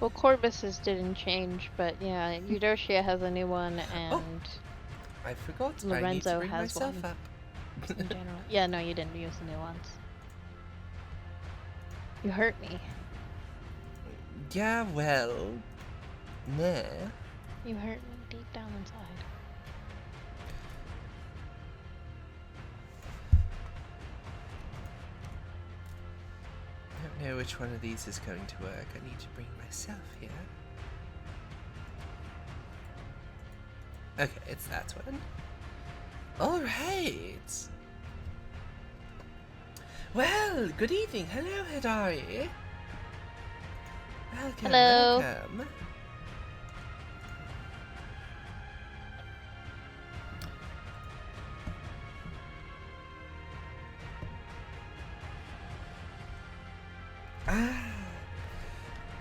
Well, Corbus's didn't change, but yeah, Eudocia has a new one, and I forgot. Lorenzo I need to bring has myself one. up. In general. Yeah, no, you didn't use the new ones. You hurt me. Yeah, well, nah. You hurt me deep down inside. I don't know which one of these is going to work. I need to bring myself here. Okay, it's that one. Alright. Well, good evening. Hello, Hidari. Welcome, Hello. welcome.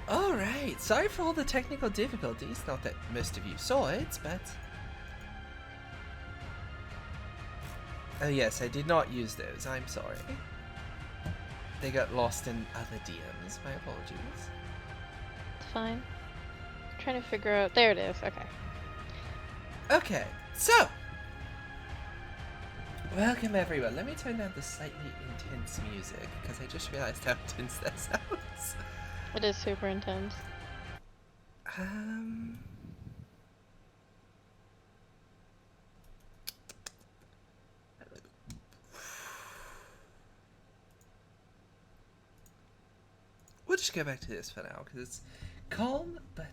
Alright, sorry for all the technical difficulties. Not that most of you saw it, but... Oh yes, I did not use those. I'm sorry. They got lost in other DMs. My apologies. It's fine. I'm trying to figure out... There it is. Okay. Okay, so... Welcome everyone. Let me turn down the slightly intense music, because I just realized how intense that sounds. It is super intense. We'll just go back to this for now, because it's calm, but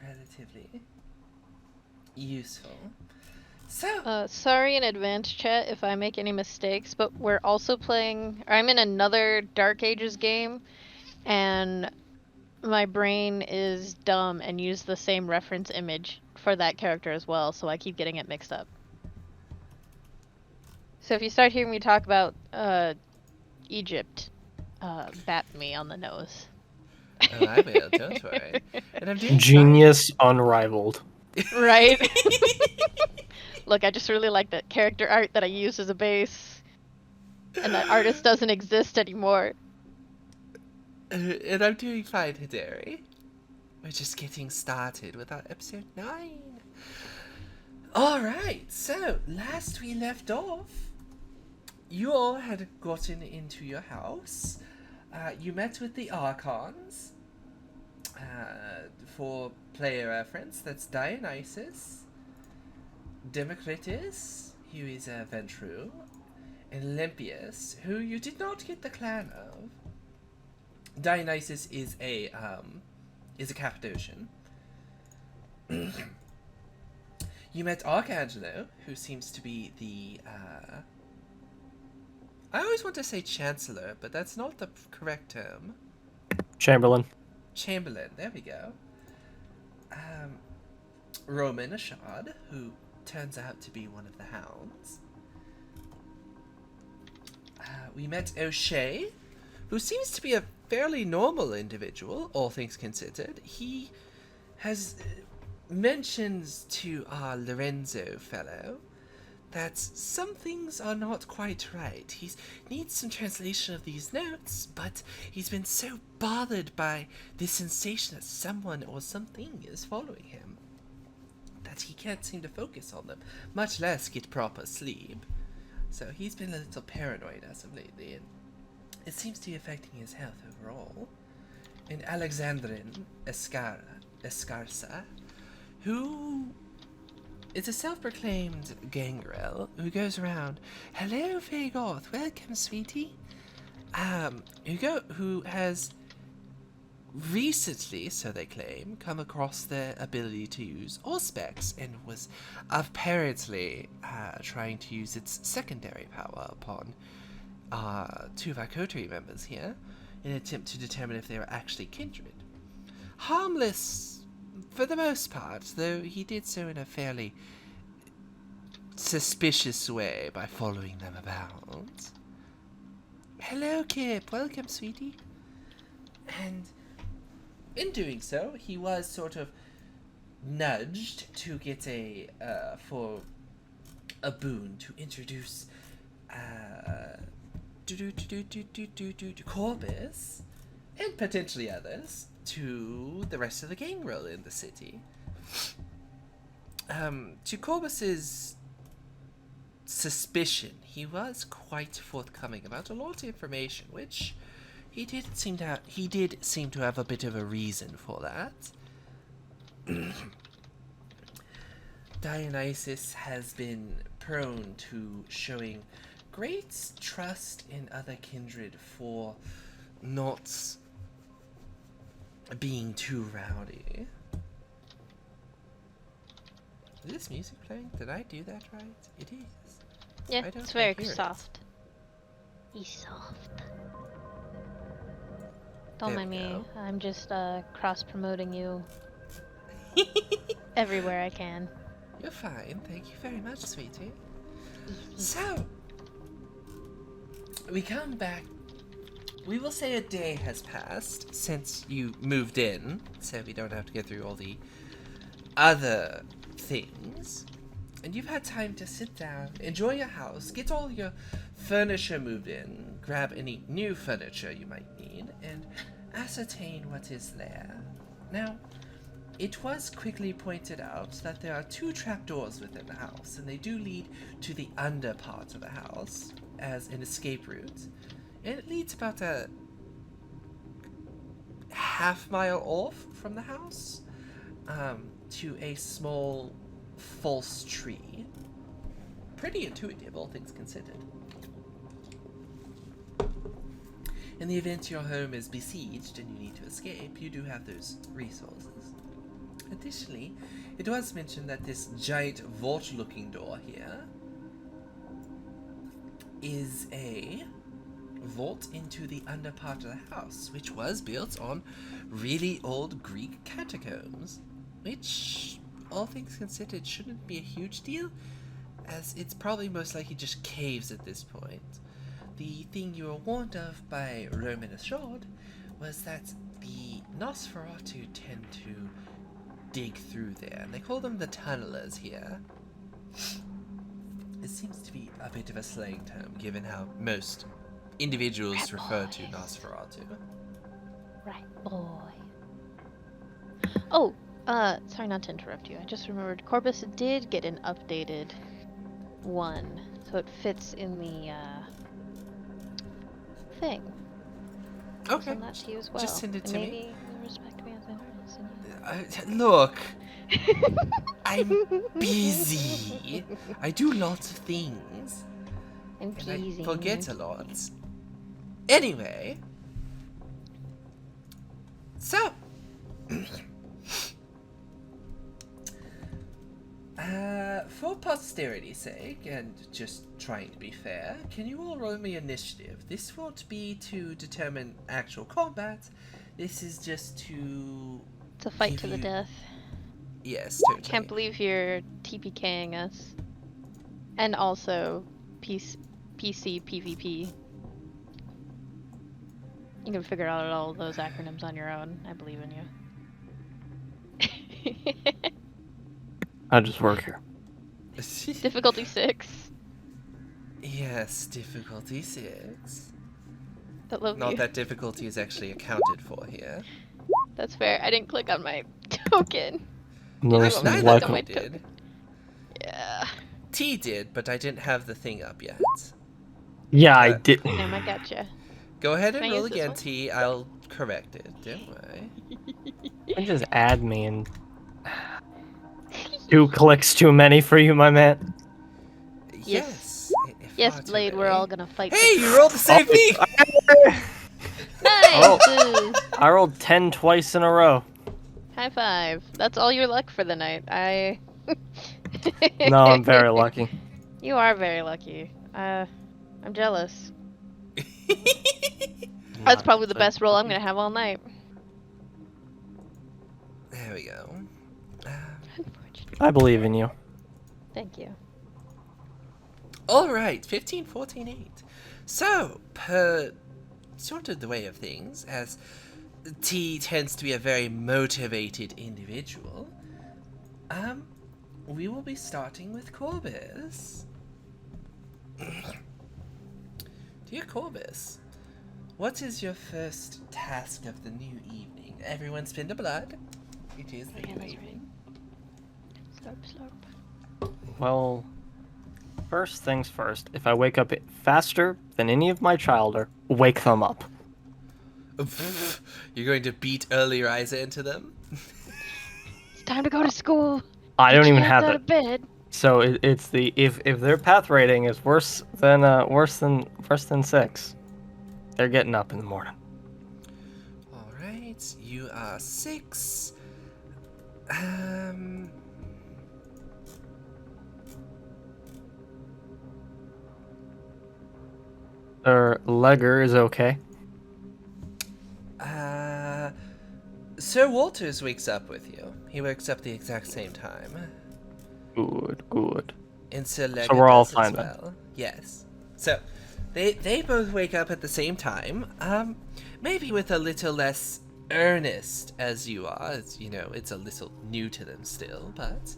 relatively useful. So, sorry in advance, chat, if I make any mistakes, but we're also playing... I'm in another Dark Ages game, and my brain is dumb and used the same reference image for that character as well, so I keep getting it mixed up. So if you start hearing me talk about Egypt, bat me on the nose. Oh, I will, don't worry. And I'm doing Genius unrivaled. Right? Look, I just really like that character art that I used as a base. And that artist doesn't exist anymore. And I'm doing fine, Hidari. We're just getting started with our episode 9. Alright, so last we left off, you all had gotten into your house. You met with the Archons. For player reference, that's Dionysus, Democritus, who is a Ventrue, and Olympius, who you did not get the clan of. Dionysus is a Cappadocian. You met Archangelo, who seems to be the I always want to say Chancellor, but that's not the correct term. Chamberlain. Chamberlain, there we go. Roman Ashad, who turns out to be one of the hounds. We met O'Shea, who seems to be a fairly normal individual, all things considered. He has mentions to our Lorenzo fellow that some things are not quite right. He needs some translation of these notes, but he's been so bothered by the sensation that someone or something is following him that he can't seem to focus on them, much less get proper sleep. So he's been a little paranoid as of lately, and it seems to be affecting his health overall. And Alexandrin Escarsa, who is a self-proclaimed gangrel who goes around, "Hello, Fagoth, welcome, sweetie." Who has recently, so they claim, come across their ability to use Auspex and was apparently trying to use its secondary power upon two of our coterie members here in an attempt to determine if they were actually kindred. Harmless for the most part, though he did so in a fairly suspicious way by following them about. "Hello, Kip. Welcome, sweetie." And in doing so, he was sort of nudged to get for a boon to introduce Corbus and potentially others to the rest of the gangrel in the city. To Corbus's suspicion, he was quite forthcoming about a lot of information, which he did seem to have a bit of a reason for that. Dionysus has been prone to showing great trust in other kindred for not being too rowdy. Is this music playing? Did I do that right? It is. Yeah, Why don't it's I very hear it? soft. He's soft. Don't There mind we me. go. I'm just cross-promoting you everywhere I can. You're fine. Thank you very much, sweetie. So, we come back. We will say a day has passed since you moved in, so we don't have to get through all the other things. And you've had time to sit down, enjoy your house, get all your furniture moved in, grab any new furniture you might need, and ascertain what is there. Now, it was quickly pointed out that there are 2 trapdoors within the house, and they do lead to the under part of the house as an escape route. And it leads about a half-mile off from the house to a small false tree. Pretty intuitive, all things considered. In the event your home is besieged and you need to escape, you do have those resources. Additionally, it was mentioned that this giant vault-looking door here is a vault into the under part of the house, which was built on really old Greek catacombs, which, all things considered, shouldn't be a huge deal, as it's probably most likely just caves at this point. The thing you were warned of by Roman assured was that the Nosferatu tend to dig through there, and they call them the tunnelers here. It seems to be a bit of a slang term, given how most individuals refer to Nosferatu. Right, boy. Oh, sorry not to interrupt you. I just remembered Corbus did get an updated one, so it fits in the thing. I'll Okay, send that to you as well. just send it And to maybe me. you'll respect me as an artist. And Look, I'm busy. I do lots of things, I'm and I teasing. forget a lot. Anyway, so for posterity's sake, and just trying to be fair, can you all roll me initiative? This won't be to determine actual combat. This is just to It's a fight give to the you- death. Yes, totally. Can't believe you're TPKing us. And also PC PvP. You can figure out all those acronyms on your own. I believe in you. I just work here. Difficulty 6. Yes, difficulty 6. I love Not you. that difficulty is actually accounted for here. That's fair. I didn't click on my token. Nice Neither and like Neither on my of you did. Yeah. T did, but I didn't have the thing up yet. Yeah, I Uh, did. Damn, I gotcha. Go ahead and Can I roll use this again, one? T. I'll correct it. Don't worry. You just add me and 2 clicks too many for you, my man. Yes. Yes, far too Blade, we're many. all gonna fight. Hey, you rolled the same thing! Nice! I rolled 10 twice in a row. High five. That's all your luck for the night. No, I'm very lucky. You are very lucky. I'm jealous. That's probably the best roll I'm gonna have all night. There we go. Unfortunately. I believe in you. Thank you. Alright, 15, 14, 8. So, per sort of the way of things, as T tends to be a very motivated individual, we will be starting with Corbus. Dear Corbus, what is your first task of the new evening? Everyone spin the blood. It is the new evening. Slurp, slurp. Well, first things first. If I wake up faster than any of my children, wake them up. You're going to beat early riser into them? It's time to go to school. I don't even Can't have go it. to bed. So it's the if their path rating is worse than 6, they're getting up in the morning. All right, you are 6. Their legger is okay. Sir Walters wakes up with you. He wakes up the exact same time. Good. And Sir Legger So we're all does fine as then. well. Yes. So, they both wake up at the same time. Maybe with a little less earnest as you are. As, you know, it's a little new to them still, but...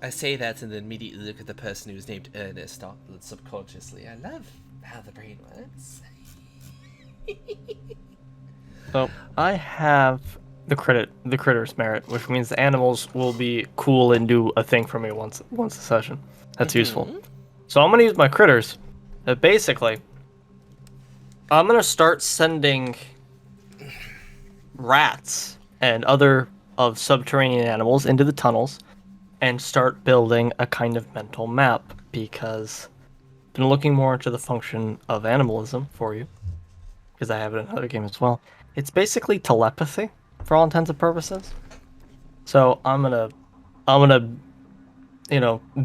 I say that and then immediately look at the person who's named Ernest subconsciously. I love how the brain works. So I have the critter's merit, which means the animals will be cool and do a thing for me once a session. That's useful. So I'm gonna use my critters. Basically, I'm gonna start sending rats and other of subterranean animals into the tunnels and start building a kind of mental map, because I've been looking more into the function of animalism for you, because I have it in another game as well. It's basically telepathy for all intents and purposes. So I'm gonna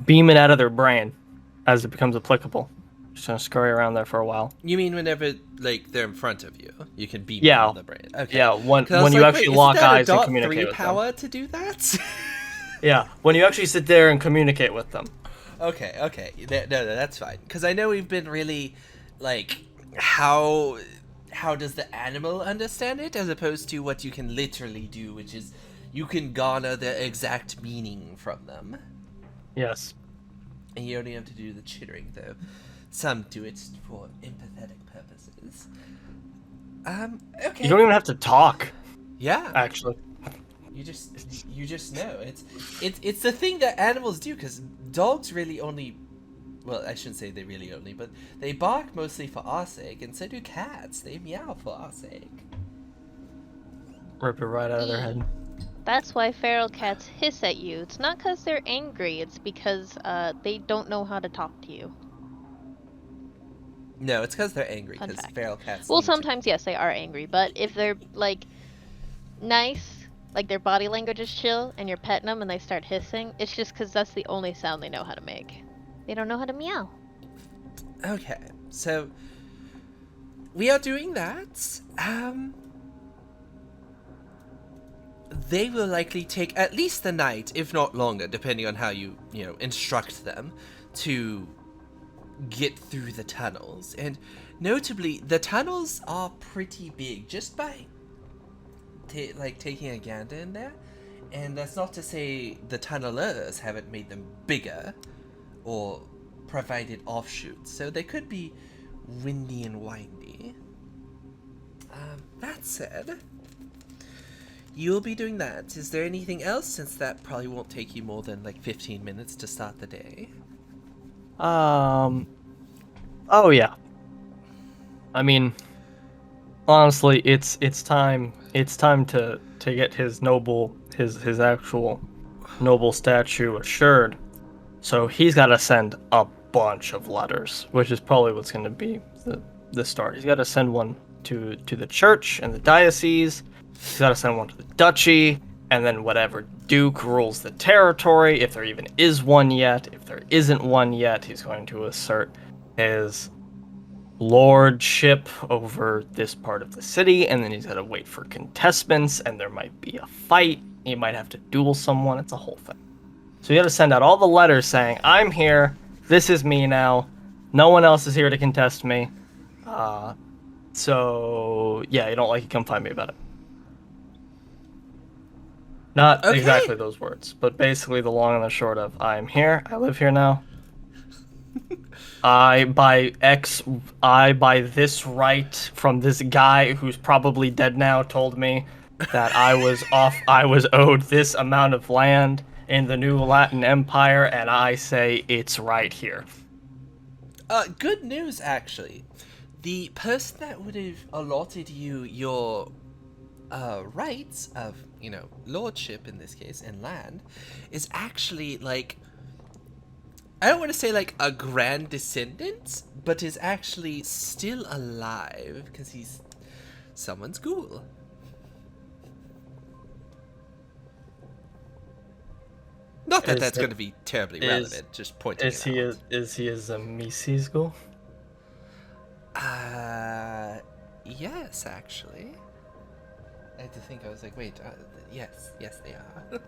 beam it out of their brain as it becomes applicable. Just gonna scurry around there for a while. You mean whenever, like, they're in front of you, you can beam Yeah. them on the brain? Okay. Yeah, when 'Cause I was you like, actually wait, lock isn't that eyes a and dot communicate 3 with them. power to do that? Yeah, when you actually sit there and communicate with them. Okay. No, that's fine. Because I know we've been really, like, how does the animal understand it, as opposed to what you can literally do, which is you can garner the exact meaning from them. Yes. And you only have to do the chittering, though. Some do it for empathetic purposes. Okay. You don't even have to talk, Yeah. actually. You just know. It's the thing that animals do, because dogs really only, well, I shouldn't say they really only, but they bark mostly for our sake, and so do cats. They meow for our sake. Rip it right out of their head. That's why feral cats hiss at you. It's not because they're angry, it's because they don't know how to talk to you. No, it's because they're angry, Fun because fact. feral cats Well, need to- sometimes, yes, they are angry, but if they're, like, nice, like their body language is chill, and you're petting them and they start hissing, it's just because that's the only sound they know how to make. They don't know how to meow. Okay, so we are doing that. They will likely take at least the night, if not longer, depending on how you instruct them to get through the tunnels. And notably, the tunnels are pretty big, just by taking a gander in there. And that's not to say the tunnelers haven't made them bigger or provided offshoots, so they could be windy and windy. That said, you'll be doing that. Is there anything else, since that probably won't take you more than like 15 minutes to start the day? Oh yeah. I mean, honestly, it's time to get his actual noble statue assured. So he's got to send a bunch of letters, which is probably what's going to be the start. He's got to send one to the church and the diocese. He's got to send one to the duchy, and then whatever duke rules the territory, if there even is one yet. If there isn't one yet, he's going to assert his lordship over this part of the city, and then he's got to wait for contestants, and there might be a fight. He might have to duel someone. It's a whole thing. So you got to send out all the letters saying, I'm here, this is me now, no one else is here to contest me. So yeah, you don't like it, come find me about it. Not Okay. exactly those words, but basically the long and the short of, I'm here, I live here now. I by this right from this guy who's probably dead now told me that I was owed this amount of land in the new Latin Empire, and I say it's right here. Good news, actually. The person that would have allotted you your rights of, lordship in this case, and land, is actually, like, I don't want to say, like, a grand descendant, but is actually still alive, because he's someone's ghoul. Not that that's going to be terribly relevant, just pointing it out. Is he a Tzimisce's ghoul? Yes, actually. I had to think, I was like, wait, yes, they are.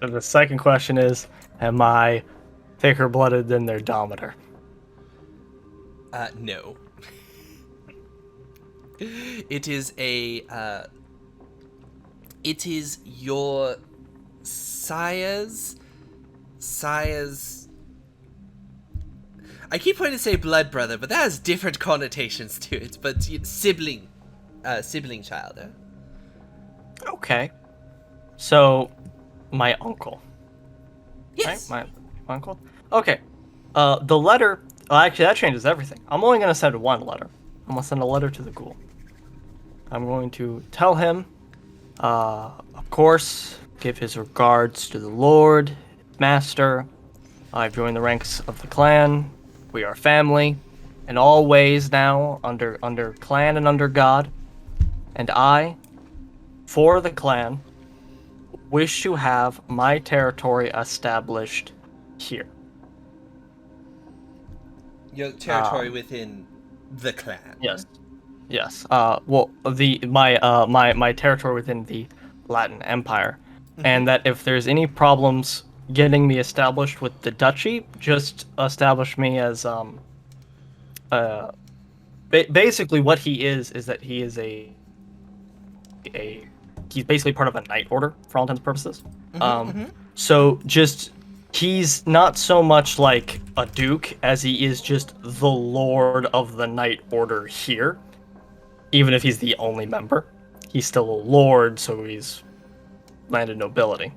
And the second question is, am I thicker blooded than their Domitor? No. It is it is your sire's, I keep wanting to say blood brother, but that has different connotations to it, but sibling child. Okay. So, my uncle. Yes. Right? My uncle? Okay. The letter... actually, that changes everything. I'm only going to send one letter. I'm going to send a letter to the ghoul. I'm going to tell him, of course, give his regards to the Lord, Master. I've joined the ranks of the clan. We are family. In all ways now, under clan and under God. And I, for the clan, wish to have my territory established here. Your territory within the clan. Yes. Yes. Well, my territory within the Latin Empire, and that if there's any problems getting me established with the duchy, just establish me as basically what he is that he is he's basically part of a knight order for all intents and purposes. So just he's not so much like a duke as he is just the lord of the knight order here. Even if he's the only member, he's still a lord, so he's landed nobility.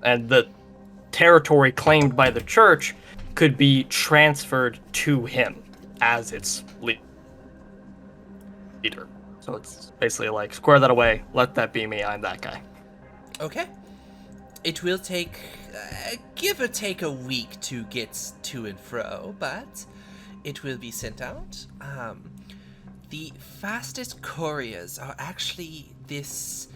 And the territory claimed by the church could be transferred to him as its leader. So it's basically like, square that away, let that be me, I'm that guy. Okay. It will take, give or take a week to get to and fro, but it will be sent out. The fastest couriers are actually this...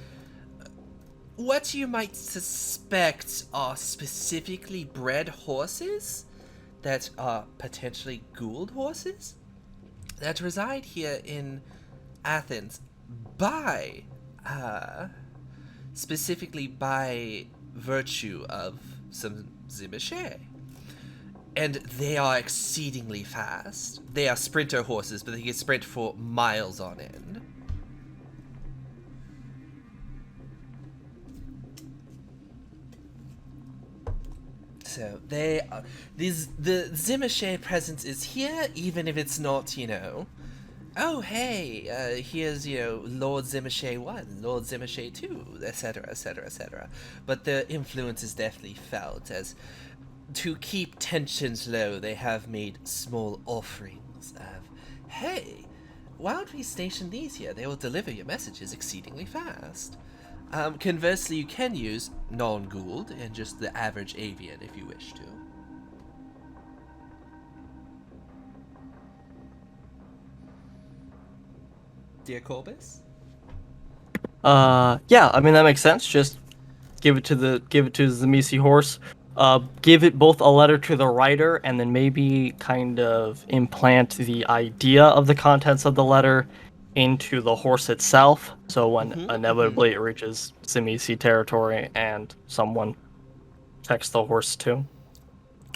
what you might suspect are specifically bred horses that are potentially ghouled horses that reside here in Athens by, specifically by virtue of some Tzimisce. And they are exceedingly fast. They are sprinter horses, but they can sprint for miles on end. So they are, the Tzimisce presence is here, even if it's not, oh hey, here's, Lord Tzimisce 1, Lord Tzimisce 2, etc, etc, etc. But the influence is definitely felt, as to keep tensions low, they have made small offerings of, hey, why don't we station these here? They will deliver your messages exceedingly fast. Conversely, you can use non-ghouled and just the average avian if you wish to. Dear Corbus? Yeah, I mean that makes sense. Just give it to the Tzimisce horse. Give it both a letter to the writer, and then maybe kind of implant the idea of the contents of the letter into the horse itself. So when inevitably it reaches Tzimisce territory and someone texts the horse too,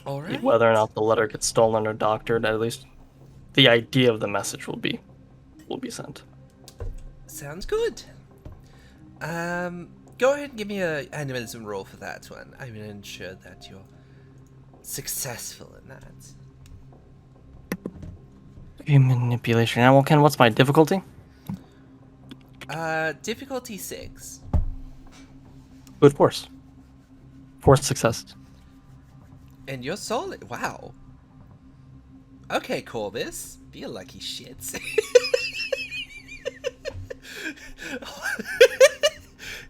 All right. whether or not the letter gets stolen or doctored, at least the idea of the message will be sent. Sounds good. Go ahead and give me a animalism roll for that one. I'm going to ensure that you're successful in that. Okay, manipulation. Now, Ken, what's my difficulty? Difficulty 6. Good force. Force success. And you're solid. Wow. Okay, Corbus. Be a lucky shits.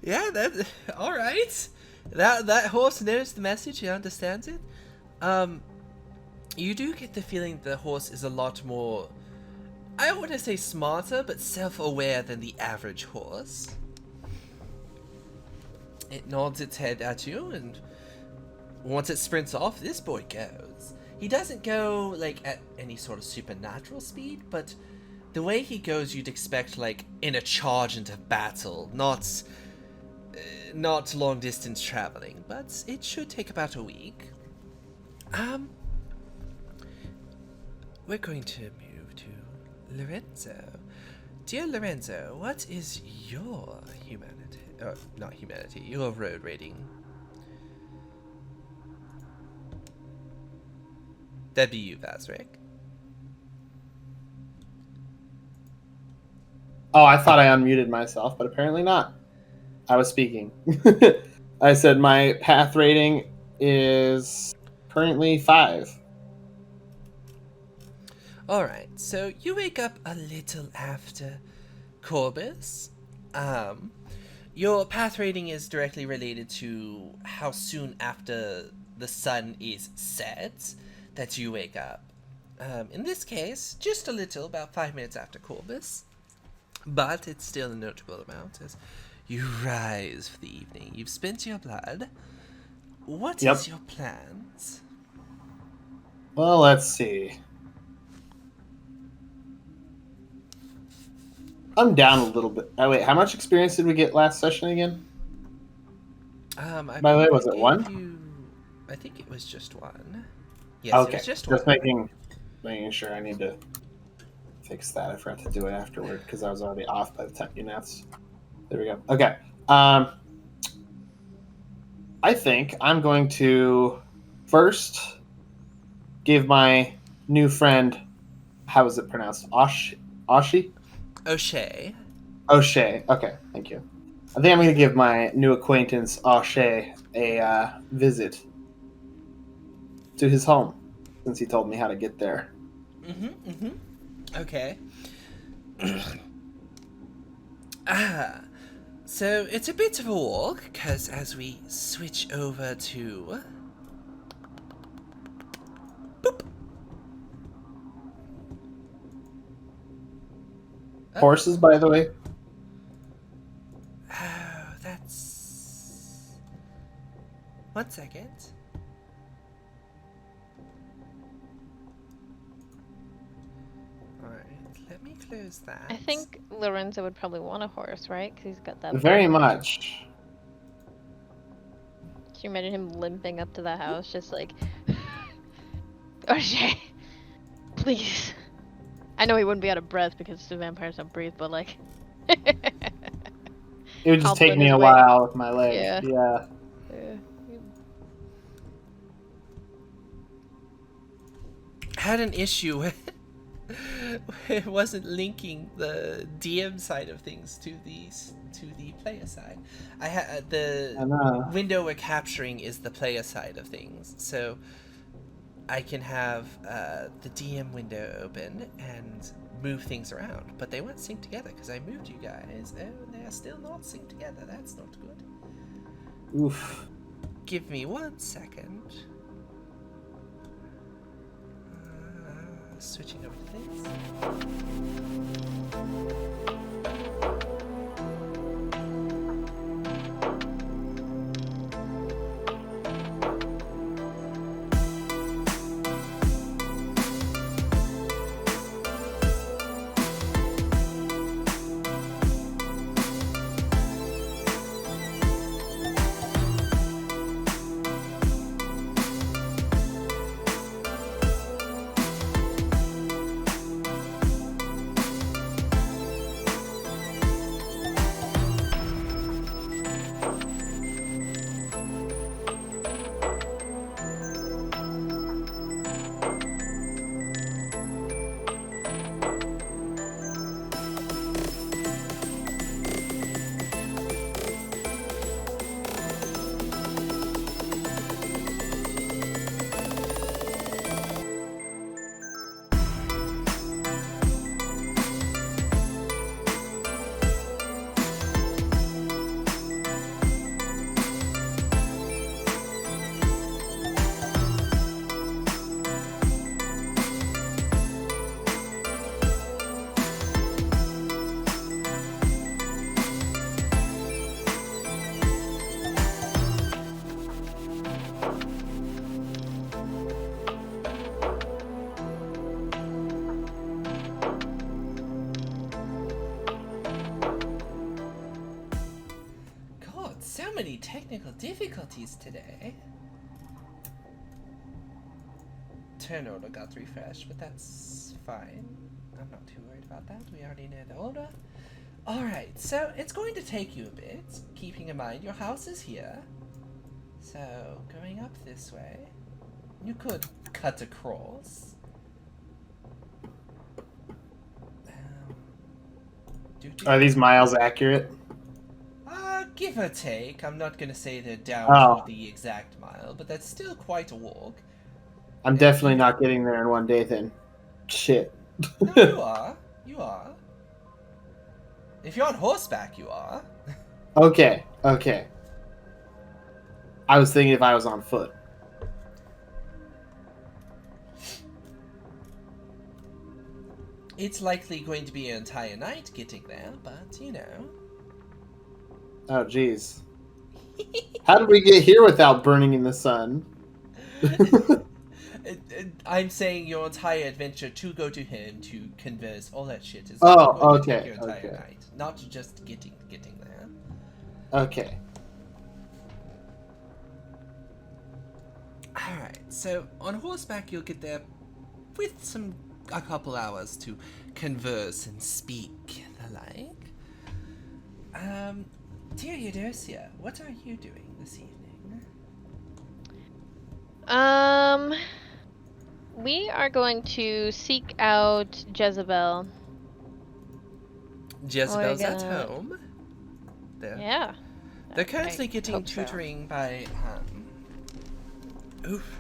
Yeah, that. All right. That horse knows the message. He understands it. You do get the feeling the horse is a lot more, I don't want to say smarter, but self-aware than the average horse. It nods its head at you, and once it sprints off, this boy goes. He doesn't go, like, at any sort of supernatural speed, but the way he goes you'd expect, like, in a charge into battle, not long distance traveling, but it should take about a week. We're going to move to Lorenzo. Dear Lorenzo, what is your humanity, not humanity, your road rating? That'd be you, Vazrik. Oh, I thought I unmuted myself, but apparently not. I was speaking. I said my path rating is currently 5. Alright, so you wake up a little after Corbus. Your path rating is directly related to how soon after the sun is set that you wake up. In this case, just a little, about 5 minutes after Corbus. But it's still a notable amount as you rise for the evening. You've spent your blood. What is your plans? Well, let's see. I'm down a little bit. Oh, wait, how much experience did we get last session again? By the way, was it 1? I think it was just 1. Yes, okay. It was just one. Making sure I need to fix that. I forgot to do it afterward because I was already off by the time you announced. There we go. Okay. I think I'm going to first give my new friend, how is it pronounced? Oshi? O'Shea. Okay, thank you. I think I'm going to give my new acquaintance, O'Shea, a visit to his home, since he told me how to get there. Okay. So it's a bit of a walk, because as we switch over to... Boop! Horses, by the way. Oh, that's... 1 second. Alright, let me close that. I think Lorenzo would probably want a horse, right? Because he's got that. Very much. Can you imagine him limping up to the house, just like, O'Shea, please. I know he wouldn't be out of breath because the vampires don't breathe, but like, it would just take hobbling me his a way. while with my leg. Yeah. Yeah. Had an issue with it wasn't linking the DM side of things to the player side. I had the window we're capturing is the player side of things, so I can have the DM window open and move things around, but they weren't synced together because I moved you guys. Oh, and they're still not synced together. That's not good. Oof. Give me 1 second. Switching over to this. many technical difficulties today. Turn order got refreshed, but that's fine. I'm not too worried about that. We already know the order. Alright, so it's going to take you a bit, keeping in mind your house is here. So, going up this way, you could cut across. Are these miles accurate? Give or take. I'm not going to say they're down to the exact mile, but that's still quite a walk. I'm definitely not getting there in one day then. Shit. No, you are. You are. If you're on horseback, you are. Okay. I was thinking if I was on foot. It's likely going to be an entire night getting there, but you know. Oh, jeez. How did we get here without burning in the sun? I'm saying your entire adventure to go to him, to converse, all that shit is Oh, going to take okay, your entire okay. night. Not just getting there. Okay. Alright, so on horseback you'll get there with a couple hours to converse and speak the like. Dear Eudocia, what are you doing this evening? We are going to seek out Jezebel. Jezebel's We're at gonna- home. Yeah. They're currently I getting hope so. tutoring by,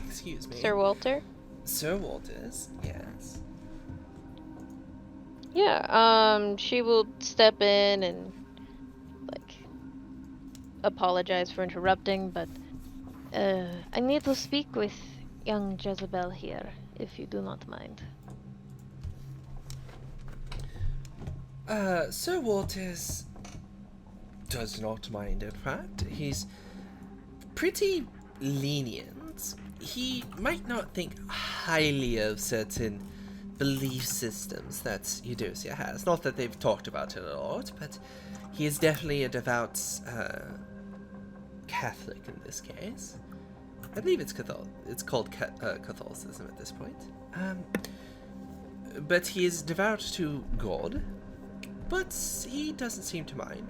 excuse me. Sir Walter? Sir Walters, yes. Yeah, she will step in and, like, apologize for interrupting, but, I need to speak with young Jezebel here, if you do not mind. Sir Walters does not mind, in fact. He's pretty lenient. He might not think highly of certain belief systems that Eudocia has. Not that they've talked about it a lot, but he is definitely a devout Catholic in this case. I believe it's called Catholicism at this point. But he is devout to God, but he doesn't seem to mind.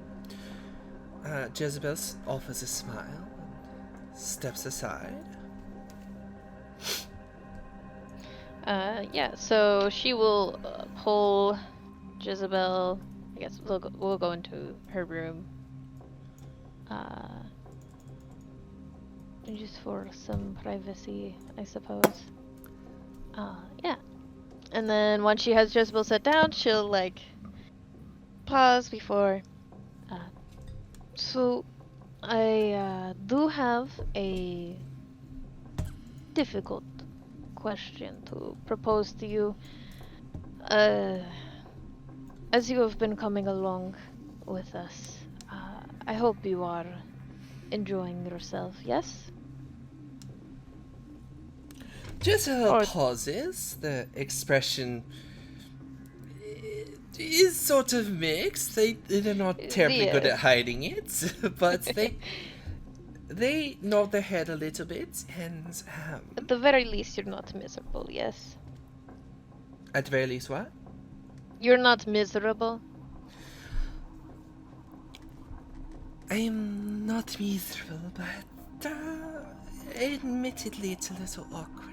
Jezebel offers a smile and steps aside. Yeah, so she will pull Jezebel. I guess we'll go into her room. Just for some privacy, I suppose. Yeah. And then once she has Jezebel set down, she'll like pause before. So I do have a difficult question to propose to you. As you have been coming along with us, I hope you are enjoying yourself, yes? Jezebel Or- pauses. The expression is sort of mixed. They're not terribly good at hiding it, but they nod their head a little bit, and At the very least, you're not miserable, yes? at the very least, what? You're not miserable? I'm not miserable, but admittedly it's a little awkward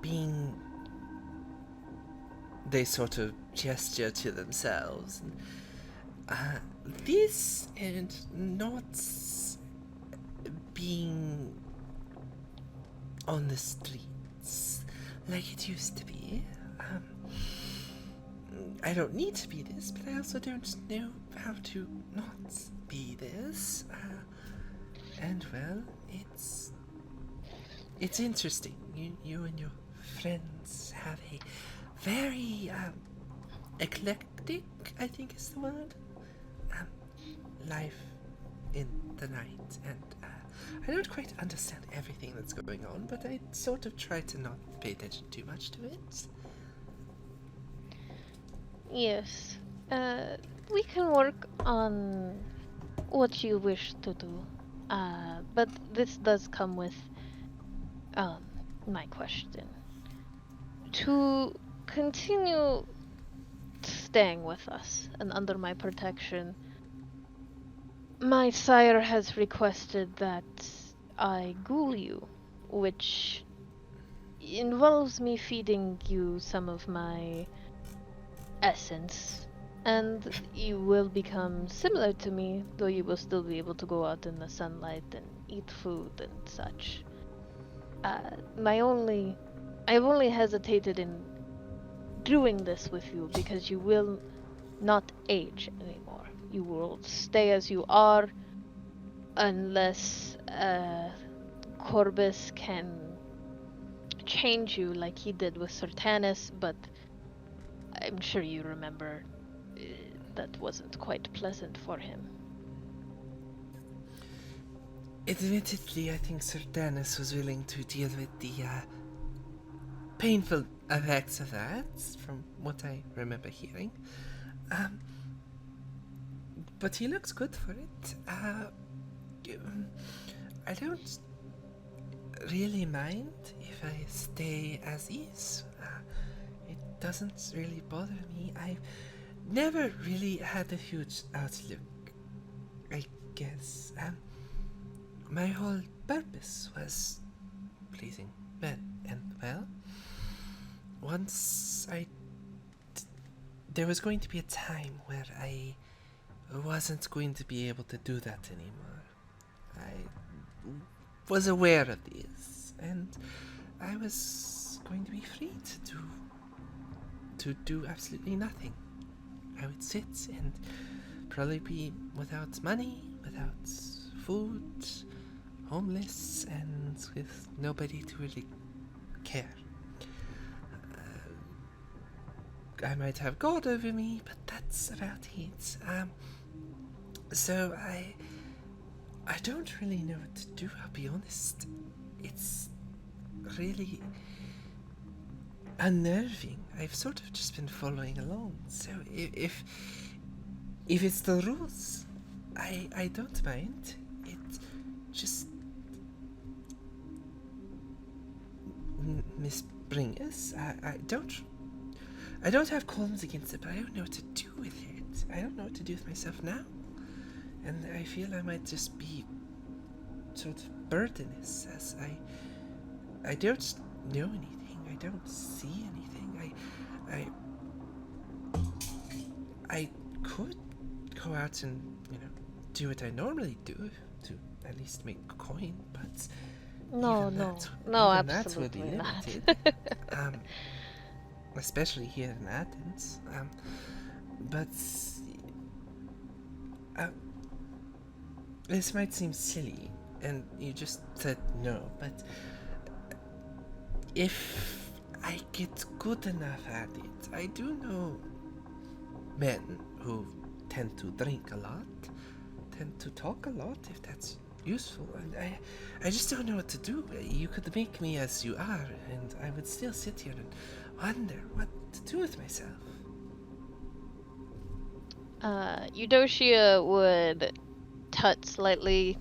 being... They sort of gesture to themselves. This and not being on the streets like it used to be. I don't need to be this, but I also don't know how to not be this. And well, it's interesting. You and your friends have a very eclectic, I think is the word, life in the night, and I don't quite understand everything that's going on, but I sort of try to not pay attention too much to it. Yes. We can work on what you wish to do. But this does come with my question. To continue staying with us and under my protection, my sire has requested that I ghoul you, which involves me feeding you some of my essence, and you will become similar to me, though you will still be able to go out in the sunlight and eat food and such. I've only hesitated in doing this with you because you will not age anymore. You will stay as you are unless Corbus can change you like he did with Sertanus, but I'm sure you remember that wasn't quite pleasant for him. Admittedly, I think Sertanus was willing to deal with the painful effects of that, from what I remember hearing. But he looks good for it. I don't really mind if I stay as is. It doesn't really bother me. I've never really had a huge outlook, I guess. My whole purpose was pleasing men, and well, there was going to be a time where I wasn't going to be able to do that anymore. I was aware of this, and I was going to be free to do absolutely nothing. I would sit and probably be without money, without food, homeless, and with nobody to really care. I might have God over me, but that's about it. So I don't really know what to do, I'll be honest. It's really unnerving. I've sort of just been following along. So if it's the rules, I don't mind. It just Miss Bringus, I don't have qualms against it, but I don't know what to do with it. I don't know what to do with myself now. And I feel I might just be sort of burdenous, as I don't know anything. I don't see anything. I could go out and, do what I normally do to at least make coin, but No, that would be absolutely not. limited. Especially here in Athens. But this might seem silly, and you just said no, but if I get good enough at it, I do know men who tend to drink a lot, tend to talk a lot, if that's useful, and I just don't know what to do. You could make me as you are, and I would still sit here and wonder what to do with myself. Eudocia would tut slightly,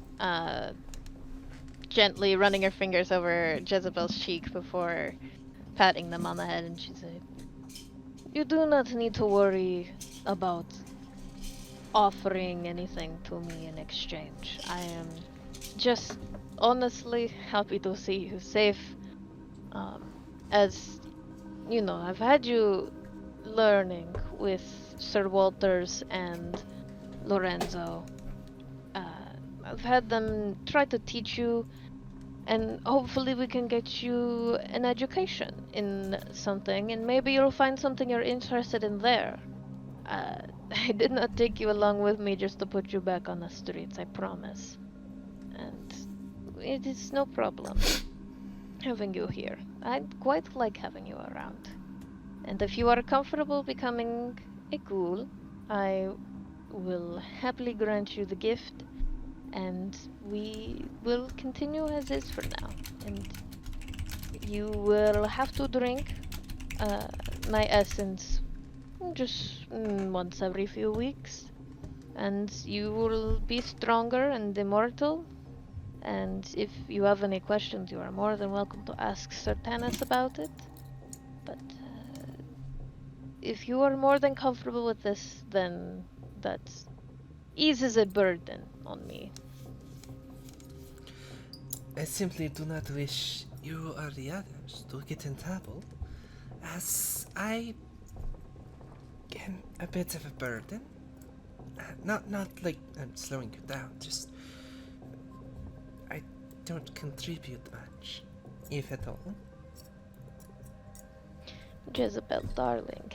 gently running her fingers over Jezebel's cheek before patting them on the head, and she'd say, "You do not need to worry about offering anything to me in exchange. I am just honestly happy to see you safe. As you know, I've had you learning with Sir Walters and Lorenzo. I've had them try to teach you, and hopefully we can get you an education in something, and maybe you'll find something you're interested in there. I did not take you along with me just to put you back on the streets, I promise. And it is no problem having you here. I quite like having you around. And if you are comfortable becoming a ghoul, I will happily grant you the gift, and we will continue as is for now. And you will have to drink my essence just once every few weeks, and you will be stronger and immortal, And if you have any questions, you are more than welcome to ask Sertanis about it. But if you are more than comfortable with this, then that eases a burden on me. I simply do not wish you or the others to get in trouble, as I am a bit of a burden. Not like I'm slowing you down, just I don't contribute much, if at all. Jezebel, darling,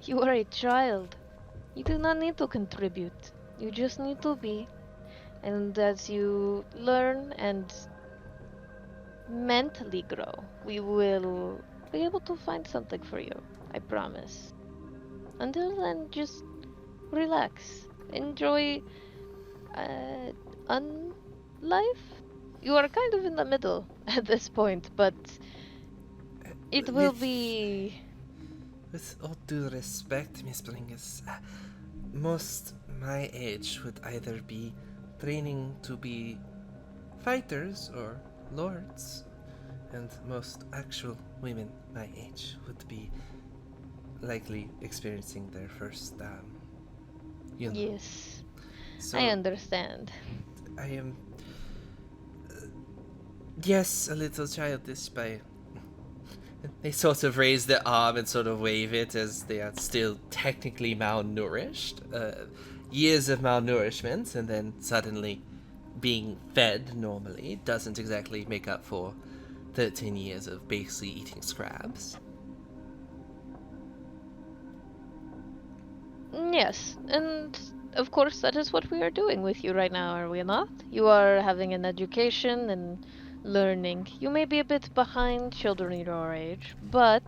you are a child. You do not need to contribute. You just need to be. And as you learn and mentally grow, we will be able to find something for you. I promise. Until then, just relax. Enjoy life. You are kind of in the middle at this point, but it will be... With all due respect, Miss Blingus, most my age would either be training to be fighters or lords, and most actual women my age would be likely experiencing their first, Yes, So I understand. I am, yes, a little childish by. They sort of raise their arm and sort of wave it as they are still technically malnourished. Years of malnourishment, and then suddenly being fed normally doesn't exactly make up for 13 years of basically eating scraps. Yes, and of course that is what we are doing with you right now, are we not? You are having an education and learning. You may be a bit behind children your age, but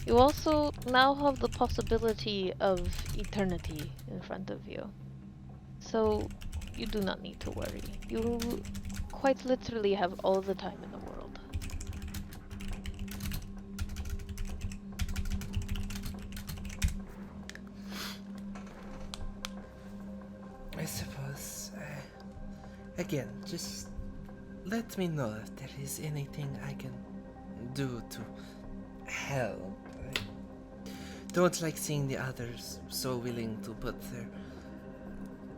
you also now have the possibility of eternity in front of you. So you do not need to worry. You quite literally have all the time in the world. I suppose, again, just let me know if there is anything I can do to help. I don't like seeing the others so willing to put their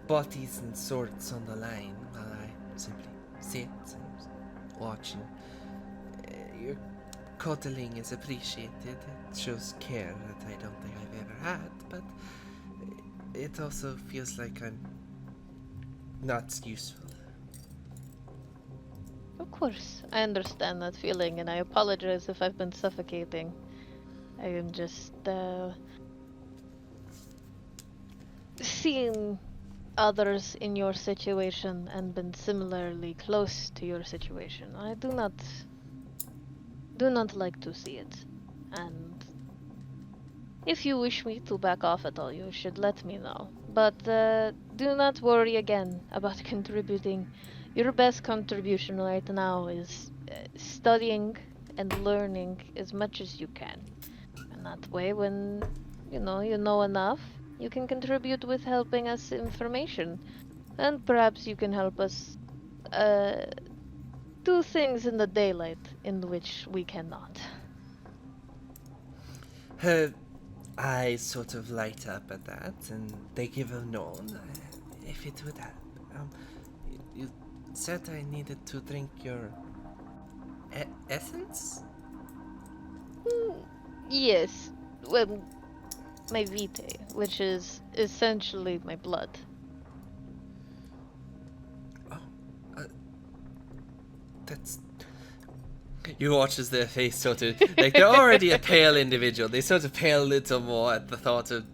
bodies and swords on the line while I simply sit and watch. Your cuddling is appreciated. It shows care that I don't think I've ever had, but it also feels like I'm not useful. Of course, I understand that feeling, and I apologize if I've been suffocating. I am just, seeing others in your situation and been similarly close to your situation. I do not like to see it. And if you wish me to back off at all, you should let me know. But do not worry again about contributing. Your best contribution right now is studying and learning as much as you can. And that way, when you know enough, you can contribute with helping us information. And perhaps you can help us do things in the daylight in which we cannot. Her eyes sort of light up at that, and they give a nod, if it would help. You said I needed to drink your essence? Yes, well, my vitae, which is essentially my blood. Oh, that's... You watch as their face sort of, like, they're already a pale individual. They sort of pale a little more at the thought of,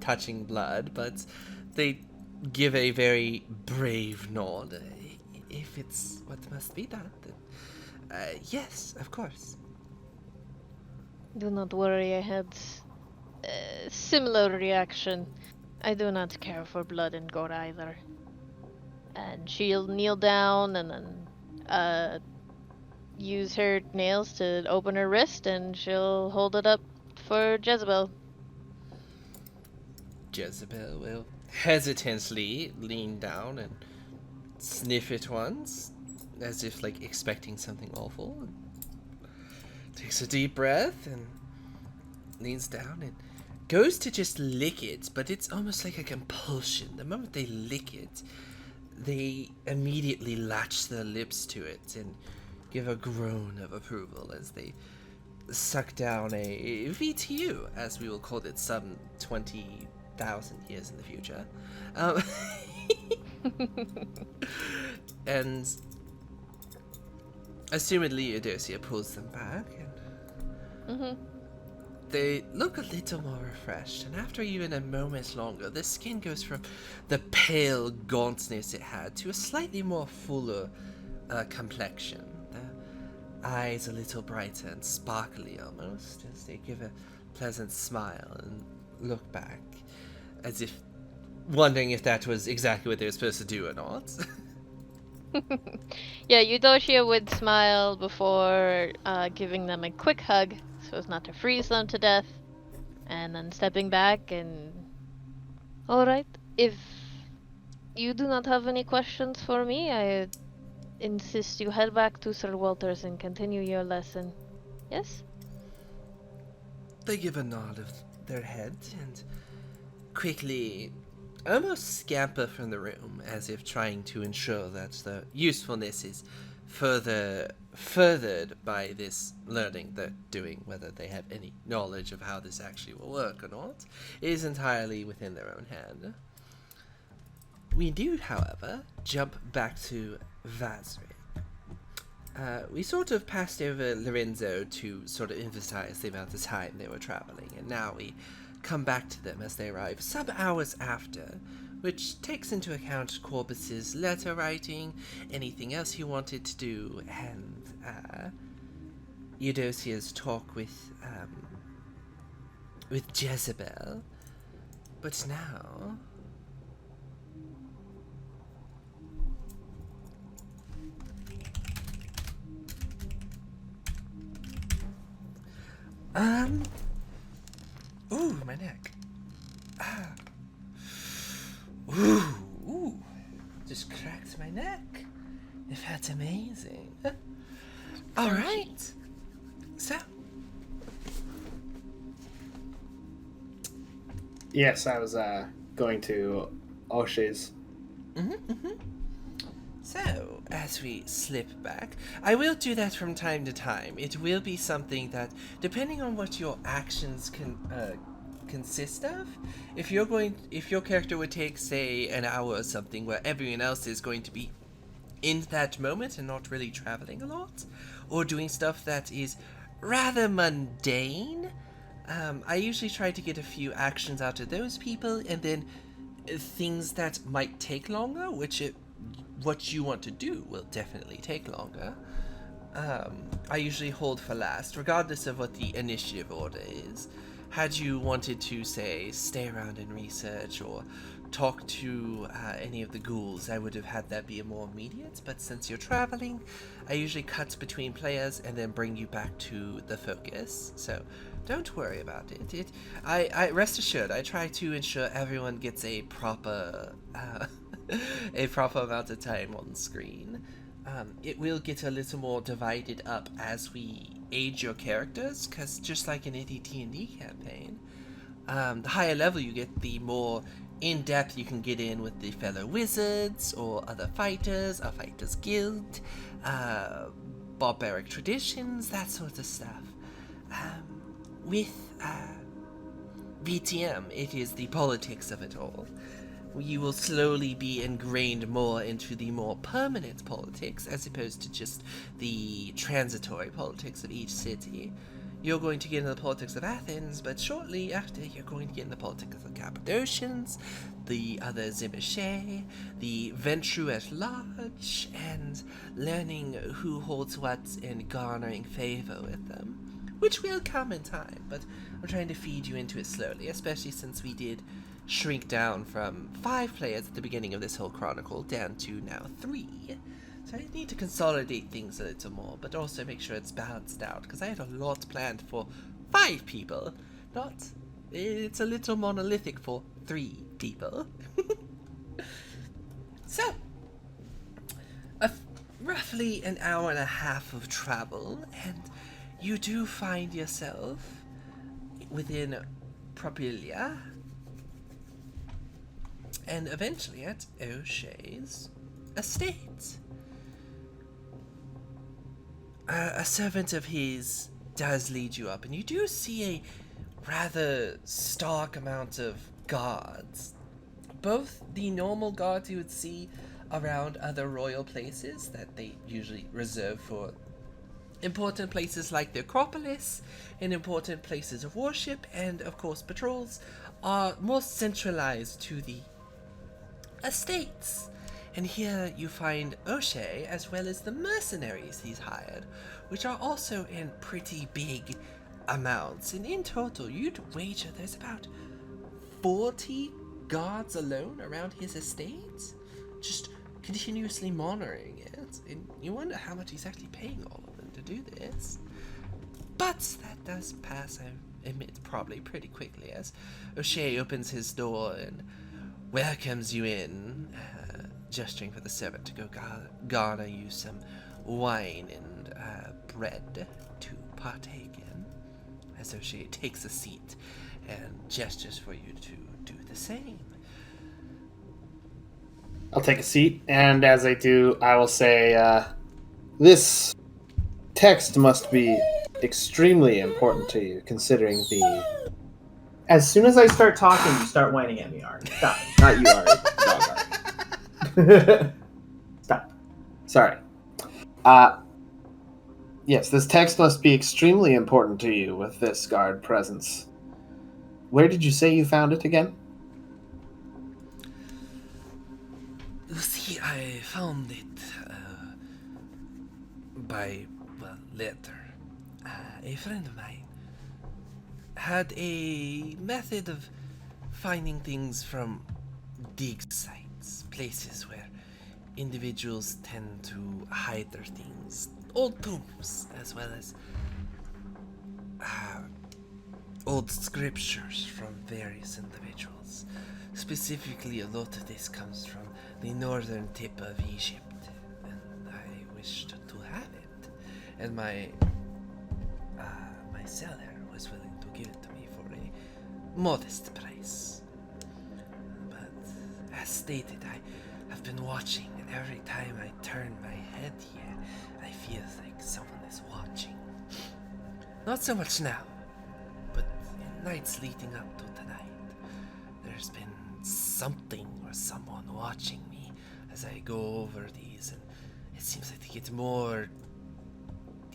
touching blood, but they give a very brave nod. If it's what must be done, then, yes, of course. Do not worry, I had a similar reaction. I do not care for blood and gore either. And she'll kneel down and then use her nails to open her wrist, and she'll hold it up for Jezebel. Jezebel will hesitantly lean down and sniff it once, as if like expecting something awful. Takes a deep breath and leans down and goes to just lick it, but it's almost like a compulsion. The moment they lick it, they immediately latch their lips to it and give a groan of approval as they suck down a VTU, as we will call it some 20,000 years in the future. And assumedly Eudocia pulls them back, and they look a little more refreshed, and after even a moment longer, the skin goes from the pale gauntness it had to a slightly more fuller complexion. The eyes a little brighter and sparkly almost, as they give a pleasant smile and look back, as if wondering if that was exactly what they were supposed to do or not. Yeah, Eudocia would smile before giving them a quick hug so as not to freeze them to death, and then stepping back and... Alright, if you do not have any questions for me, I insist you head back to Sir Walter's and continue your lesson. Yes? They give a nod of their head and quickly almost scamper from the room, as if trying to ensure that the usefulness is furthered by this learning they're doing. Whether they have any knowledge of how this actually will work or not is entirely within their own hand. We do, however, jump back to Vazri. We sort of passed over Lorenzo to sort of emphasize the amount of time they were traveling, and now we come back to them as they arrive some hours after, which takes into account Corbus's letter writing, anything else he wanted to do, and Eudocia's talk with Jezebel. But now... Ooh, my neck. Ooh. Just cracked my neck. It felt amazing. Alright. So. Yes, I was going to O'Shea's. So, as we slip back, I will do that from time to time. It will be something that, depending on what your actions can consist of, if your character would take, say, an hour or something, where everyone else is going to be in that moment and not really traveling a lot, or doing stuff that is rather mundane, I usually try to get a few actions out of those people, and then things that might take longer, what you want to do will definitely take longer. I usually hold for last, regardless of what the initiative order is. Had you wanted to, say, stay around and research or talk to any of the ghouls, I would have had that be a more immediate, but since you're traveling, I usually cut between players and then bring you back to the focus, so don't worry about it. I rest assured, I try to ensure everyone gets a proper amount of time on screen. It will get a little more divided up as we age your characters, because just like in any D&D campaign, the higher level you get, the more in-depth you can get in with the fellow wizards or other fighters, a fighters guild, barbaric traditions, that sort of stuff. With VTM, it is the politics of it all. You will slowly be ingrained more into the more permanent politics, as opposed to just the transitory politics of each city. You're going to get into the politics of Athens, but shortly after, you're going to get into the politics of the Cappadocians, the other Tzimisce, the Ventrue at large, and learning who holds what and garnering favor with them, which will come in time, but I'm trying to feed you into it slowly, especially since we did shrink down from 5 players at the beginning of this whole chronicle down to now 3. So I need to consolidate things a little more, but also make sure it's balanced out, because I had a lot planned for 5 people. It's a little monolithic for 3 people. So, roughly an hour and a half of travel, and you do find yourself within Propilia, and eventually at O'Shea's estate. A servant of his does lead you up, and you do see a rather stark amount of guards. Both the normal guards you would see around other royal places that they usually reserve for important places like the Acropolis and important places of worship, and of course patrols, are more centralized to the estates. And here you find O'Shea as well as the mercenaries he's hired, which are also in pretty big amounts. And in total, you'd wager there's about 40 guards alone around his estate, just continuously monitoring it. And you wonder how much he's actually paying all of them to do this. But that does pass, I admit, probably pretty quickly as O'Shea opens his door and welcomes you in, gesturing for the servant to go garner you some wine and bread to partake in, as O'Shea takes a seat and gestures for you to do the same. I'll take a seat, and as I do, I will say, this text must be extremely important to you, considering the... As soon as I start talking, you start whining at me, Ari. Stop. Not you, Ari. Dog Ari. Stop. Sorry. Yes, this text must be extremely important to you with this guard presence. Where did you say you found it again? You see, I found it by, letter. A friend of mine had a method of finding things from dig sites, places where individuals tend to hide their things, old tombs, as well as old scriptures from various individuals. Specifically, a lot of this comes from the northern tip of Egypt, and I wished to have it. And my seller was willing to give it to me for a modest price. But as stated, I have been watching, and every time I turn my head here, I feel like someone is watching. Not so much now, but in nights leading up to tonight, there's been something or someone watching me as I go over these, and it seems like they get more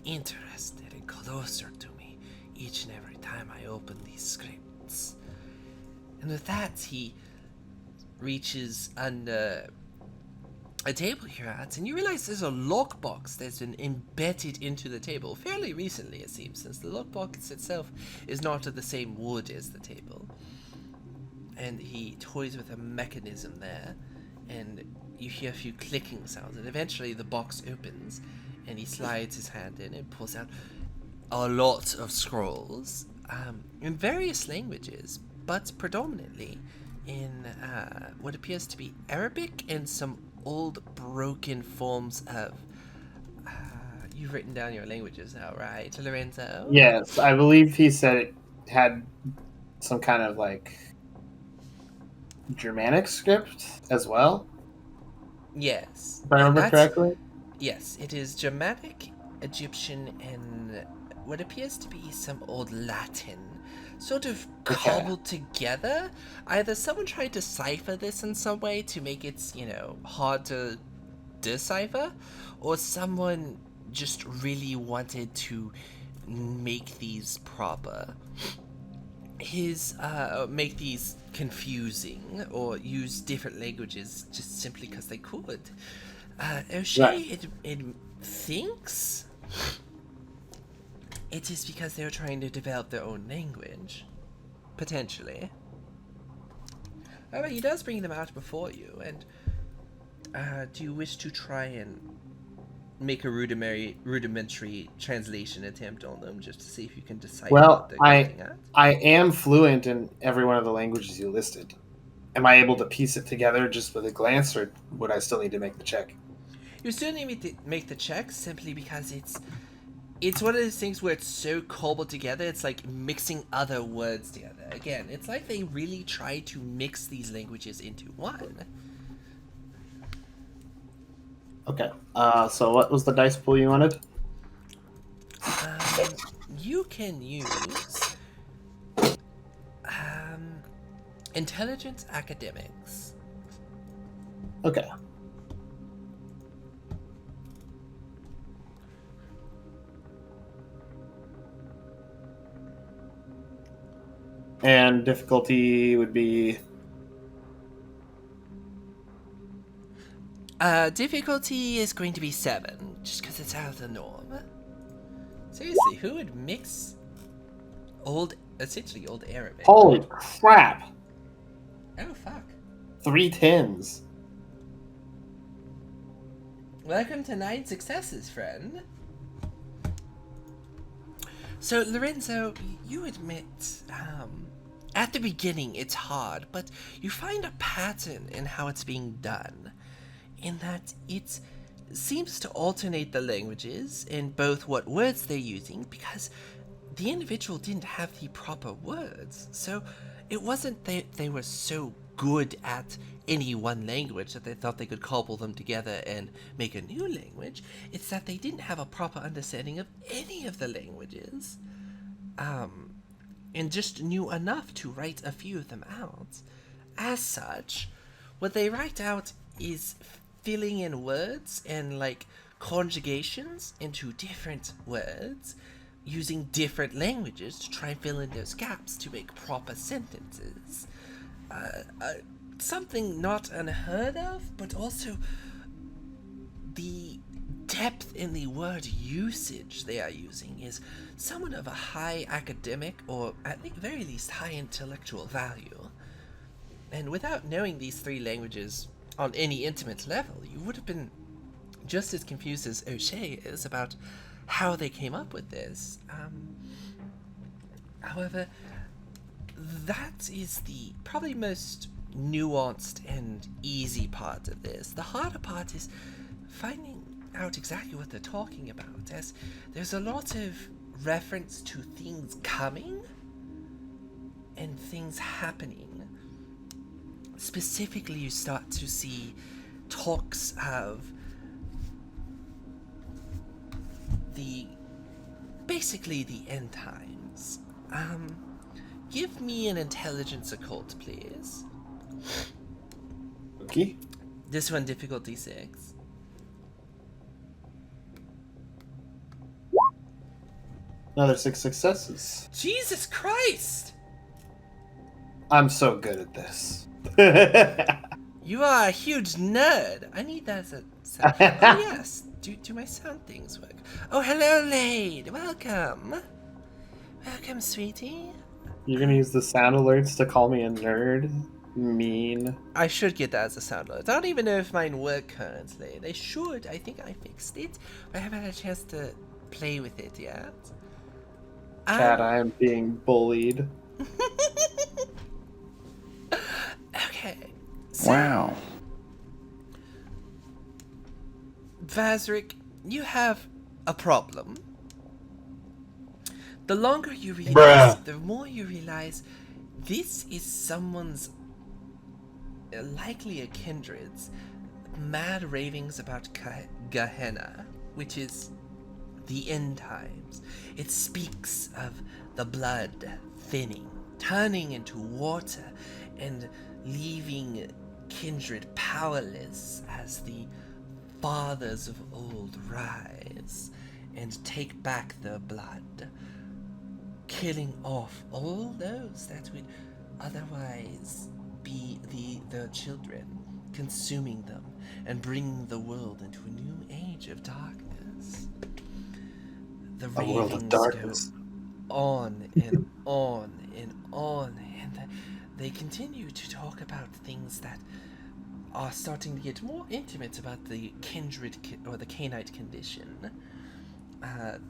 interested and closer to me each and every time I open these scripts. And with that, he reaches under a table here at, and you realize there's a lockbox that's been embedded into the table fairly recently, it seems, since the lockbox itself is not of the same wood as the table. And he toys with a mechanism there, and you hear a few clicking sounds, and eventually the box opens, and he slides his hand in and pulls out a lot of scrolls in various languages, but predominantly in what appears to be Arabic and some old broken forms of... you've written down your languages now, right, Lorenzo? Yes, I believe he said it had some kind of, like, Germanic script as well. Yes. If I remember correctly. Yes, it is Germanic, Egyptian, and what appears to be some old Latin, sort of cobbled together. Either someone tried to cipher this in some way to make it, hard to decipher, or someone just really wanted to make these proper. Make these confusing, or use different languages just simply because they could. O'Shea, it thinks it is because they're trying to develop their own language. Potentially. However, he does bring them out before you, and do you wish to try and make a rudimentary translation attempt on them, just to see if you can decipher what they're getting at? I am fluent in every one of the languages you listed. Am I able to piece it together just with a glance, or would I still need to make the check? You still need to make the check simply because it's one of those things where it's so cobbled together, it's like mixing other words together. Again, it's like they really try to mix these languages into one. Okay. So what was the dice pool you wanted? You can use intelligence academics. Okay. And difficulty would be... Difficulty is going to be 7, just because it's out of the norm. Seriously, who would mix essentially old Arabic? Holy crap! Oh, fuck. 3 10s. Welcome to 9 successes, friend. So, Lorenzo, you admit, at the beginning it's hard, but you find a pattern in how it's being done, in that it seems to alternate the languages in both what words they're using, because the individual didn't have the proper words. So it wasn't that they were so good at any one language that they thought they could cobble them together and make a new language. It's that they didn't have a proper understanding of any of the languages, and just knew enough to write a few of them out. As such, what they write out is filling in words and like conjugations into different words using different languages to try and fill in those gaps to make proper sentences. Something not unheard of, but also the depth in the word usage they are using is somewhat of a high academic, or at the very least high intellectual value. And without knowing these 3 languages on any intimate level, you would have been just as confused as O'Shea is about how they came up with this. However, that is the probably most nuanced and easy part of this. The harder part is finding out exactly what they're talking about, as there's a lot of reference to things coming and things happening. Specifically, you start to see talks of basically the end times. Give me an intelligence occult, please. Okay. This one, difficulty 6. Another 6 successes. Jesus Christ! I'm so good at this. You are a huge nerd. I need that as a sound. Oh yes, do my sound things work? Oh, hello, Lade. Welcome. Welcome, sweetie. You're gonna use the sound alerts to call me a nerd? Mean. I should get that as a sound alert. I don't even know if mine work currently. They should. I think I fixed it, but I haven't had a chance to play with it yet. Chad, I am being bullied. Okay. So, Wow. Vazrik, you have a problem. The longer you read this, the more you realize this is someone's, likely a kindred's, mad ravings about Gehenna, which is the end times. It speaks of the blood thinning, turning into water, and leaving kindred powerless as the fathers of old rise and take back their blood, killing off all those that would otherwise be their children, consuming them and bringing the world into a new age of darkness. The A world of ravings darkness. go on and on and on, and they continue to talk about things that are starting to get more intimate about the kindred or the Canite condition.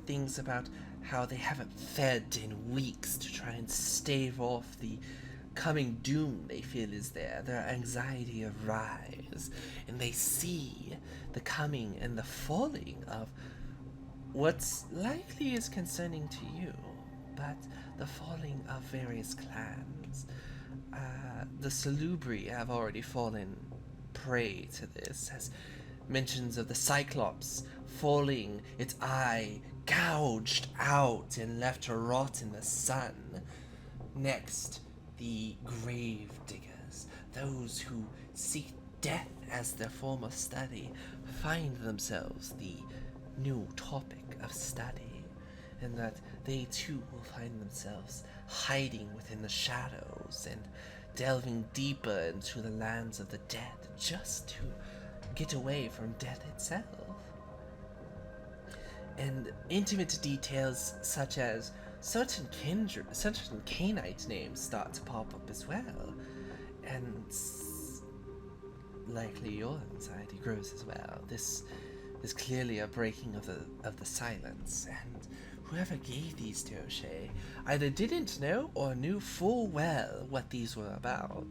Things about how they haven't fed in weeks to try and stave off the coming doom they feel is there. Their anxiety arise, and they see the coming and the falling of what's likely is concerning to you, but the falling of various clans. The Salubri have already fallen prey to this, as mentions of the Cyclops falling, its eye gouged out and left to rot in the sun. Next, the grave diggers, those who seek death as their form of study, find themselves the new topic of study, and that they too will find themselves hiding within the shadows and delving deeper into the lands of the dead just to get away from death itself. And intimate details such as certain Canaanite names start to pop up as well, and likely your anxiety grows as well. This is clearly a breaking of the silence, and whoever gave these to O'Shea either didn't know or knew full well what these were about.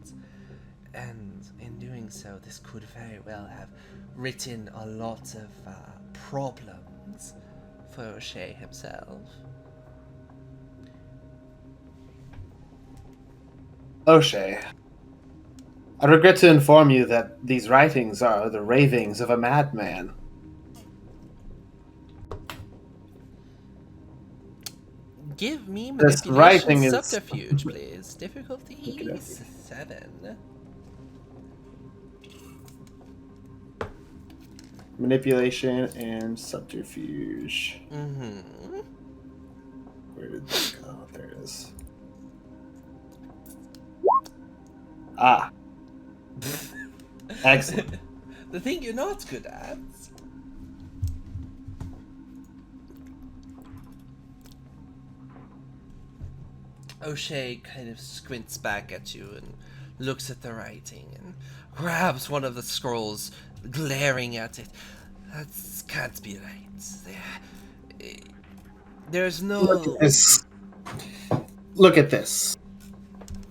And in doing so, this could very well have written a lot of problems for O'Shea himself. O'Shea, I regret to inform you that these writings are the ravings of a madman. Give me This manipulation writing is- subterfuge, please. Difficulty Okay. 7. Manipulation and subterfuge. Mm-hmm. Where did that go? There it is. Ah. Excellent. The thing you're not good at. O'Shea kind of squints back at you and looks at the writing and grabs one of the scrolls, glaring at it. That can't be right. There's no... Look at this.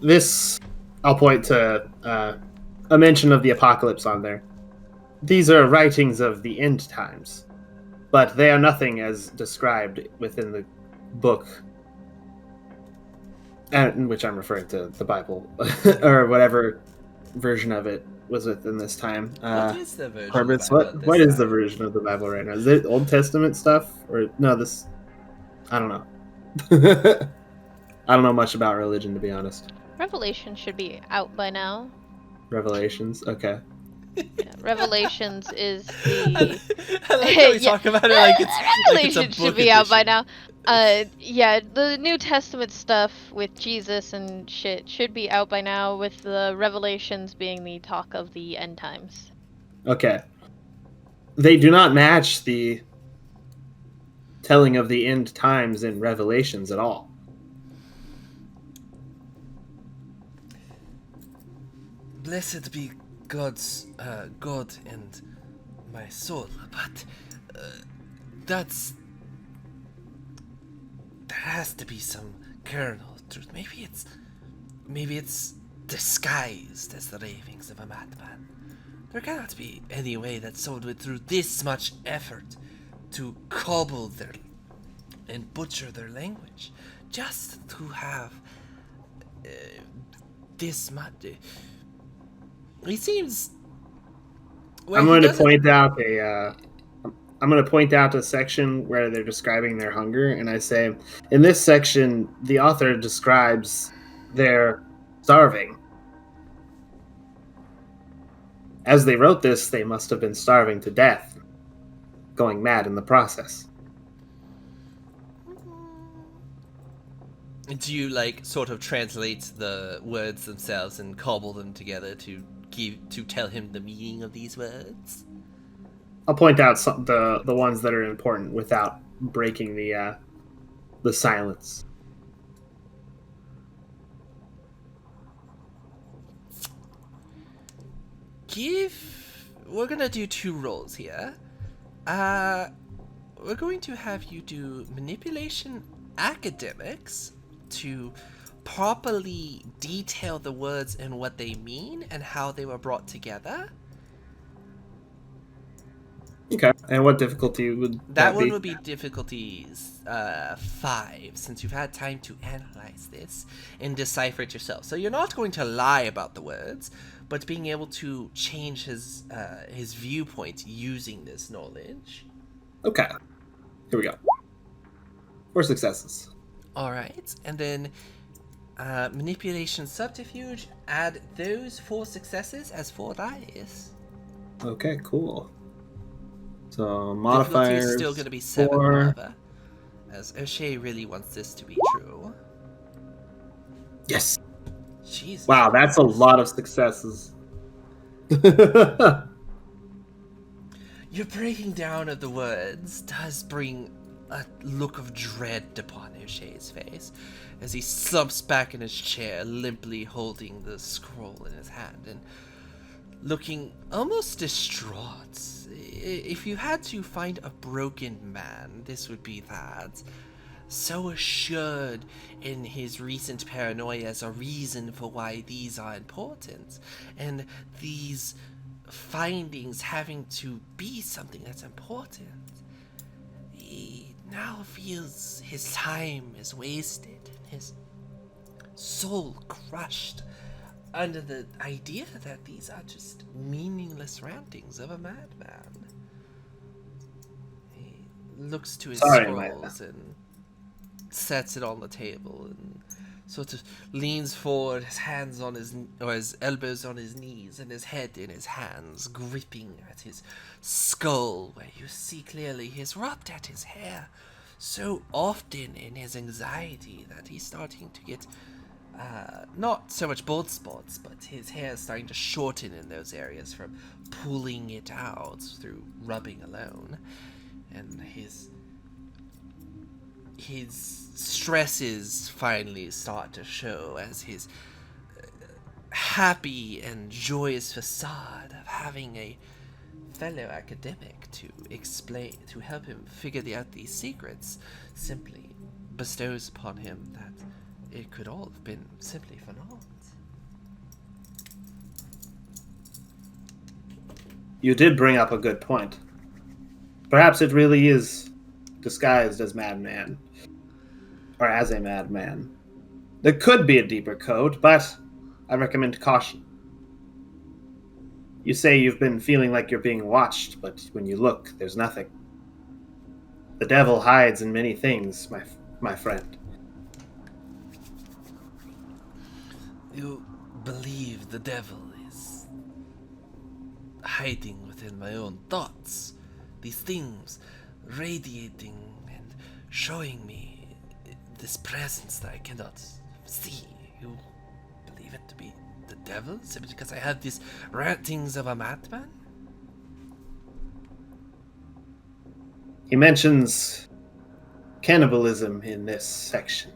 This, I'll point to a mention of the apocalypse on there. These are writings of the end times, but they are nothing as described within the book, in which I'm referring to the Bible, or whatever version of it was within this time. What is the version Corbus, of the Bible at this what is the time? version of the Bible right now? Is it Old Testament stuff? Or no, this... I don't know. I don't know much about religion, to be honest. Revelation should be out by now. Revelations? Okay. Yeah, Revelations is the... I like how we Yeah. talk about it like it's Revelation like it's a should book be out by edition. now. Yeah, the New Testament stuff with Jesus and shit should be out by now, with the Revelations being the talk of the end times. Okay. They do not match the telling of the end times in Revelations at all. Blessed be God's God and my soul, but that's... There has to be some kernel of truth. Maybe it's disguised as the ravings of a madman. There cannot be any way that someone went through this much effort to cobble their and butcher their language just to have this much. He seems. Well, I'm he going to doesn't- point out I'm going to point out a section where they're describing their hunger, and I say, in this section, the author describes their starving. As they wrote this, they must have been starving to death, going mad in the process. Do you sort of translate the words themselves and cobble them together to tell him the meaning of these words? I'll point out the ones that are important without breaking the silence. We're gonna do 2 rolls here. We're going to have you do manipulation academics to properly detail the words and what they mean and how they were brought together. Okay. And what difficulty would That one be? would be difficulty 5, since you've had time to analyze this and decipher it yourself. So you're not going to lie about the words, but being able to change his viewpoint using this knowledge. Okay. Here we go. 4 successes. All right, and then manipulation subterfuge. Add those 4 successes as 4 dice. Okay, cool. So Difficulty modifiers is still going to be 7, 4. however, as O'Shea really wants this to be true. Yes. Jesus. Wow, that's a lot of successes. Your breaking down of the words does bring a look of dread upon O'Shea's face as he slumps back in his chair, limply holding the scroll in his hand and looking almost distraught. If you had to find a broken man, this would be that. So assured in his recent paranoia as a reason for why these are important, and these findings having to be something that's important. He now feels his time is wasted, his soul crushed under the idea that these are just meaningless rantings of a madman. He looks to his scrolls and sets it on the table and sort of leans forward, his hands on his elbows on his knees and his head in his hands, gripping at his skull, where you see clearly he's rubbed at his hair so often in his anxiety that he's starting to get not so much bald spots, but his hair is starting to shorten in those areas from pulling it out through rubbing alone, and his stresses finally start to show as his happy and joyous facade of having a fellow academic to help him figure out these secrets simply bestows upon him that it could all have been simply for naught. You did bring up a good point. Perhaps it really is disguised as madman. Or as a madman. There could be a deeper code, but I recommend caution. You say you've been feeling like you're being watched, but when you look, there's nothing. The devil hides in many things, my friend. You believe the devil is hiding within my own thoughts. These things radiating and showing me this presence that I cannot see. You believe it to be the devil simply because I have these rantings of a madman? He mentions cannibalism in this section.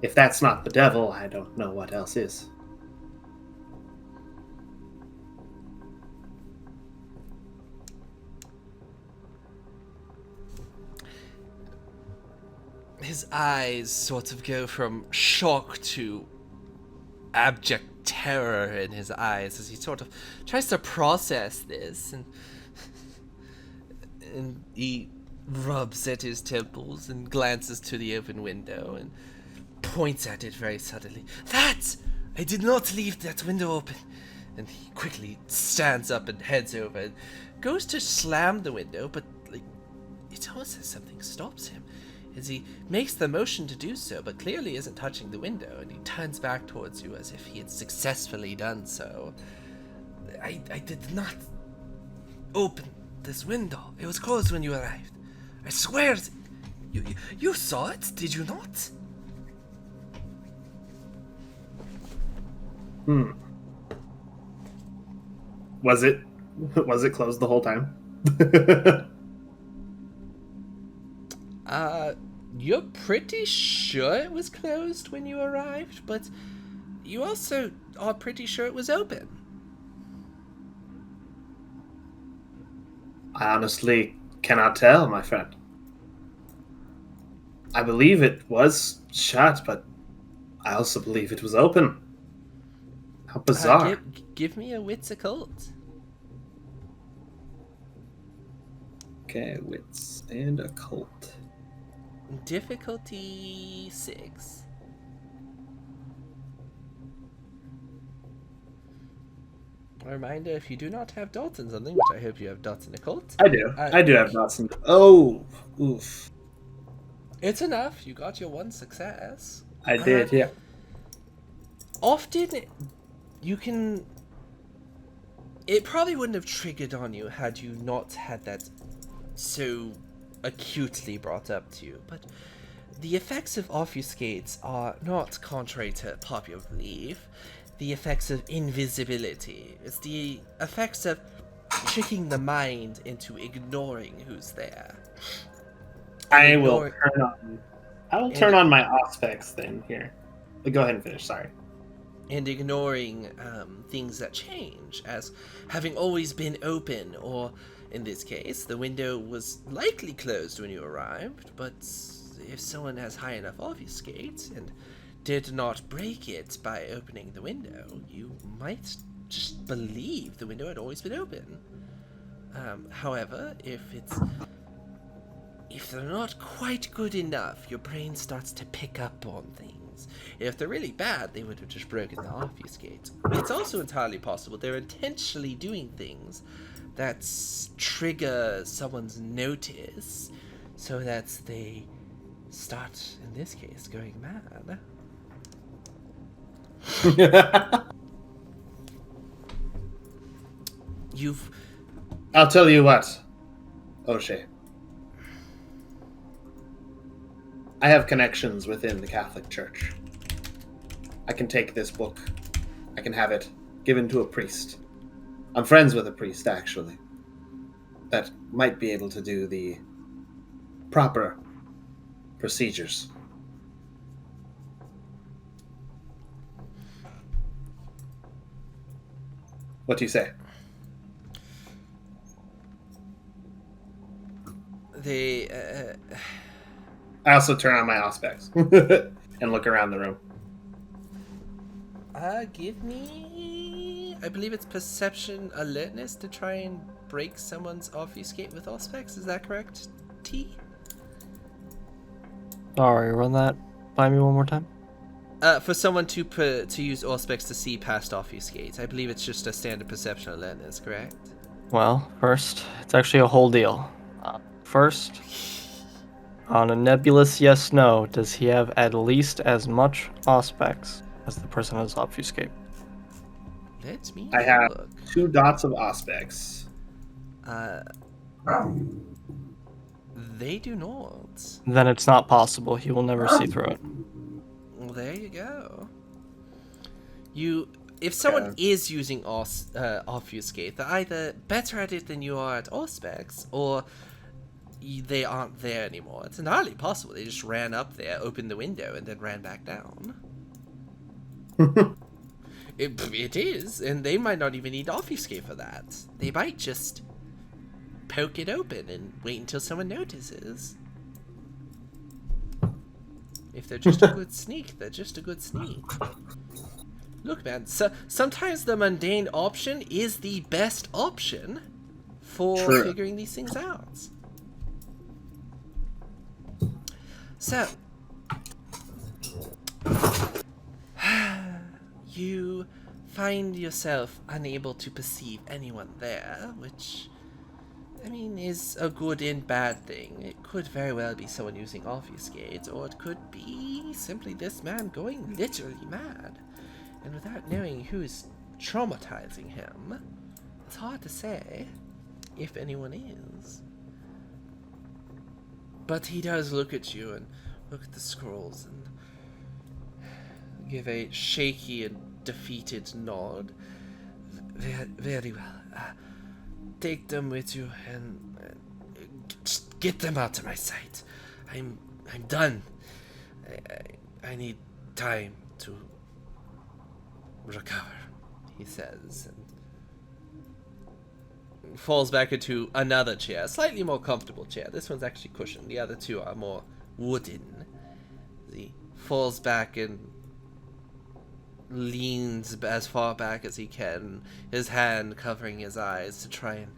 If that's not the devil, I don't know what else is. His eyes sort of go from shock to abject terror in his eyes as he sort of tries to process this, and he rubs at his temples and glances to the open window and points at it very suddenly. That! I did not leave that window open. And he quickly stands up and heads over and goes to slam the window, but it's almost as something stops him as he makes the motion to do so, but clearly isn't touching the window, and he turns back towards you as if he had successfully done so. I did not open this window. It was closed when you arrived. I swear. You saw it, did you not? Was it closed the whole time? You're pretty sure it was closed when you arrived, but you also are pretty sure it was open. I honestly cannot tell, my friend. I believe it was shut, but I also believe it was open. How bizarre. Give me a wits occult. Okay, wits and occult. Difficulty 6. A reminder, if you do not have dots in something, which I hope you have dots in occult. I do. I do have dots in... Oh, oof. It's enough. You got your one success. I did, yeah. Often, you can... It probably wouldn't have triggered on you had you not had that so acutely brought up to you, but the effects of obfuscates are not contrary to popular belief. The effects of invisibility. It's the effects of tricking the mind into ignoring who's there. I will turn on my Auspex then here. Go ahead and finish, sorry. And ignoring things that change, as having always been open, or in this case, the window was likely closed when you arrived, but if someone has high enough obfuscate and did not break it by opening the window, you might just believe the window had always been open. However, if they're not quite good enough, your brain starts to pick up on things. If they're really bad, they would have just broken the obfuscate. It's also entirely possible they're intentionally doing things that trigger someone's notice, so that they start, in this case, going mad. I'll tell you what, O'Shea. I have connections within the Catholic Church. I can take this book. I can have it given to a priest. I'm friends with a priest, actually, that might be able to do the proper procedures. What do you say? I also turn on my Auspex and look around the room. Give me... I believe it's perception alertness to try and break someone's obfuscate with Auspex. Is that correct, T? Sorry, run that by me one more time. For someone to use Auspex to see past obfuscate. I believe it's just a standard perception alertness, correct? Well, first, it's actually a whole deal. First, on a nebulous yes/no, does he have at least as much Auspex as the person has obfuscate? Let me I have look. 2 dots of Auspex. They do not. Then it's not possible. He will never see through it. Well, there you go. If someone is using obfuscate, they're either better at it than you are at Auspex, or they aren't there anymore. It's entirely possible they just ran up there, opened the window, and then ran back down. It is, and they might not even need obfuscate for that. They might just poke it open and wait until someone notices. If they're just a good sneak, they're just a good sneak. Look, man, sometimes the mundane option is the best option for figuring these things out. So, you find yourself unable to perceive anyone there, which, I mean, is a good and bad thing. It could very well be someone using obfuscate, or it could be simply this man going literally mad. And without knowing who's traumatizing him, it's hard to say if anyone is. But he does look at you and look at the scrolls and give a shaky and defeated nod. Very well. Take them with you and just get them out of my sight. I'm done. I need time to recover, he says, and falls back into another chair, a slightly more comfortable chair. This one's actually cushioned. The other two are more wooden. He falls back and leans as far back as he can, his hand covering his eyes to try and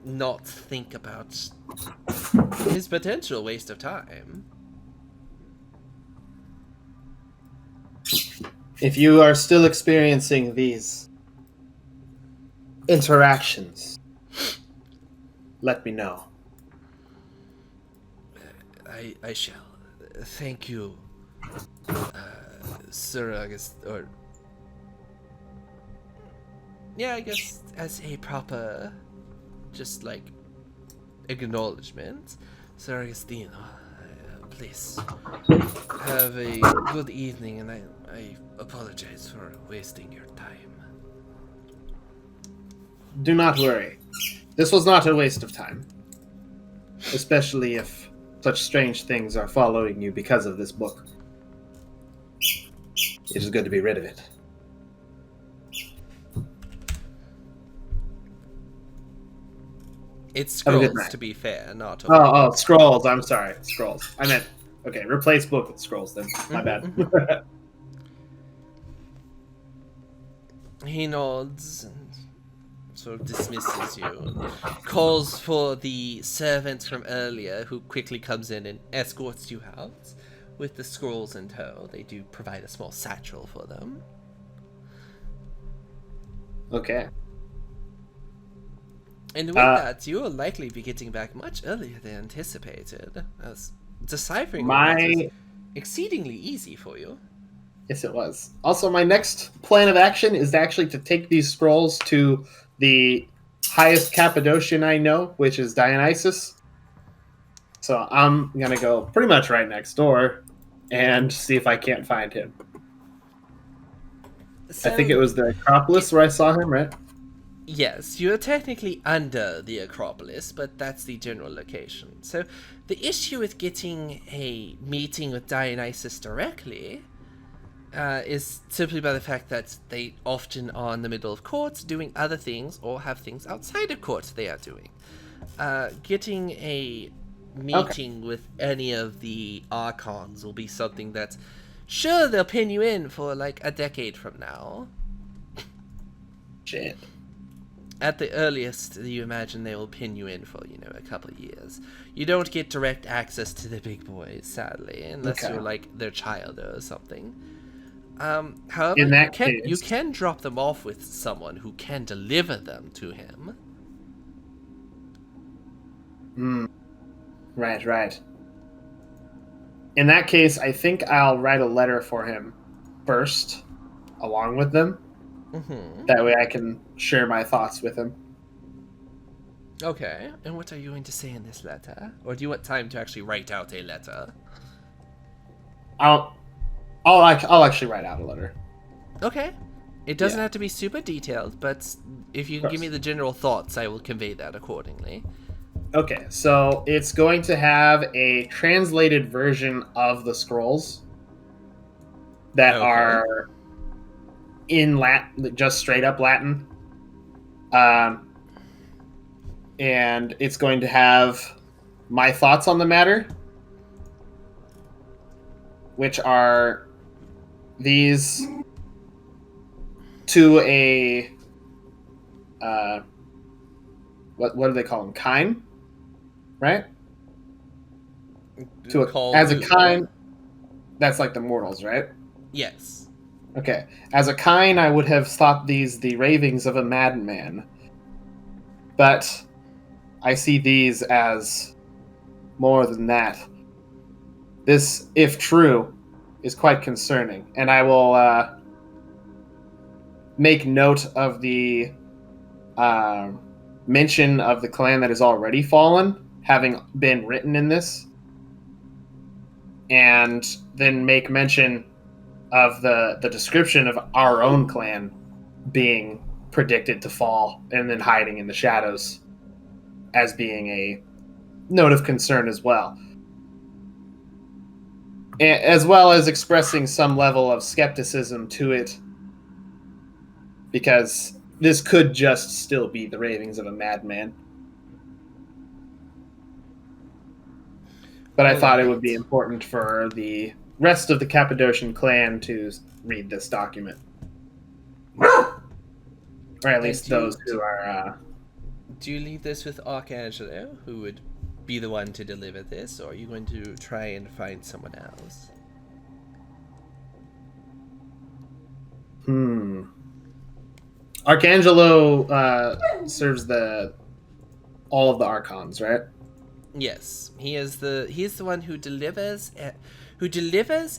not think about his potential waste of time. If you are still experiencing these interactions, let me know. I shall. Thank you, Sir August, or... Yeah, I guess as a proper, just like, acknowledgement, Sir Augustino, please have a good evening, and I apologize for wasting your time. Do not worry. This was not a waste of time. Especially if such strange things are following you because of this book. It is good to be rid of it. It's Have a good scrolls, night. to be fair, not... Oh, scrolls. I'm sorry. Scrolls. I meant... Okay, replace book with scrolls then. My bad. He nods and sort of dismisses you and calls for the servant from earlier, who quickly comes in and escorts you out with the scrolls in tow. They do provide a small satchel for them. Okay. And with that, you will likely be getting back much earlier than anticipated, as deciphering is exceedingly easy for you. Yes, it was. Also, my next plan of action is actually to take these scrolls to the highest Cappadocian I know, which is Dionysus. So I'm going to go pretty much right next door and see if I can't find him. So, I think it was the Acropolis where I saw him, right? Yes, you're technically under the Acropolis, but that's the general location. So the issue with getting a meeting with Dionysus directly is simply by the fact that they often are in the middle of court doing other things or have things outside of court they are doing. Getting a meeting with any of the Archons will be something that, sure, they'll pin you in for like a decade from now. Shit. At the earliest, you imagine they will pin you in for, a couple of years. You don't get direct access to the big boys, sadly, unless you're like their child or something. However, In that you case, can drop them off with someone who can deliver them to him. Right. In that case, I think I'll write a letter for him first, along with them. Mm-hmm. That way I can share my thoughts with him. Okay, and what are you going to say in this letter? Or do you want time to actually write out a letter? I'll actually write out a letter. Okay. It doesn't have to be super detailed, but if you can give me the general thoughts, I will convey that accordingly. Okay, so it's going to have a translated version of the scrolls that are in Latin, just straight up Latin. And it's going to have my thoughts on the matter, which are these to a what do they call them? Kind, right? As a kind, that's like the mortals, right? Yes. Okay. As a kind, I would have thought these the ravings of a madman, but I see these as more than that. This, if true, is quite concerning, and I will make note of the mention of the clan that has already fallen, having been written in this, and then make mention of the description of our own clan being predicted to fall and then hiding in the shadows as being a note of concern as well. As well as expressing some level of skepticism to it, because this could just still be the ravings of a madman. But I thought it Alright. would be important for the rest of the Cappadocian clan to read this document. Or at least those who are... Do you leave this with Archangelo, who would be the one to deliver this, or are you going to try and find someone else? Archangelo serves all of the archons, right? Yes, he is the one who delivers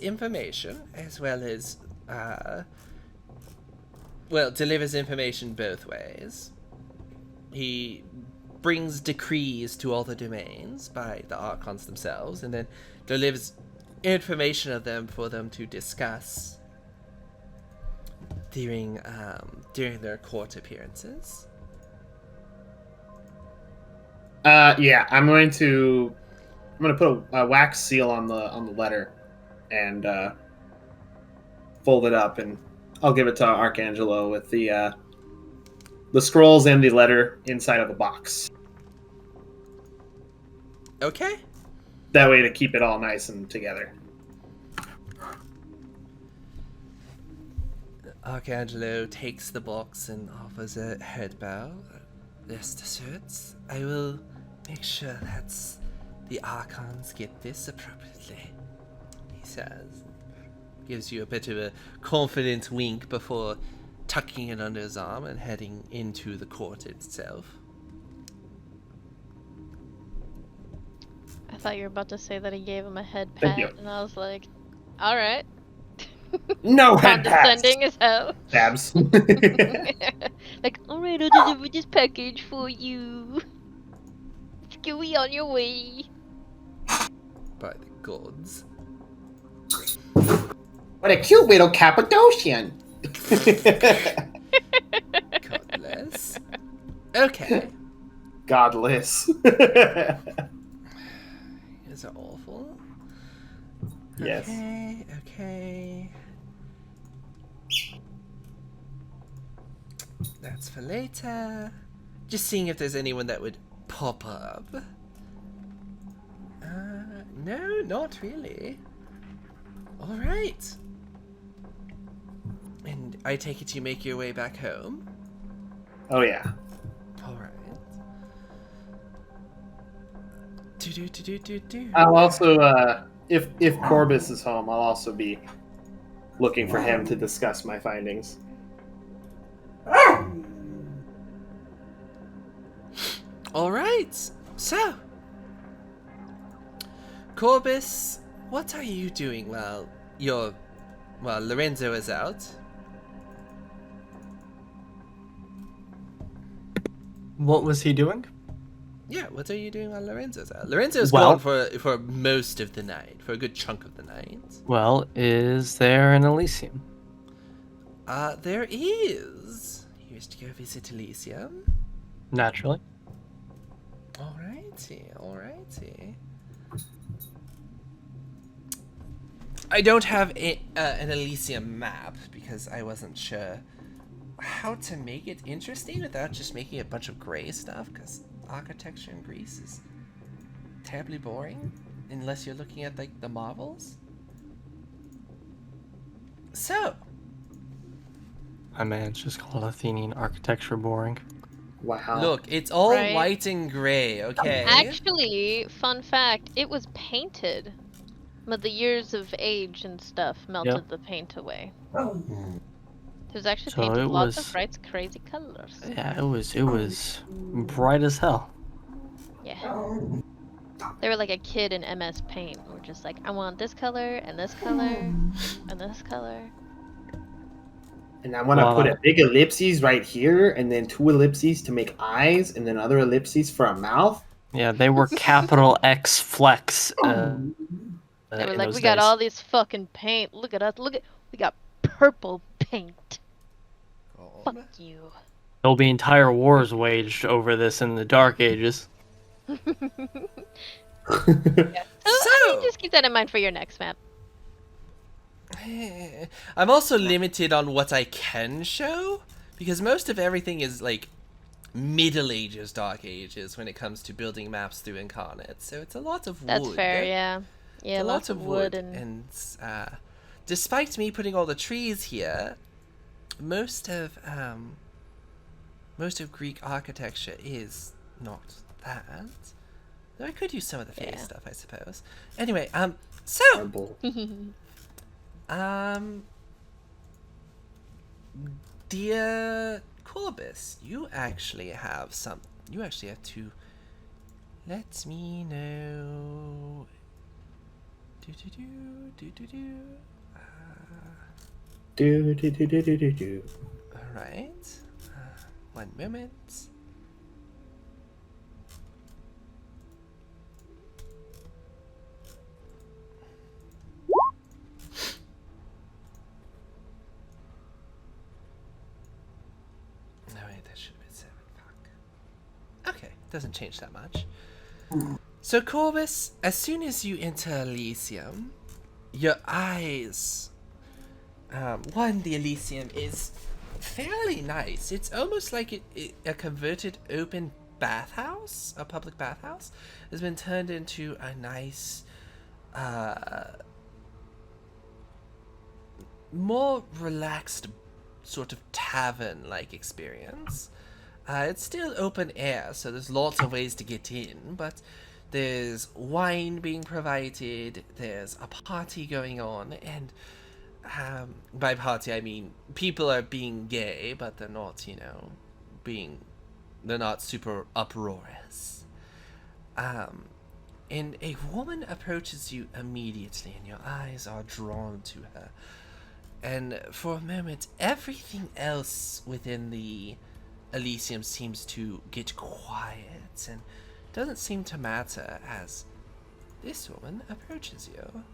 information as well as delivers information both ways. He brings decrees to all the domains by the archons themselves, and then delivers information of them for them to discuss during their court appearances. Yeah, I'm going to put a wax seal on the letter and fold it up, and I'll give it to Archangelo with the scrolls and the letter inside of a box. Okay. That way to keep it all nice and together. Archangelo takes the box and offers a head bow. Rest assured, I will make sure that the archons get this appropriately, he says. Gives you a bit of a confident wink before tucking it under his arm and heading into the court itself. I thought you were about to say that he gave him a head Thank pat, you. and I was like, all right. No head pats! Condescending as hell. Tabs. Like, all right, I'll deliver this package for you. Get on your way. By the gods. What a cute little Cappadocian! Godless. Okay. Godless. Is it awful? Yes. Okay. That's for later. Just seeing if there's anyone that would pop up. No, not really. Alright. And I take it you make your way back home? Oh yeah. Alright. Do. I'll also, if Corbus is home, I'll also be looking for him to discuss my findings. Alright, so Corbus, what are you doing while Lorenzo is out? What was he doing? Yeah, what are you doing while Lorenzo's out? Lorenzo's Well- gone for most of the night, for a good chunk of the night. Well, is there an Elysium? There is. He used to go visit Elysium. Naturally. Alrighty. I don't have an Elysium map because I wasn't sure how to make it interesting without just making a bunch of gray stuff, because architecture in Greece is terribly boring unless you're looking at like the marvels. So, I mean, it's just called Athenian architecture boring. Wow. look, it's all Right. white and gray, okay? Actually, fun fact, it was painted. But the years of age and stuff melted Yep. the paint away. It was actually So painted it lots was- of bright, crazy colors. Yeah, it was bright as hell. Yeah. They were like a kid in MS Paint. We're just like, I want this color, and this color, and this color. And I want to Wow. put a big ellipses right here, and then 2 ellipses to make eyes, and then other ellipses for a mouth. Yeah, they were capital X flex. They were in like, those we got days. all this fucking paint. Look at us. We got purple paint. Fuck you. There'll be entire wars waged over this in the Dark Ages. I mean, just keep that in mind for your next map. I'm also limited on what I can show, because most of everything is like Middle Ages, Dark Ages when it comes to building maps through Incarnate. So it's a lot of wood. That's fair, yeah. It's Yeah, a lots lot of wood and... despite me putting all the trees here, most of Greek architecture is not that. Though I could use some of the face stuff, I suppose. Anyway, dear Corbus, you actually have to let me know. Alright. One moment. No, wait, that should have been 7. Fuck. Okay, doesn't change that much. So, Corbus, as soon as you enter Elysium, your eyes... the Elysium is fairly nice. It's almost like a converted open bathhouse, a public bathhouse, has been turned into a nice, more relaxed sort of tavern-like experience. It's still open air, so there's lots of ways to get in, but there's wine being provided, there's a party going on, and by party I mean people are being gay, but they're not, they're not super uproarious. And a woman approaches you immediately, and your eyes are drawn to her. And for a moment, everything else within the Elysium seems to get quiet and doesn't seem to matter as this woman approaches you.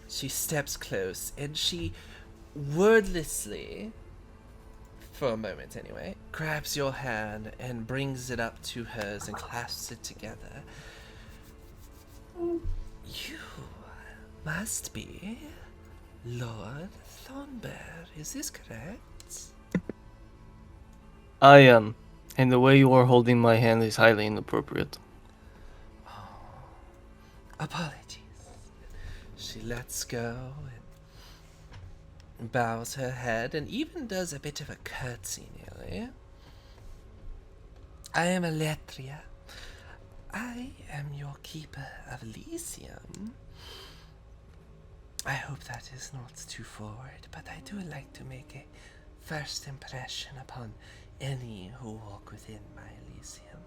She steps close and she wordlessly, for a moment anyway, grabs your hand and brings it up to hers and clasps it together. You must be Lord Thornbear, is this correct? I am, and the way you are holding my hand is highly inappropriate. Apologies. She lets go and bows her head and even does a bit of a curtsy nearly. I am Eletria. I am your keeper of Elysium. I hope that is not too forward, but I do like to make a first impression upon any who walk within my Elysium.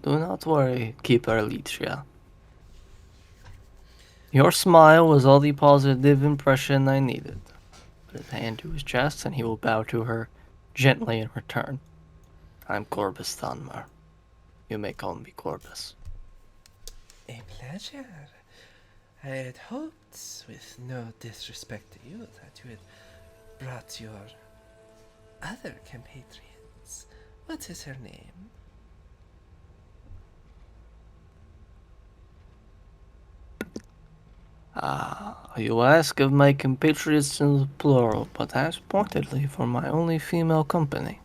Do not worry, Keeper Eletria. Your smile was all the positive impression I needed. Put his hand to his chest, and he will bow to her gently in return. I'm Corbus Thonmar. You may call me Corbus. A pleasure. I had hoped, with no disrespect to you, that you had brought your other compatriots. What is her name? You ask of my compatriots in the plural, but ask pointedly for my only female company.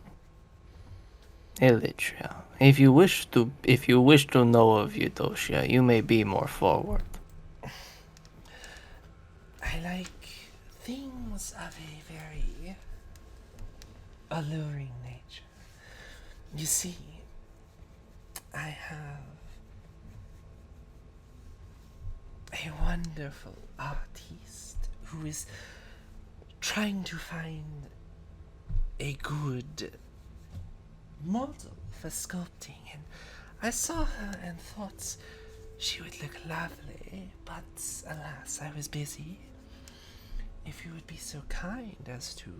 Eletria. If you wish to know of Eudocia, you may be more forward. I like things of a very alluring nature. You see, I have a wonderful artiste who is trying to find a good model for sculpting, and I saw her and thought she would look lovely, but alas, I was busy. If you would be so kind as to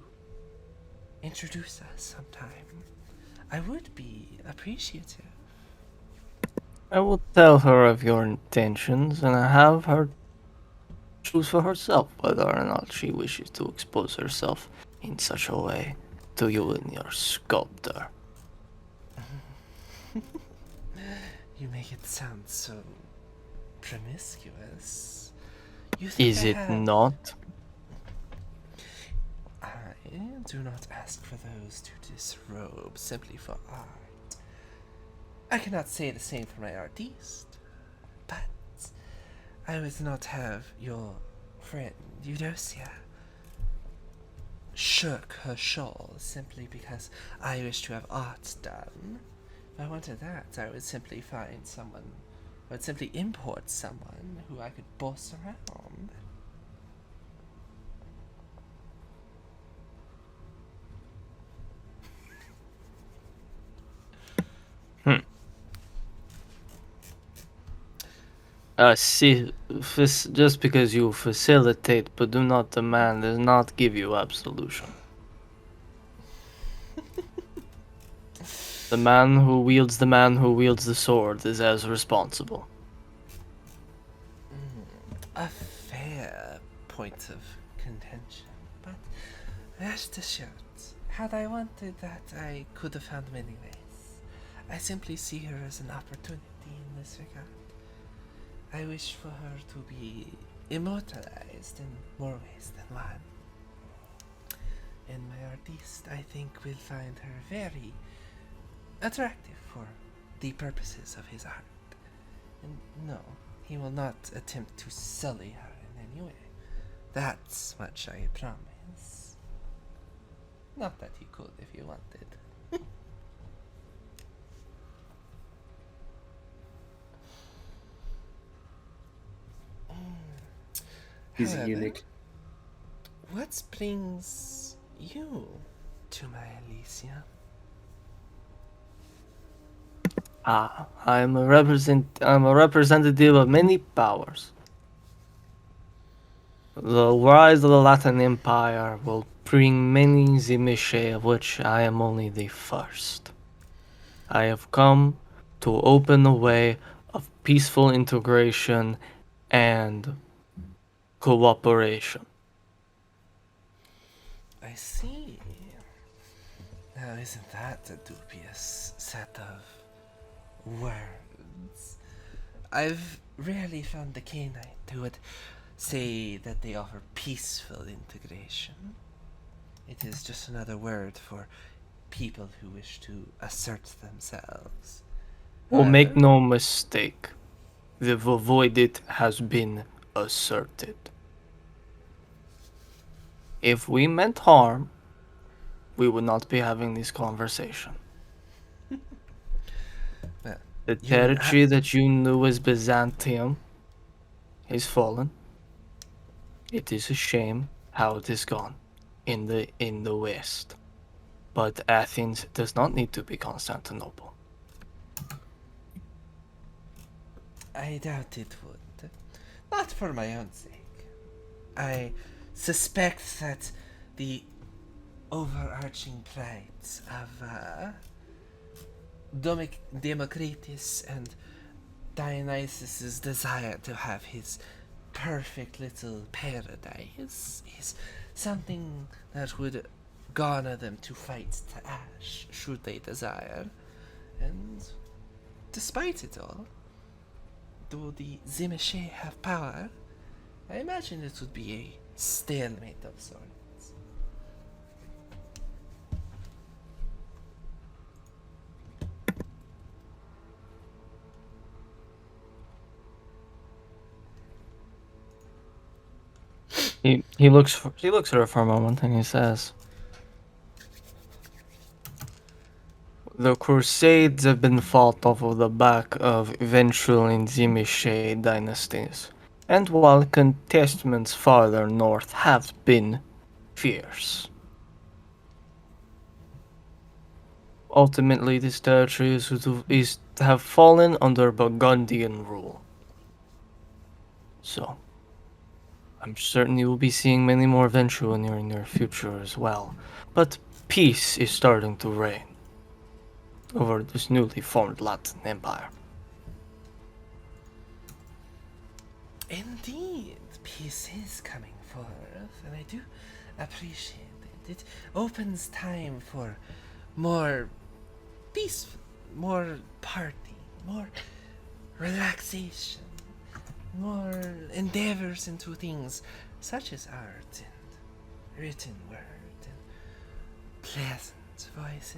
introduce us sometime, I would be appreciative. I will tell her of your intentions and have her choose for herself whether or not she wishes to expose herself in such a way to you and your sculptor. You make it sound so promiscuous. You think Is I it have... not? I do not ask for those to disrobe simply for art. I cannot say the same for my artiste, but I would not have your friend Eudocia shirk her shawl simply because I wish to have art done. If I wanted that, I would simply find someone, I would simply import someone who I could boss around. See, just because you facilitate but do not demand does not give you absolution. The man who wields the sword is as responsible. A fair point of contention, but rest assured, had I wanted that, I could have found many ways. I simply see her as an opportunity in this regard. I wish for her to be immortalized in more ways than one. And my artiste, I think, will find her very attractive for the purposes of his art. And no, he will not attempt to sully her in any way. That's much I promise. Not that he could if he wanted. He's a However, eunuch. what brings you to my Elysia? I'm a representative of many powers. The rise of the Latin Empire will bring many Tzimisce, of which I am only the first. I have come to open a way of peaceful integration and cooperation. I see. Now, isn't that a dubious set of words? I've rarely found a canine who would say that they offer peaceful integration. It is just another word for people who wish to assert themselves. Well, make However, no mistake, the voided has been asserted. If we meant harm, we would not be having this conversation. well, The you and territory that you knew as Byzantium is fallen. It is a shame how it has gone in the West. But Athens does not need to be Constantinople. I doubt it would. Not for my own sake. I suspect that the overarching plight of Democritus and Dionysus's desire to have his perfect little paradise is something that would garner them to fight to ash should they desire. And despite it all, though the Tzimisce have power, I imagine it would be a stalemate of sorts. He looks at her for a moment and he says, "The Crusades have been fought off of the back of Ventrue and Tzimisce dynasties, and while contestments farther north have been fierce, ultimately this territory is to have fallen under Burgundian rule. So, I'm certain you will be seeing many more Ventrue in your near future as well. But peace is starting to reign over this newly formed Latin Empire." Indeed, peace is coming forth, and I do appreciate it. It opens time for more peaceful, more party, more relaxation, more endeavors into things such as art and written word and pleasant voices.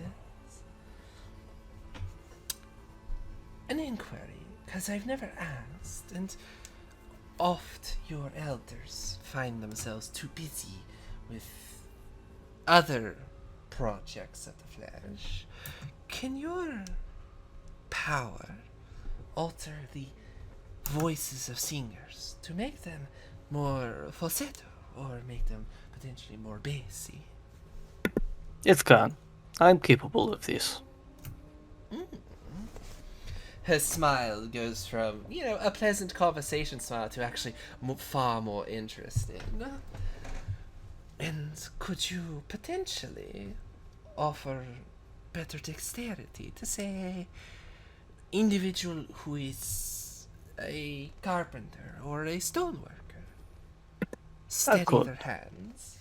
An inquiry, 'cause I've never asked, and oft your elders find themselves too busy with other projects of the flesh. Can your power alter the voices of singers to make them more falsetto or make them potentially more bassy? It's gone. I'm capable of this. Her smile goes from, a pleasant conversation smile to actually far more interesting. And could you potentially offer better dexterity to, say, individual who is a carpenter or a stoneworker? Steady could. their hands.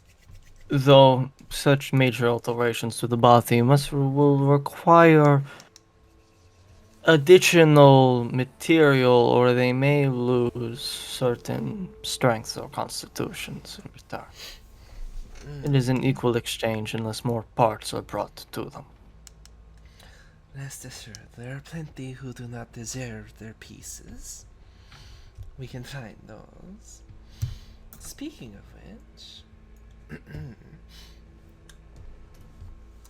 Though such major alterations to the body will require additional material, or they may lose certain strengths or constitutions in return. It is an equal exchange unless more parts are brought to them. Rest assured, there are plenty who do not deserve their pieces. We can find those. Speaking of which,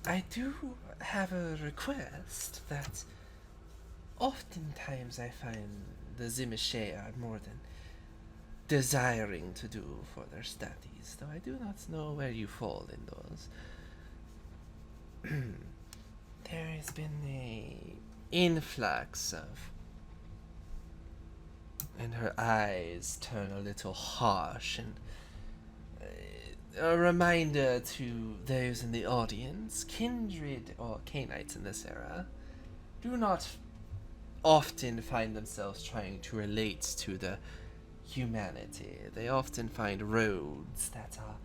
I do have a request that oftentimes I find the Tzimisce are more than desiring to do for their studies, though I do not know where you fall in those. There has been a influx of, and her eyes turn a little harsh, and a reminder to those in the audience, Kindred, or Canaanites in this era, do not often find themselves trying to relate to the humanity. They often find roads that are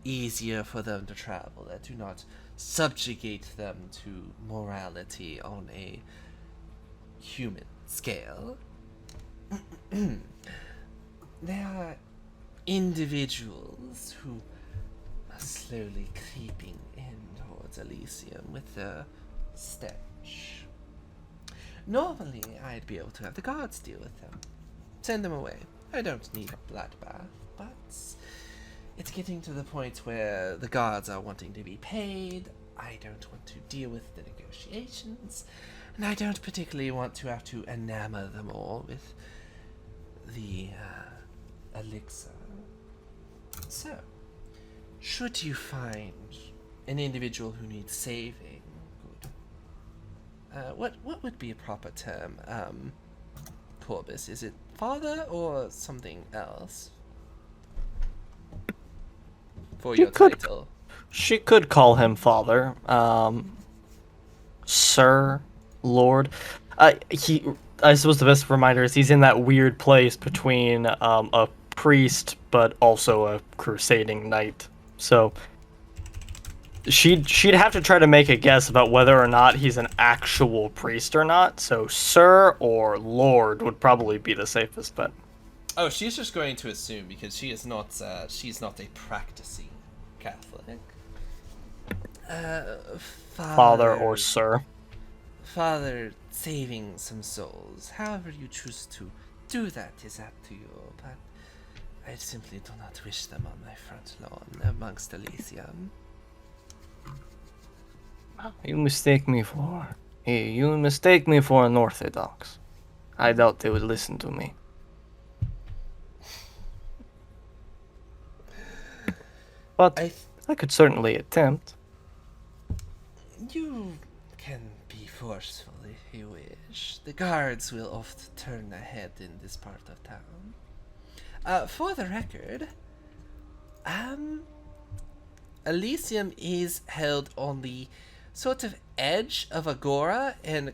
easier for them to travel, that do not subjugate them to morality on a human scale. There are individuals who are slowly creeping in towards Elysium with their stench. Normally, I'd be able to have the guards deal with them. Send them away. I don't need a bloodbath, but it's getting to the point where the guards are wanting to be paid. I don't want to deal with the negotiations, and I don't particularly want to have to enamor them all with the elixir. So, should you find an individual who needs saving, what would be a proper term? Corbus, is it father or something else for your title? She could call him father, sir, lord. I suppose the best reminder is he's in that weird place between a priest but also a crusading knight. So she'd have to try to make a guess about whether or not he's an actual priest or not. So sir or lord would probably be the safest bet. Oh, she's just going to assume because she's not a practicing Catholic. Father or sir. Father, saving some souls. However you choose to do that is up to you, but I simply do not wish them on my front lawn amongst Elysium. You mistake me for an orthodox. I doubt they would listen to me. But I could certainly attempt. You can be forceful if you wish. The guards will oft turn ahead in this part of town. For the record, Elysium is held on the sort of edge of Agora and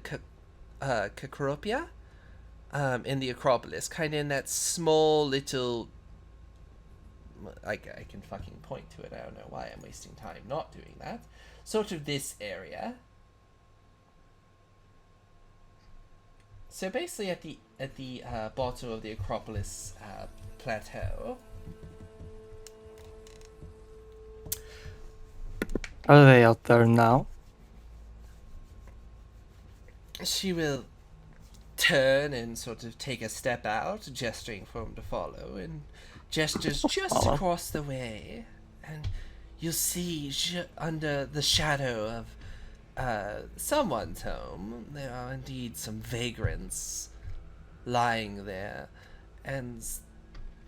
Kakropia, in the Acropolis, kind of in that small little. I can fucking point to it. I don't know why I'm wasting time not doing that. Sort of this area. So basically, at the bottom of the Acropolis plateau. Are they out there now? She will turn and sort of take a step out, gesturing for him to follow, and gestures just Follow. across the way, and you'll see under the shadow of someone's home, there are indeed some vagrants lying there, and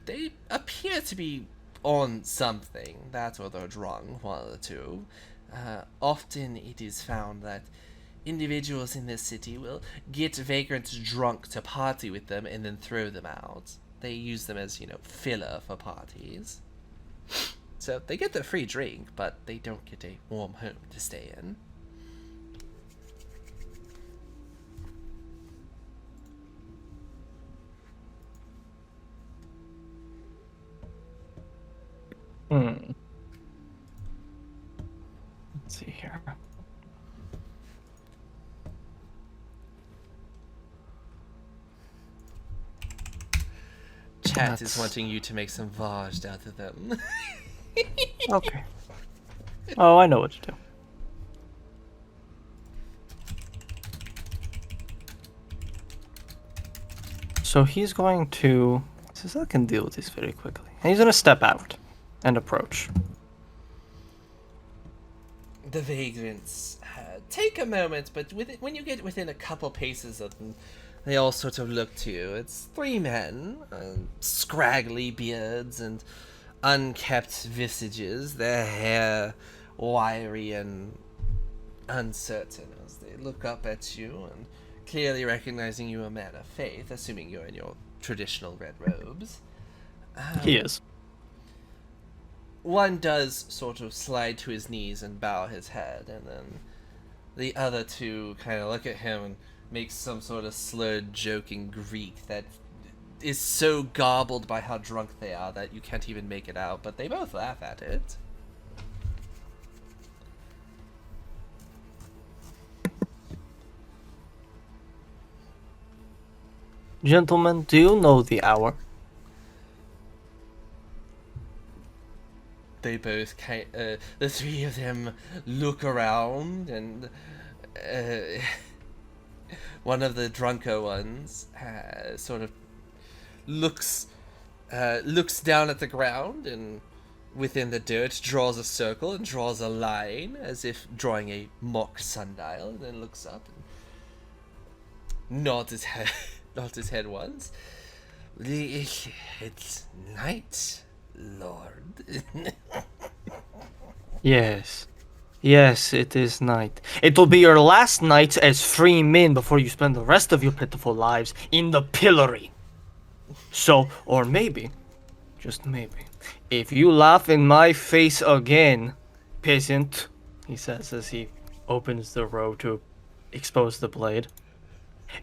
they appear to be on something. That or they're drunk, one of the two. Often it is found that individuals in this city will get vagrants drunk to party with them and then throw them out. They use them as, filler for parties. So they get the free drink, but they don't get a warm home to stay in. Let's see here. Chat is That's- wanting you to make some vajed out of them. Okay. Oh, I know what to do. So he's going to... Says I can deal with this very quickly. And he's going to step out and approach. The vagrants take a moment, but when you get within a couple paces of them, they all sort of look to you. It's three men, scraggly beards and unkept visages, their hair wiry and uncertain as they look up at you and clearly recognizing you a man of faith, assuming you're in your traditional red robes. He is. One does sort of slide to his knees and bow his head, and then the other two kind of look at him and make some sort of slurred, joking Greek that is so garbled by how drunk they are that you can't even make it out, but they both laugh at it. Gentlemen, do you know the hour? They both the three of them look around, and one of the drunker ones sort of looks down at the ground and within the dirt draws a circle and draws a line as if drawing a mock sundial, and then looks up and nods his head once. It's night, Lord. Yes. Yes, it is night. It will be your last night as free men before you spend the rest of your pitiful lives in the pillory. So, or maybe, just maybe, if you laugh in my face again, peasant, he says as he opens the robe to expose the blade,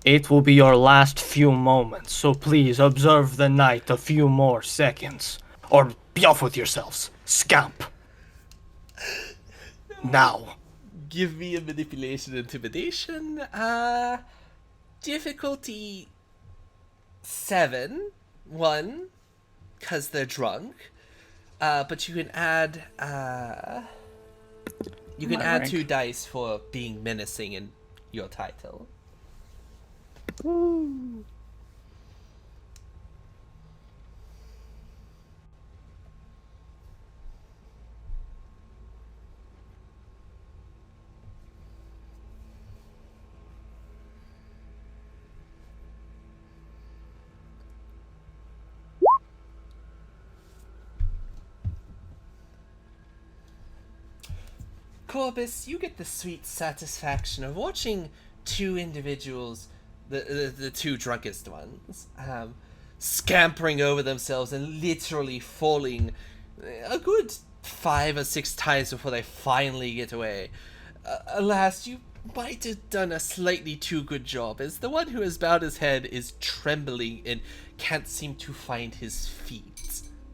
it will be your last few moments, so please observe the night a few more seconds. Or be off with yourselves, scamp. Now. Give me a manipulation intimidation. Difficulty 7, 1, because they're drunk. But you can add My 2 rank. dice for being menacing in your title. Ooh. Corbus, you get the sweet satisfaction of watching two individuals, the two drunkest ones, scampering over themselves and literally falling a good 5 or 6 times before they finally get away. Alas, you might have done a slightly too good job, as the one who has bowed his head is trembling and can't seem to find his feet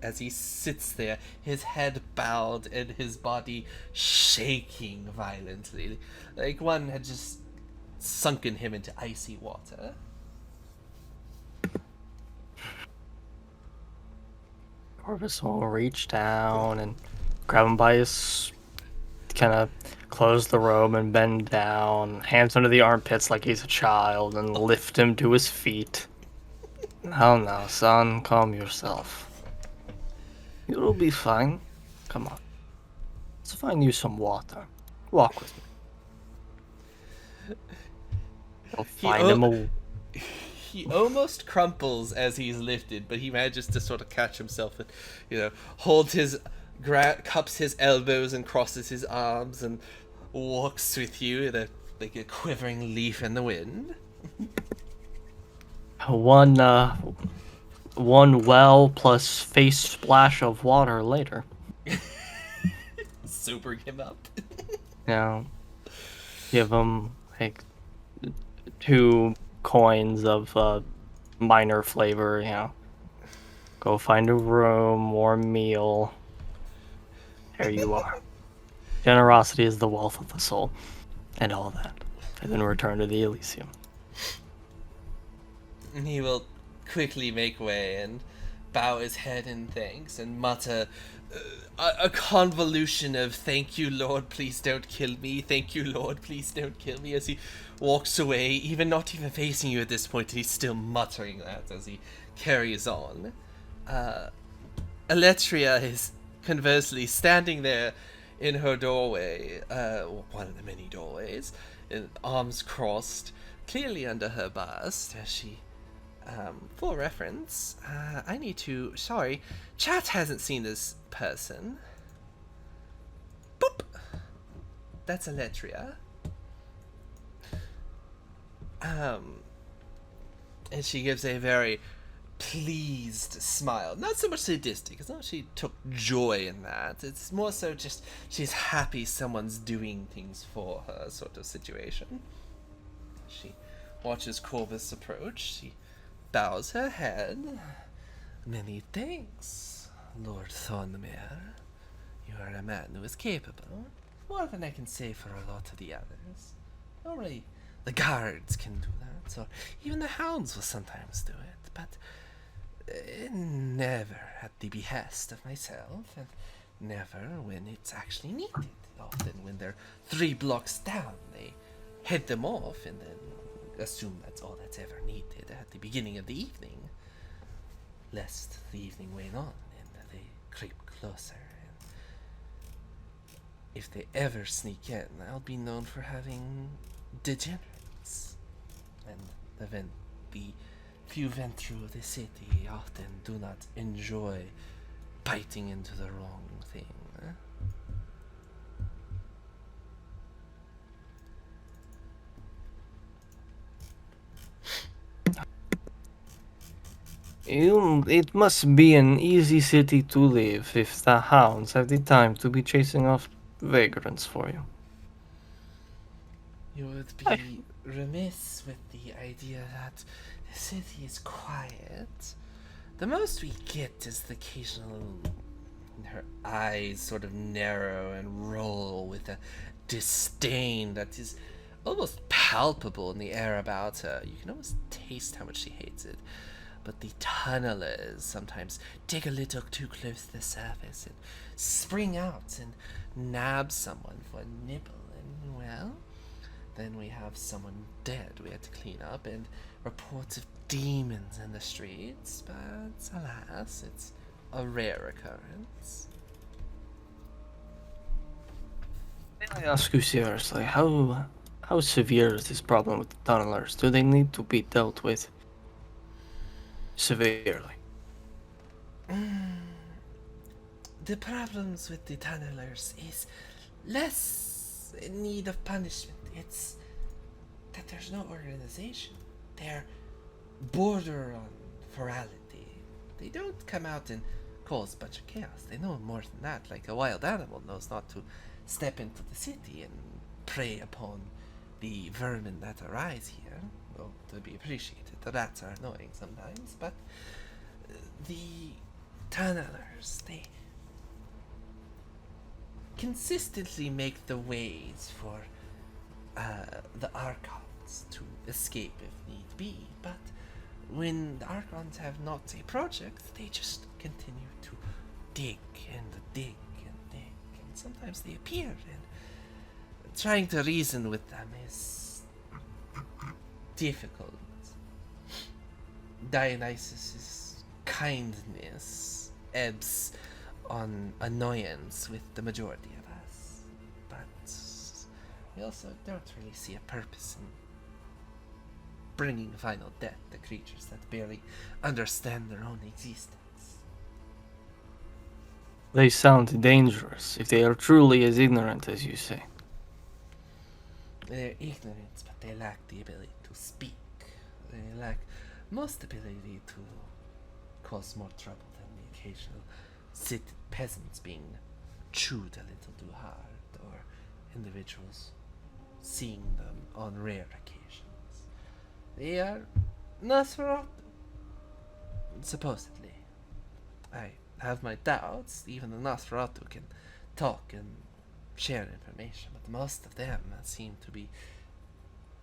as he sits there, his head bowed and his body shaking violently, like one had just sunken him into icy water. Corbus will reach down and grab him by his, kind of close the robe and bend down, hands under the armpits like he's a child, and lift him to his feet. Now, son, calm yourself. You'll be fine. Come on. Let's find you some water. Walk with me. You'll find him a... He almost crumples as he's lifted, but he manages to sort of catch himself and, holds his, cups his elbows and crosses his arms and walks with you like a quivering leaf in the wind. One well plus face splash of water later. Sobering him up. Give him like 2 coins of minor flavor. Go find a room or meal. There you are. Generosity is the wealth of the soul, and all that, and then return to the Elysium. He will quickly make way and bow his head in thanks and mutter a convolution of "Thank you, Lord, please don't kill me. Thank you, Lord, please don't kill me," as he walks away, not even facing you at this point. He's still muttering that as he carries on. Eletria is conversely standing there in her doorway, one of the many doorways, arms crossed, clearly under her bust, as she... for reference, sorry, chat hasn't seen this person. Boop! That's Eletria. And she gives a very pleased smile. Not so much sadistic, it's not she took joy in that. It's more so just she's happy someone's doing things for her sort of situation. She watches Corbus approach. She bows her head. "Many thanks, Lord Thornmere. You are a man who is capable. More than I can say for a lot of the others. Normally, the guards can do that, or even the hounds will sometimes do it, but never at the behest of myself, and never when it's actually needed. Often when they're 3 blocks down, they head them off and then assume that's all that's ever needed at the beginning of the evening, lest the evening wane on and they creep closer. And if they ever sneak in, I'll be known for having degenerates, and the few Ventrue of the city often do not enjoy biting into the wrong thing. It must be an easy city to live if the hounds have the time to be chasing off vagrants for you. You would be remiss with the idea that the city is quiet. The most we get is the occasional... Her eyes sort of narrow and roll with a disdain that is almost palpable in the air about her. You can almost taste how much she hates it. But the tunnelers sometimes dig a little too close to the surface and spring out and nab someone for a nibble, and well, then we have someone dead we had to clean up, and reports of demons in the streets, but alas, it's a rare occurrence. May I ask you seriously, how severe is this problem with the tunnelers? Do they need to be dealt with severely? The problems with the tunnelers is less in need of punishment. It's that there's no organization. They're border on ferality. They don't come out and cause a bunch of chaos. They know more than that, like a wild animal knows not to step into the city and prey upon the vermin that arise here. Well, to be appreciated, the rats are annoying sometimes, but the tunnelers, they consistently make the ways for the Archons to escape if need be, but when the Archons have not a project, they just continue to dig and dig and dig, and sometimes they appear, and trying to reason with them is difficult. Dionysus's kindness ebbs on annoyance with the majority of us, but we also don't really see a purpose in bringing final death to creatures that barely understand their own existence. They sound dangerous if they are truly as ignorant as you say. They're ignorant, but they lack the ability to speak. They lack most ability to cause more trouble than the occasional peasants being chewed a little too hard, or individuals seeing them on rare occasions. They are Nosferatu, supposedly. I have my doubts. Even the Nosferatu can talk and share information, but most of them seem to be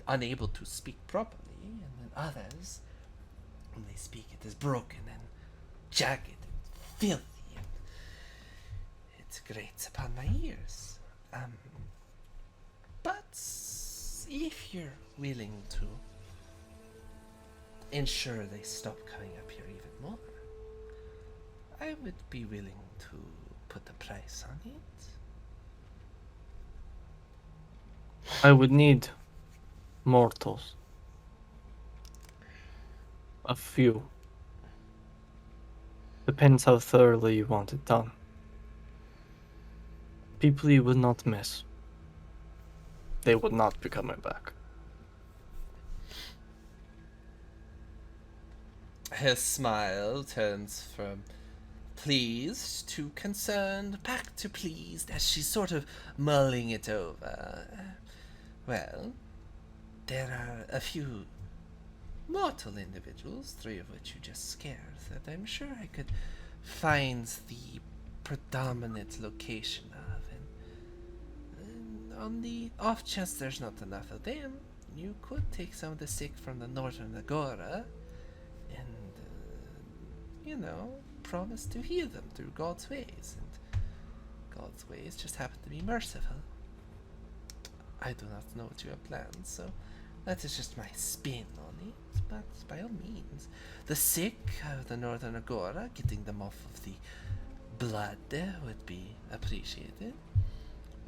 unable to speak properly, and then others, when they speak, it is broken and jagged and filthy, and it grates upon my ears. But if you're willing to ensure they stop coming up here even more, I would be willing to put a price on it. I would need mortals. A few. Depends how thoroughly you want it done. People you would not miss. They would not be coming back. His smile turns from pleased to concerned, back to pleased, as she's sort of mulling it over. Well, there are a few mortal individuals, 3 of which you just scared, that I'm sure I could find the predominant location of. And on the off chance there's not enough of them, you could take some of the sick from the northern Agora and, promise to heal them through God's ways. And God's ways just happen to be merciful. I do not know what you have planned, so that is just my spin on it. But by all means, the sick of the Northern Agora, getting them off of the blood would be appreciated.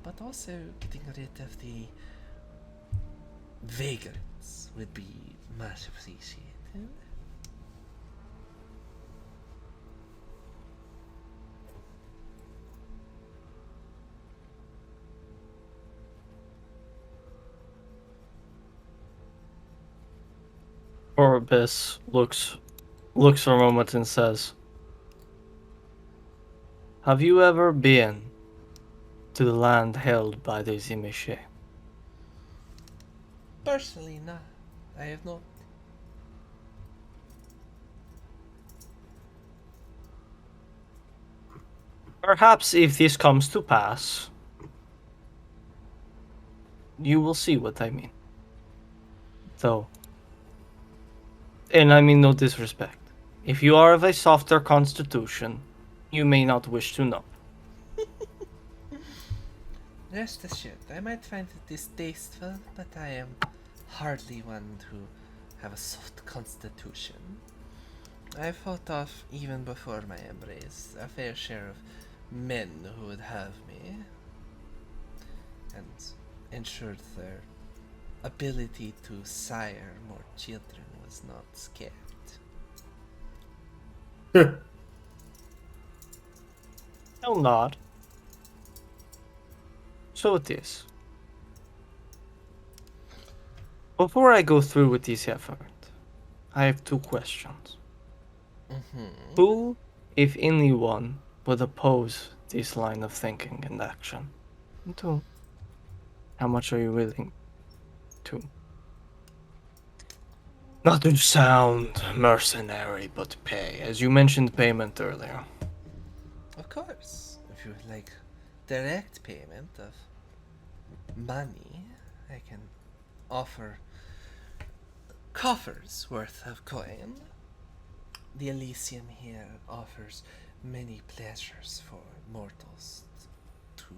But also getting rid of the vagrants would be much appreciated. Corbus looks for a moment and says, "Have you ever been to the land held by the Tzimisce?" Personally, no. I have not. Perhaps if this comes to pass, you will see what I mean. Though, and I mean no disrespect, if you are of a softer constitution, you may not wish to know. Rest assured, I might find it distasteful, but I am hardly one to have a soft constitution. I fought off, even before my embrace, a fair share of men who would have me, and ensured their ability to sire more children was not scared. I'll nod. So it is. Before I go through with this effort, I have 2 questions. Who, if anyone, would oppose this line of thinking and action? And 2, how much are you willing to? Not to sound mercenary, but pay, as you mentioned payment earlier. Of course, if you would like direct payment of money, I can offer coffers worth of coin. the Elysium here offers many pleasures for mortals to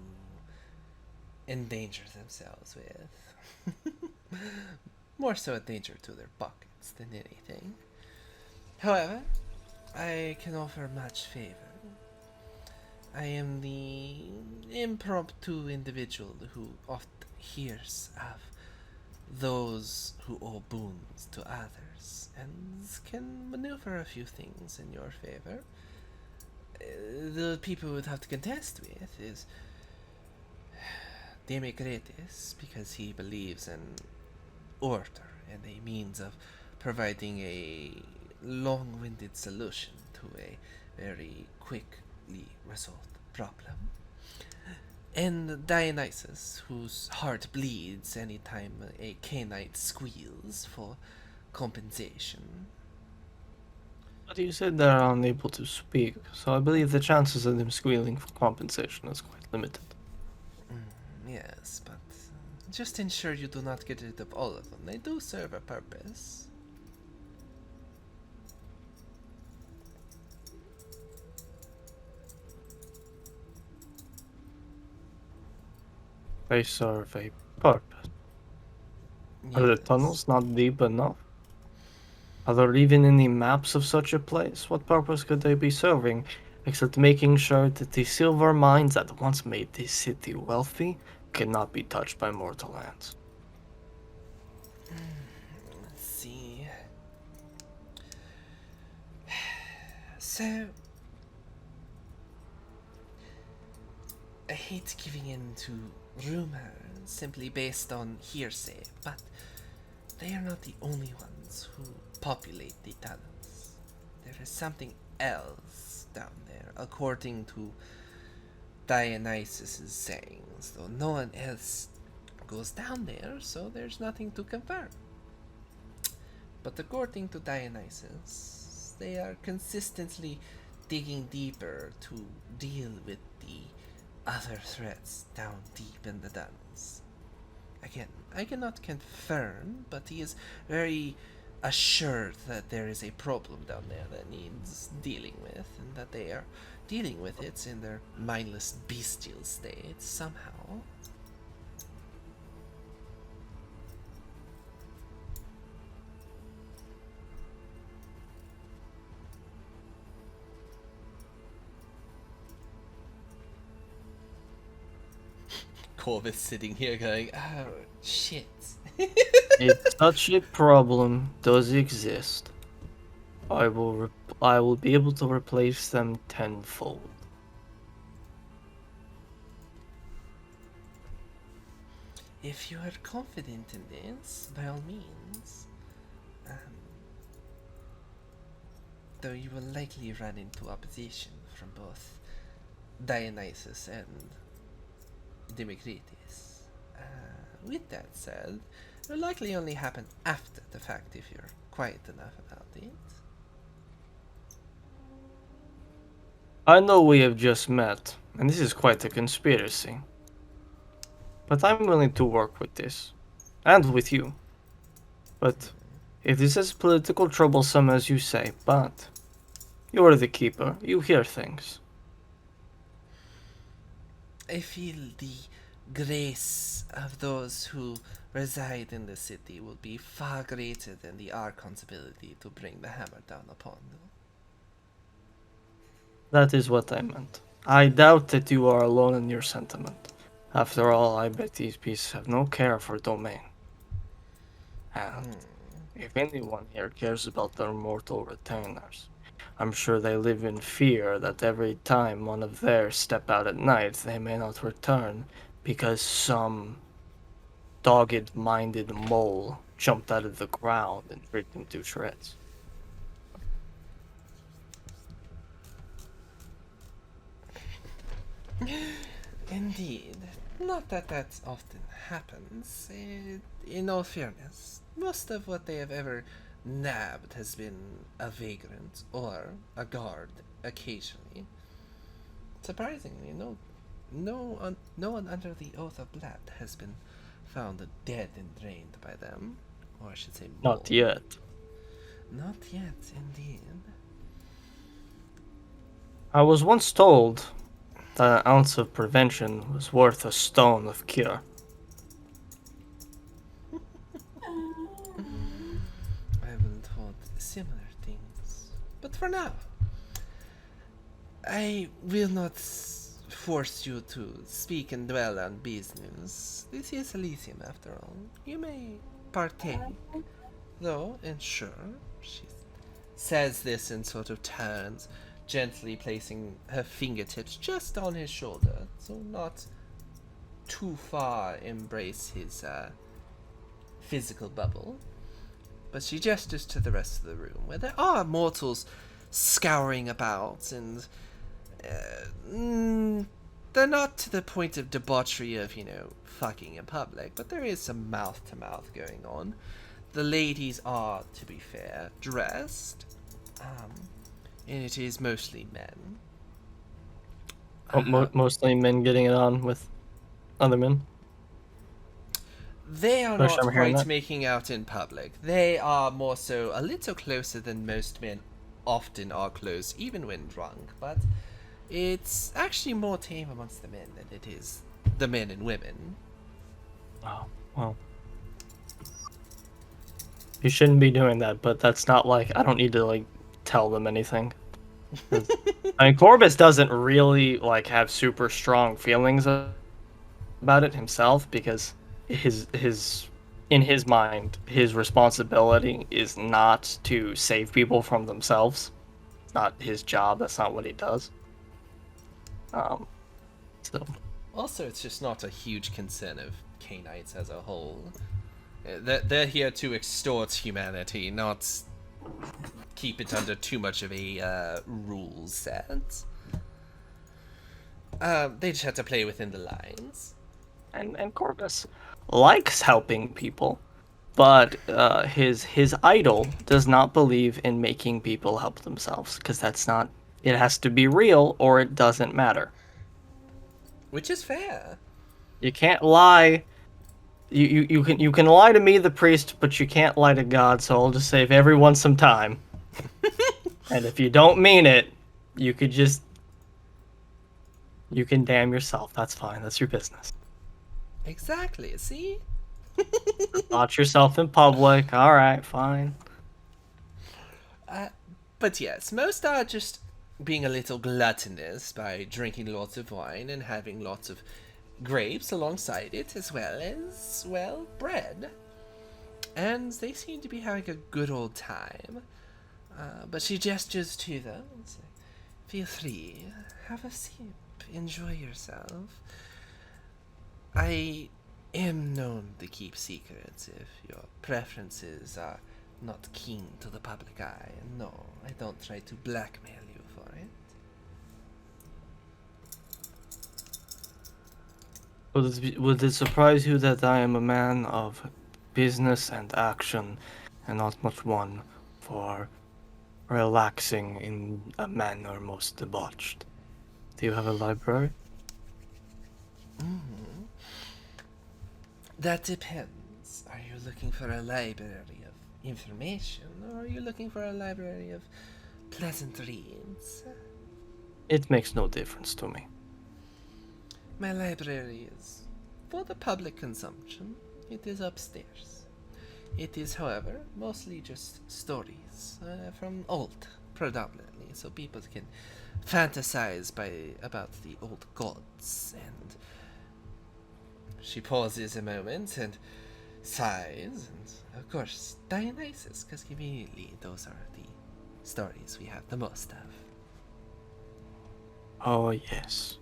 endanger themselves with. More so a danger to their pockets than anything. However, I can offer much favor. I am the impromptu individual who oft hears of those who owe boons to others, and can maneuver a few things in your favor. The people would have to contest with is Democratis, because he believes in order and a means of providing a long-winded solution to a very quickly resolved problem. And Dionysus, whose heart bleeds anytime a canine squeals for compensation. But you said they're unable to speak, so I believe the chances of them squealing for compensation is quite limited. Yes, but just ensure you do not get rid of all of them. They do serve a purpose. They serve a purpose. Are the Yes. tunnels not deep enough? Are there even any maps of such a place? What purpose could they be serving, except making sure that the silver mines that once made this city wealthy cannot be touched by mortal hands? Let's see. So, I hate giving in to rumor simply based on hearsay, but they are not the only ones who populate the tunnels. There is something else down there, according to Dionysus's sayings, though no one else goes down there, so there's nothing to confirm. But according to Dionysus, they are consistently digging deeper to deal with the other threats down deep in the tunnels. Again, I cannot confirm, but he is very assured that there is a problem down there that needs dealing with, and that they are dealing with it in their mindless bestial state somehow. Corbus sitting here going, oh, shit. If such a problem does exist, I will be able to replace them tenfold. If you are confident in this, by all means. Though you will likely run into opposition from both Dionysus and Democritus. With that said, it will likely only happen after the fact if you're quiet enough about it. I know we have just met, and this is quite a conspiracy. But I'm willing to work with this. And with you. But if this is political troublesome as you say, but you are the keeper, you hear things. I feel the grace of those who reside in the city will be far greater than the Archon's ability to bring the hammer down upon them. That is what I meant. I doubt that you are alone in your sentiment. After all, I bet these beasts have no care for domain. And if anyone here cares about their mortal retainers, I'm sure they live in fear that every time one of theirs step out at night, they may not return because some dogged-minded mole jumped out of the ground and ripped them to shreds. Indeed. Not that that often happens. In all fairness, most of what they have ever nabbed has been a vagrant or a guard occasionally. Surprisingly, no one under the Oath of Blood has been found dead and drained by them. Or I should say Not yet. Not yet, indeed. I was once told that an ounce of prevention was worth a stone of cure. I've been told similar things. But for now, I will not force you to speak and dwell on business. This is Elysium, after all. You may partake, though, and sure, she says this and sort of turns, gently placing her fingertips just on his shoulder, so not too far embrace his physical bubble. But she gestures to the rest of the room, where there are mortals scouring about, and they're not to the point of debauchery of, fucking in public, but there is some mouth-to-mouth going on. The ladies are, to be fair, dressed, and it is mostly men. Mostly men getting it on with other men. They are First not time hearing quite that. making out in public. They are more so a little closer than most men often are close, even when drunk, but it's actually more tame amongst the men than it is the men and women. Oh, well. You shouldn't be doing that, but that's not like, I don't need to, like, tell them anything. I mean, Corbus doesn't really, like, have super strong feelings about it himself, because in his mind, his responsibility is not to save people from themselves. It's not his job, that's not what he does. So... Also, it's just not a huge concern of Canaanites as a whole. They're here to extort humanity, not keep it under too much of a rule set. They just have to play within the lines. And Corbus likes helping people, but his idol does not believe in making people help themselves, because that's not... It has to be real, or it doesn't matter. Which is fair. You can't lie. You can lie to me, the priest, but you can't lie to God. So I'll just save everyone some time. And if you don't mean it, you can damn yourself. That's fine. That's your business. Exactly, see? Watch yourself in public. All right, fine. But yes, most are just being a little gluttonous by drinking lots of wine and having lots of grapes alongside it, as well as, well, bread. And they seem to be having a good old time. But she gestures to them and says, "Feel free, have a sip, enjoy yourself. I am known to keep secrets if your preferences are not keen to the public eye. No, I don't try to blackmail you for it." Would it surprise you that I am a man of business and action, and not much one for relaxing in a manner most debauched? Do you have a library? That depends. Are you looking for a library of information, or are you looking for a library of pleasant reads? It makes no difference to me. My library is for the public consumption. It is upstairs. It is, however, mostly just stories from old, predominantly, so people can fantasize about the old gods. And she pauses a moment and sighs, and of course Dionysus, because conveniently those are the stories we have the most of. Oh, yes.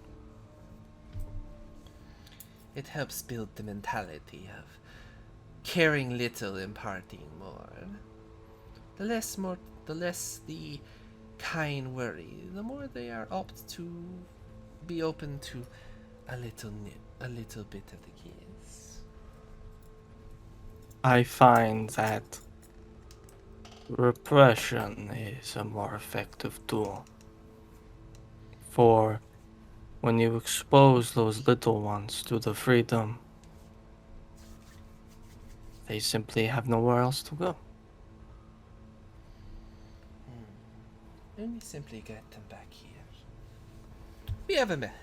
It helps build the mentality of caring little, imparting more. The less the kind worry, the more they are apt to be open to a little bit of the keys. I find that repression is a more effective tool. For when you expose those little ones to the freedom, they simply have nowhere else to go. Let me simply get them back here. we have a method.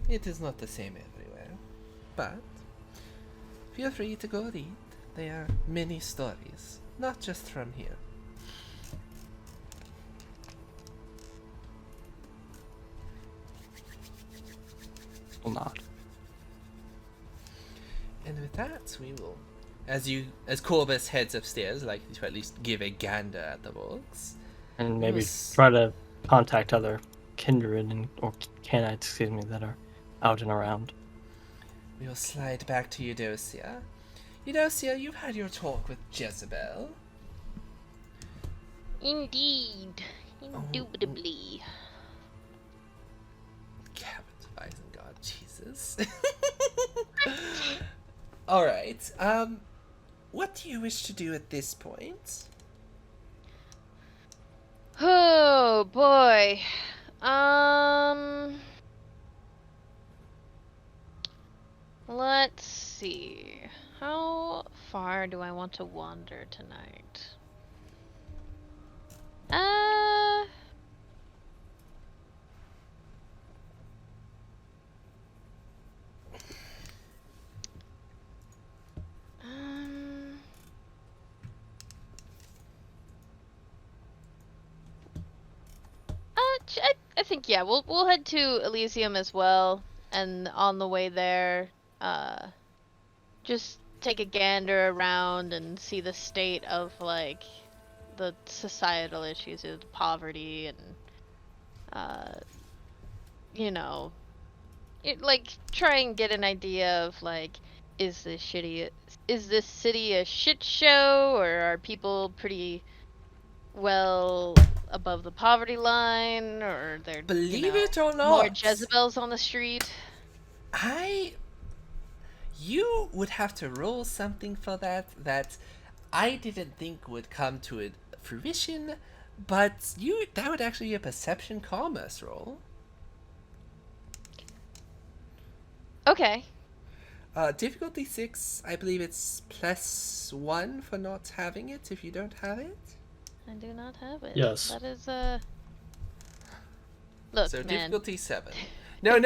It is not the same everywhere, but feel free to go read. There are many stories, not just from here. Will not. And with that, we will, as Corbus heads upstairs, likely to at least give a gander at the books. And maybe Yes. try to contact other kindred or canites, excuse me, that are out and around. We will slide back to Eudocia. Eudocia, you've had your talk with Jezebel. Indeed. Indubitably. Capitalizing God, Jesus. Alright, what do you wish to do at this point? Oh boy. Let's see. How far do I want to wander tonight? Um, I think yeah, we'll head to Elysium as well, and on the way there, just take a gander around and see the state of like the societal issues of poverty and you know, like try and get an idea of like is this city a shit show, or are people pretty well above the poverty line, or they're Believe it or not, more Jezebels on the street? You would have to roll something for that I didn't think would come to fruition, but that would actually be a perception commerce roll. Okay. Difficulty 6, I believe it's +1 for not having it if you don't have it. I do not have it. Yes. That is Look, So man. difficulty 7. No,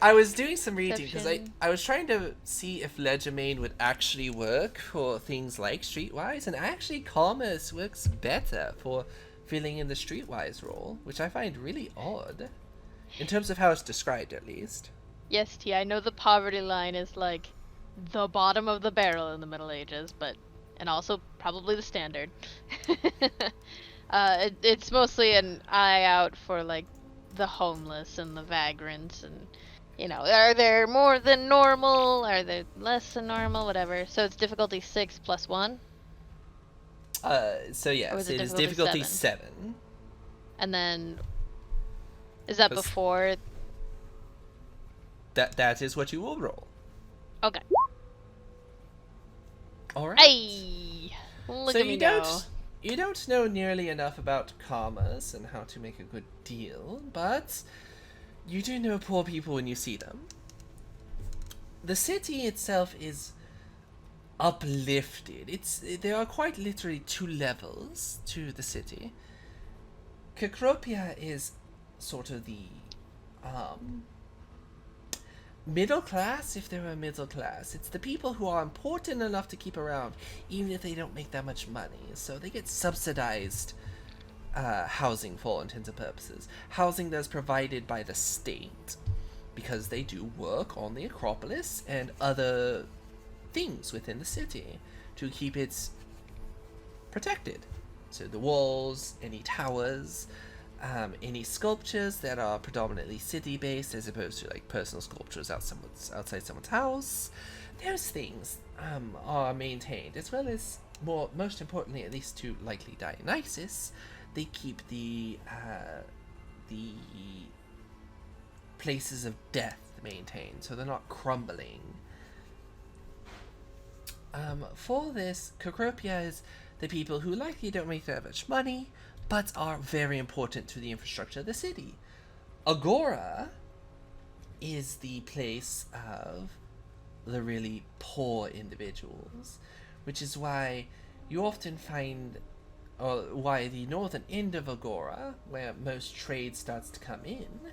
I was doing some reading because I was trying to see if Legerdemain would actually work for things like Streetwise, and actually Commerce works better for filling in the Streetwise role, which I find really odd, in terms of how it's described at least. Yes, T, I know the poverty line is like the bottom of the barrel in the Middle Ages, and also probably the standard. It's mostly an eye out for like the homeless and the vagrants, and are there more than normal? Are there less than normal? Whatever. So it's difficulty 6 + 1. So yes, Or was it it is difficulty difficulty 7. And then is that Because- before? That is what you will roll. Okay. All right. Hey, look So at me go. you don't know nearly enough about commerce and how to make a good deal, but you do know poor people when you see them. The city itself is uplifted. There are quite literally 2 levels to the city. Cecropia is sort of the middle class, if there were a middle class. It's the people who are important enough to keep around, even if they don't make that much money. So they get subsidized housing for all intents and purposes. Housing that's provided by the state, because they do work on the Acropolis and other things within the city to keep it protected. So the walls, any towers, any sculptures that are predominantly city-based as opposed to like personal sculptures outside someone's house, those things are maintained, as well as most importantly, at least to likely Dionysus, they keep the places of death maintained, so they're not crumbling. For this, Cecropia is the people who likely don't make that much money, but are very important to the infrastructure of the city. Agora is the place of the really poor individuals, which is why you often find, or why the northern end of Agora, where most trade starts to come in,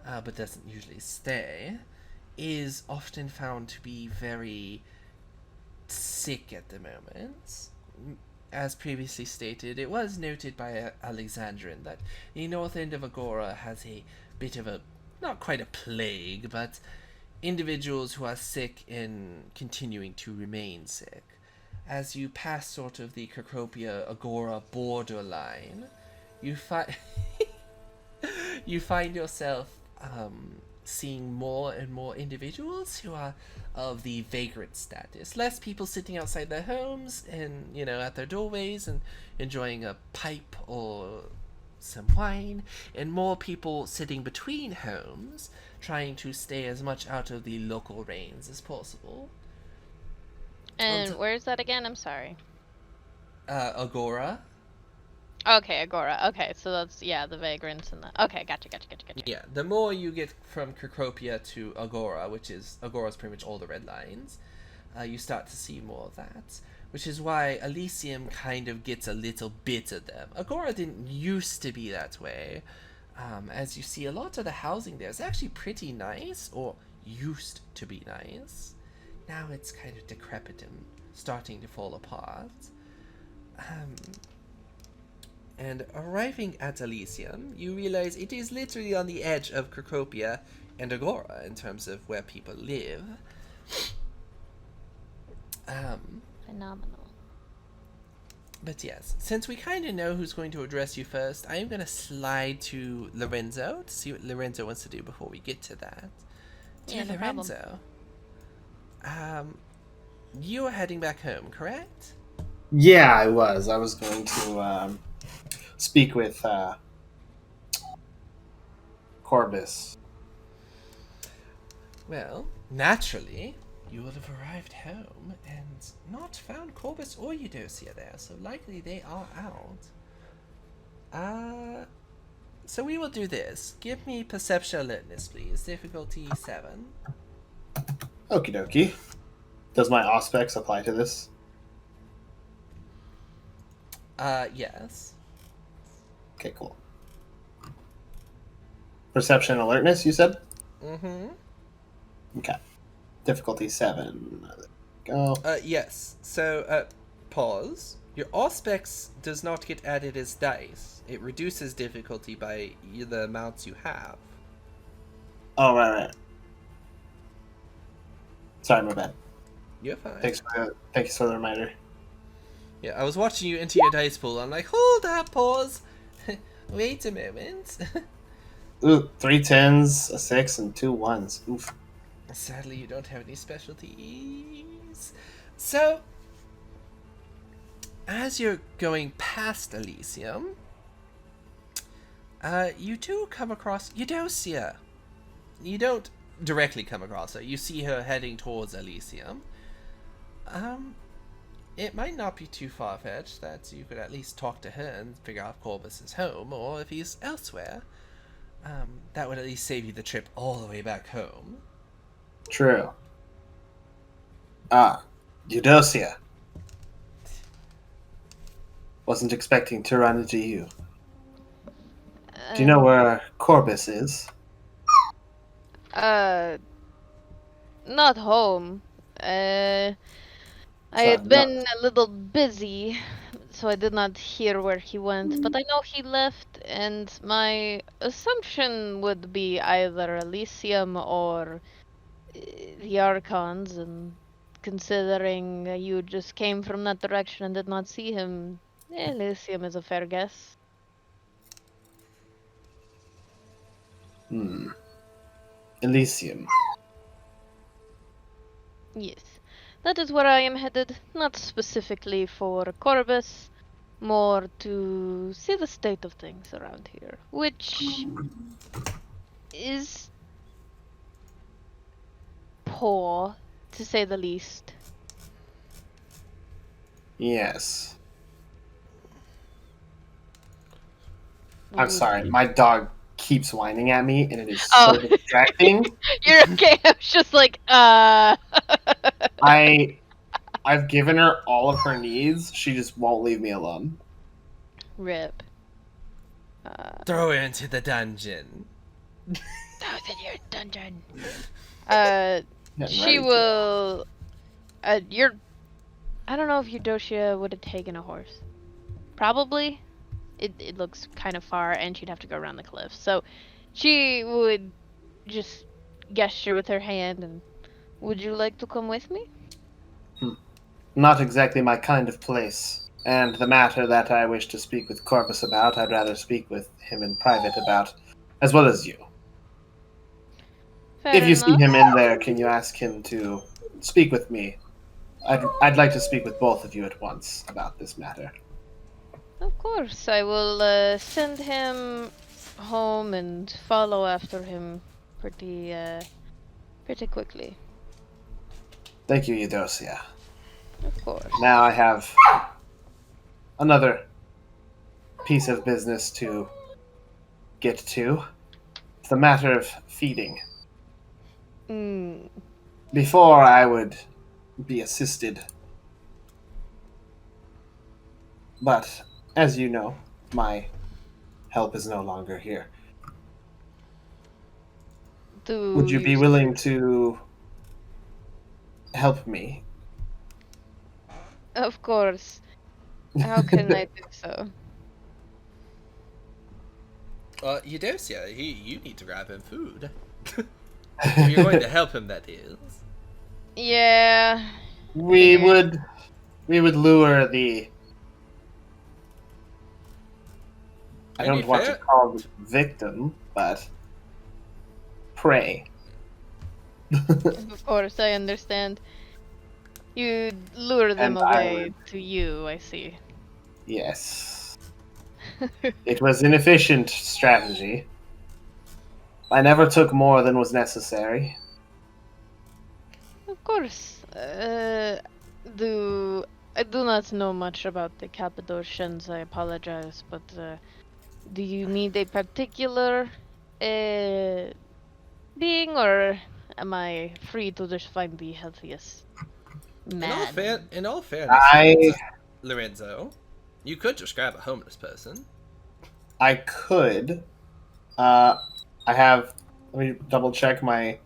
but doesn't usually stay, is often found to be very sick at the moment. As previously stated, it was noted by Alexandrin that the north end of Agora has a bit of a, not quite a plague, but individuals who are sick and continuing to remain sick. As you pass sort of the Cecropia Agora borderline, you find you find yourself seeing more and more individuals who are of the vagrant status. Less people sitting outside their homes and, you know, at their doorways and enjoying a pipe or some wine, and more people sitting between homes, trying to stay as much out of the local rains as possible. And where's that again? I'm sorry. Agora. Okay, Agora. Okay, so that's, yeah, the vagrants and the... Okay, gotcha. Yeah, the more you get from Cecropia to Agora, which is, Agora's pretty much all the red lines, you start to see more of that. Which is why Elysium kind of gets a little bit of them. Agora didn't used to be that way. As you see, a lot of the housing there is actually pretty nice, or used to be nice. Now it's kind of decrepit and starting to fall apart. And arriving at Elysium, you realize it is literally on the edge of Cecropia and Agora in terms of where people live. Phenomenal. But yes, since we kind of know who's going to address you first, I am going to slide to Lorenzo to see what Lorenzo wants to do before we get to that. Yeah, Dear no problem. Lorenzo, you are heading back home, correct? Yeah, I was. I was going to speak with Corbus. Well, naturally, you will have arrived home and not found Corbus or Eudocia there, so likely they are out. So we will do this. Give me perception alertness, please. Difficulty 7. Okie dokie. Does my auspex apply to this? Yes. Okay, cool. Perception alertness, you said? Mm-hmm. Okay. Difficulty 7. There we go. Yes. So, pause. Your auspex does not get added as dice. It reduces difficulty by the amounts you have. Oh, right. Sorry, my bad. You're fine. Thanks for the reminder. Yeah, I was watching you into your dice pool. I'm like, hold up, pause. Wait a moment. Ooh, 3 10s, a 6, and 2 1s. Oof. Sadly, you don't have any specialties. So, as you're going past Elysium, you do come across Eudocia. You don't directly come across her. You see her heading towards Elysium. It might not be too far-fetched that you could at least talk to her and figure out if Corbus is home, or if he's elsewhere. That would at least save you the trip all the way back home. True. Eudocia. Wasn't expecting to run into you. Do you know where Corbus is? Not home. I had been a little busy, so I did not hear where he went, but I know he left, and my assumption would be either Elysium or the Archons, and considering you just came from that direction and did not see him, Elysium is a fair guess. Elysium. Yes. That is where I am headed, not specifically for Corbus, more to see the state of things around here, which is poor, to say the least. Yes. I'm sorry, my dog keeps whining at me, and it is so distracting. You're okay, I was just like, I've given her all of her needs, she just won't leave me alone. Rip. Throw her into the dungeon. That was in your dungeon. Getting She ready to. will. You're. I don't know if Eudocia would have taken a horse. Probably. It looks kind of far, and she'd have to go around the cliff. So, she would just gesture with her hand and. Would you like to come with me? Not exactly my kind of place. And the matter that I wish to speak with Corbus about, I'd rather speak with him in private about, as well as you. Fair If you see enough. him in there, can you ask him to speak with me? I'd like to speak with both of you at once about this matter. Of course, I will send him home and follow after him pretty quickly. Thank you, Eudocia. Of course. Now I have another piece of business to get to. It's the matter of feeding. Mm. Before I would be assisted. But, as you know, my help is no longer here. Would you be willing to help me? Of course. How can I do so? Eudocia, you need to grab him food. If you're going to help him, that is. Yeah. We would lure the. I don't want to call it victim, but prey. Of course, I understand. You lure them And I away would- to you, I see. Yes. It was an efficient strategy. I never took more than was necessary. Of course. I do not know much about the Cappadocians, I apologize, but do you need a particular being, or am I free to just find the healthiest man? In all fairness, Lorenzo, you could just grab a homeless person. I could. I have. Let me double check my.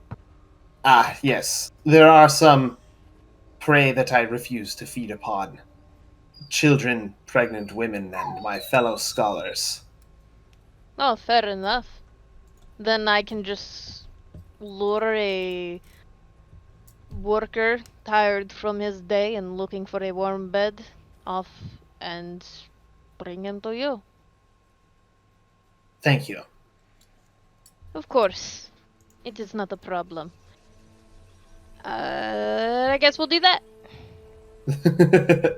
Yes. There are some prey that I refuse to feed upon. Children, pregnant women, and my fellow scholars. Oh, fair enough. Then I can just lure a worker tired from his day and looking for a warm bed off and bring him to you. Thank you. Of course. It is not a problem. I guess we'll do that.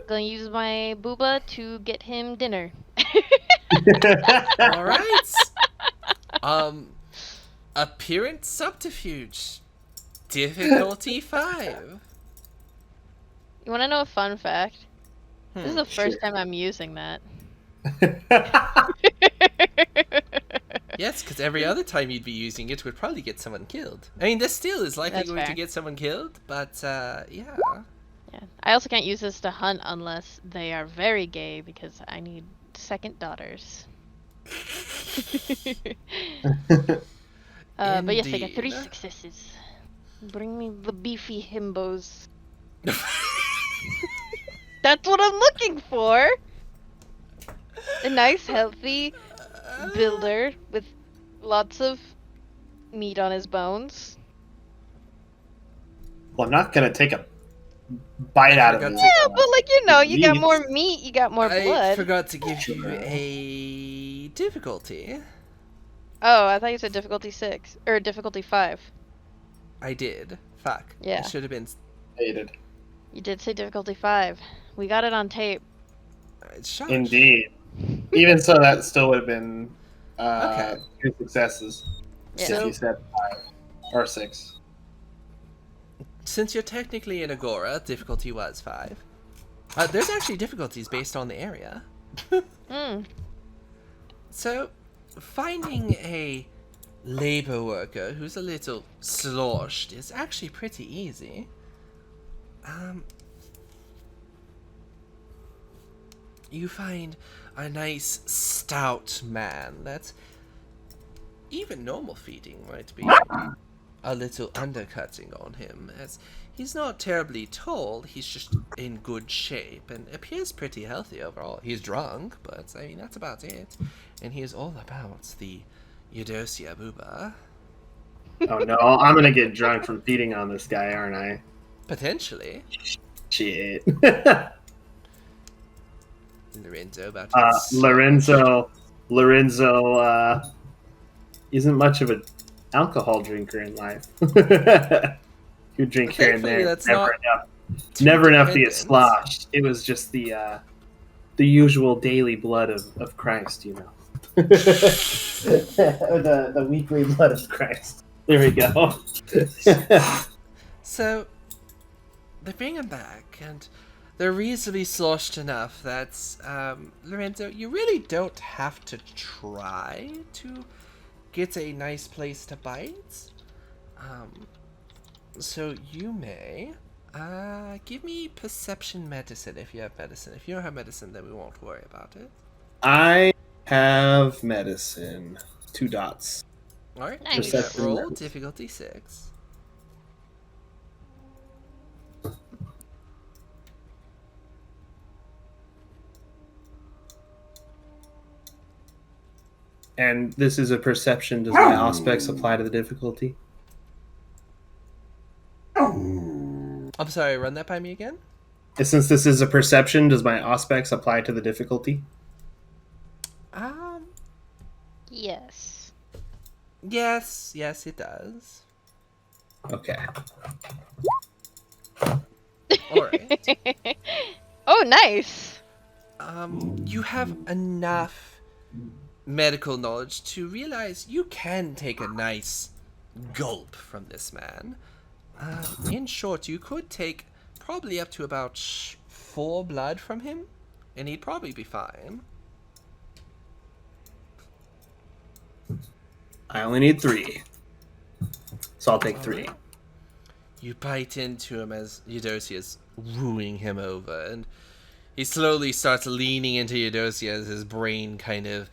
Gonna use my booba to get him dinner. All right. Appearance subterfuge. Difficulty 5. You wanna know a fun fact? This is the first Sure. time I'm using that. Yes, because every other time you'd be using it would probably get someone killed. I mean, this still is likely That's going to fair. get someone killed, but yeah. Yeah. I also can't use this to hunt unless they are very gay because I need second daughters. But yes, I got 3 Indeed. successes. Bring me the beefy himbos. That's what I'm looking for! A nice, healthy builder with lots of meat on his bones. Well, I'm not gonna take a bite out of forgot it. to- Yeah, but like, you know, you got meat. more meat, you got more I blood. forgot to give you Sure. a difficulty. Oh, I thought you said difficulty 6. Or difficulty 5. I did. Fuck. Yeah. It should have been. Hated. You did say difficulty 5. We got it on tape. Shush. Indeed. Even so, that still would have been Okay. 2 successes. Yeah. If you said 5 or 6. Since you're technically in Agora, difficulty was 5. There's actually difficulties based on the area. Mm. So, finding a labor worker who's a little sloshed is actually pretty easy. You find a nice stout man that even normal feeding might be a little undercutting on him, as he's not terribly tall, he's just in good shape, and appears pretty healthy overall. He's drunk, but, I mean, that's about it. And he is all about the Eudocia booba. Oh no, I'm gonna get drunk from feeding on this guy, aren't I? Potentially. Shit. Lorenzo about to Lorenzo isn't much of an alcohol drinker in life. You drink here and there. That's Never enough to get independent. sloshed. It was just the usual daily blood of Christ, you know. the weekly blood of Christ. There we go. So, they bring him back, and they're reasonably sloshed enough that, Lorenzo, you really don't have to try to get a nice place to bite. So you may, give me perception medicine if you have medicine. If you don't have medicine, then we won't worry about it. I have medicine. 2 dots. Alright, Nice. give me that Perception roll, medicine. difficulty 6. And this is a perception. Does my aspects apply to the difficulty? I'm sorry, run that by me again? Since this is a perception, does my aspects apply to the difficulty? Yes. Yes, it does. Okay. Alright. Oh, nice. You have enough medical knowledge to realize you can take a nice gulp from this man. In short, you could take probably up to about 4 blood from him, and he'd probably be fine. I only need 3. So I'll take 3. You bite into him as Eudocia is wooing him over, and he slowly starts leaning into Eudocia as his brain kind of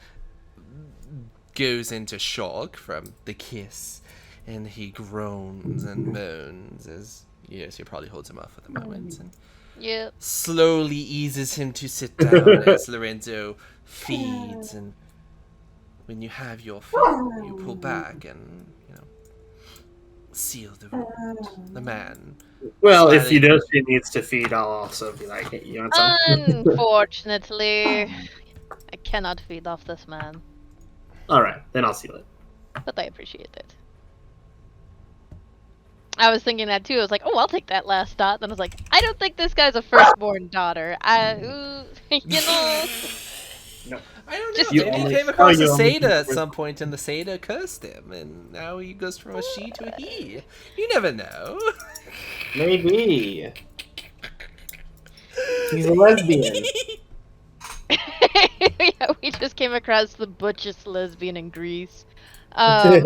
goes into shock from the kiss, and he groans and moans as Eudocia probably holds him off for the moment, and Yep. slowly eases him to sit down as Lorenzo feeds, and when you have your food, you pull back and, seal the wound. The man. Well, if smiling- Eudocia needs to feed, I'll also be like, hey, you want some? Unfortunately, I cannot feed off this man, Alright, then I'll seal it. but I appreciate it. I was thinking that too. I was like, oh, I'll take that last dot. Then I was like, I don't think this guy's a firstborn daughter. I don't know. Just- Maybe You he only- came across you a only- Seda at some point, and the Seda cursed him, and now he goes from a she to a he. You never know. Maybe. He's a lesbian. Yeah, we just came across the butchest lesbian in Greece. Um,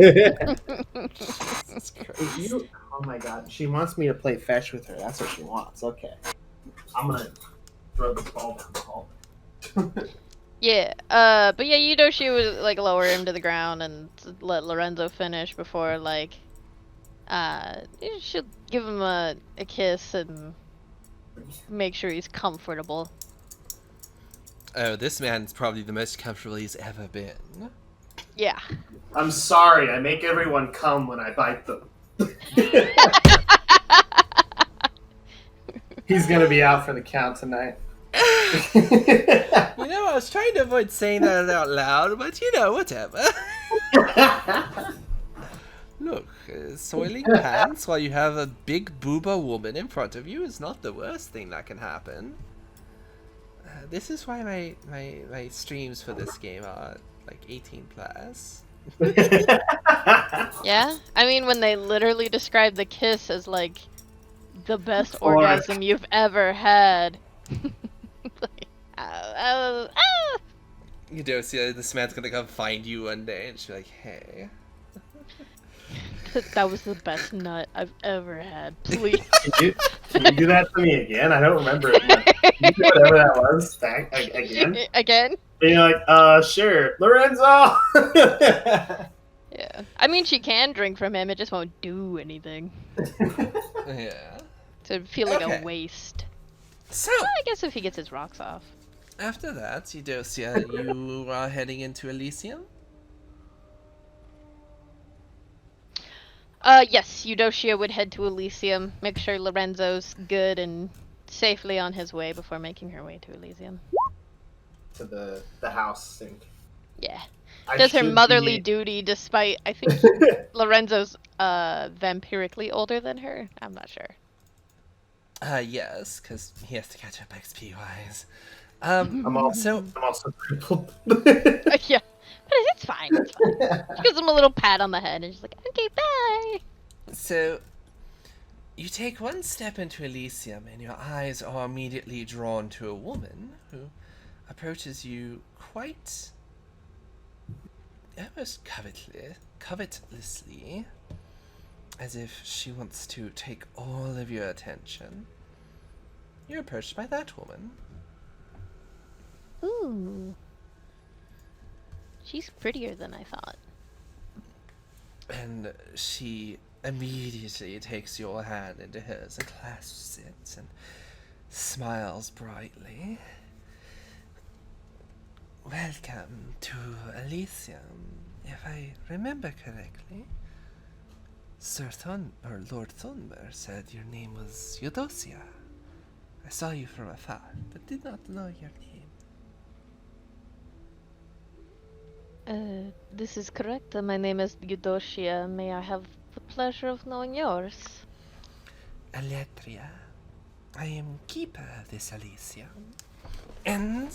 Jesus Christ. Oh my god, she wants me to play fetch with her. That's what she wants. Okay. I'm gonna throw this ball down the hall. yeah, but yeah, Eudocia would like lower him to the ground and let Lorenzo finish before she'll give him a kiss and make sure he's comfortable. Oh, this man's probably the most comfortable he's ever been. Yeah. I'm sorry, I make everyone come when I bite them. He's gonna be out for the count tonight. I was trying to avoid saying that out loud, but whatever. Look, soiling pants while you have a big booba woman in front of you is not the worst thing that can happen. This is why my streams for this game are like 18 plus. Yeah? I mean, when they literally describe the kiss as like the best Or- orgasm you've ever had. Like, Eudocia, this man's gonna come find you one day and she's like, hey. that was the best nut I've ever had. Please. Can you do that to me again? I don't remember it. Can you do whatever that was back again? Again? And you're like, sure, Lorenzo. Yeah. I mean, she can drink from him, it just won't do anything. Yeah. So it'd feel like a Okay. waste. So, Well, I guess if he gets his rocks off. after that, Eudocia, you are heading into Elysium? Yes, Eudocia would head to Elysium, make sure Lorenzo's good and safely on his way before making her way to Elysium. To the house. And Yeah. I Does her should motherly be- duty despite, I think, Lorenzo's, vampirically older than her? I'm not sure. Yes, because he has to catch up XP wise. I'm also crippled. Yeah. But it's fine, it's fine. She gives him a little pat on the head and she's like, okay, bye! So, you take one step into Elysium and your eyes are immediately drawn to a woman who approaches you quite almost covetously, as if she wants to take all of your attention. You're approached by that woman. Ooh. She's prettier than I thought. And she immediately takes your hand into hers and clasps it and smiles brightly. Welcome to Elysium. If I remember correctly, Lord Thunber said your name was Eudocia. I saw you from afar, but did not know your name. This is correct. My name is Eudocia. May I have the pleasure of knowing yours? Aletria. I am keeper of this Elysium. And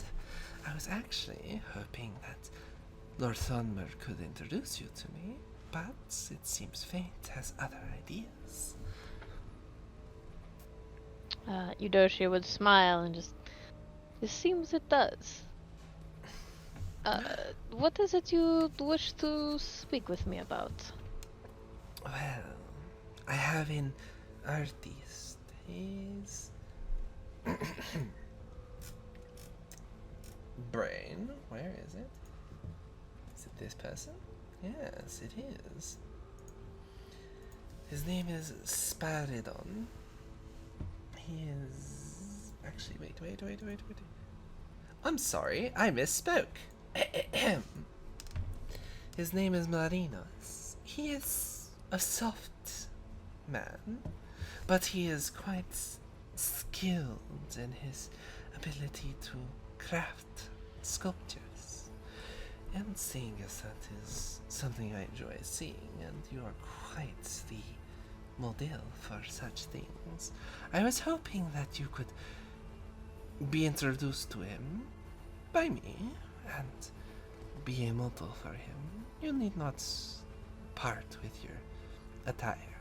I was actually hoping that Lord Thunber could introduce you to me, but it seems fate has other ideas. Eudocia would smile and just... It seems it does. What is it you wish to speak with me about? Well, I have an artist. His brain. Where is it? Is it this person? Yes, it is. His name is Sparidon. He is... Actually, wait. I'm sorry, I misspoke. His name is Marinos. He is a soft man, but he is quite skilled in his ability to craft sculptures. And seeing as that is something I enjoy seeing, and you are quite the model for such things, I was hoping that you could be introduced to him by me and be a model for him. You need not part with your attire.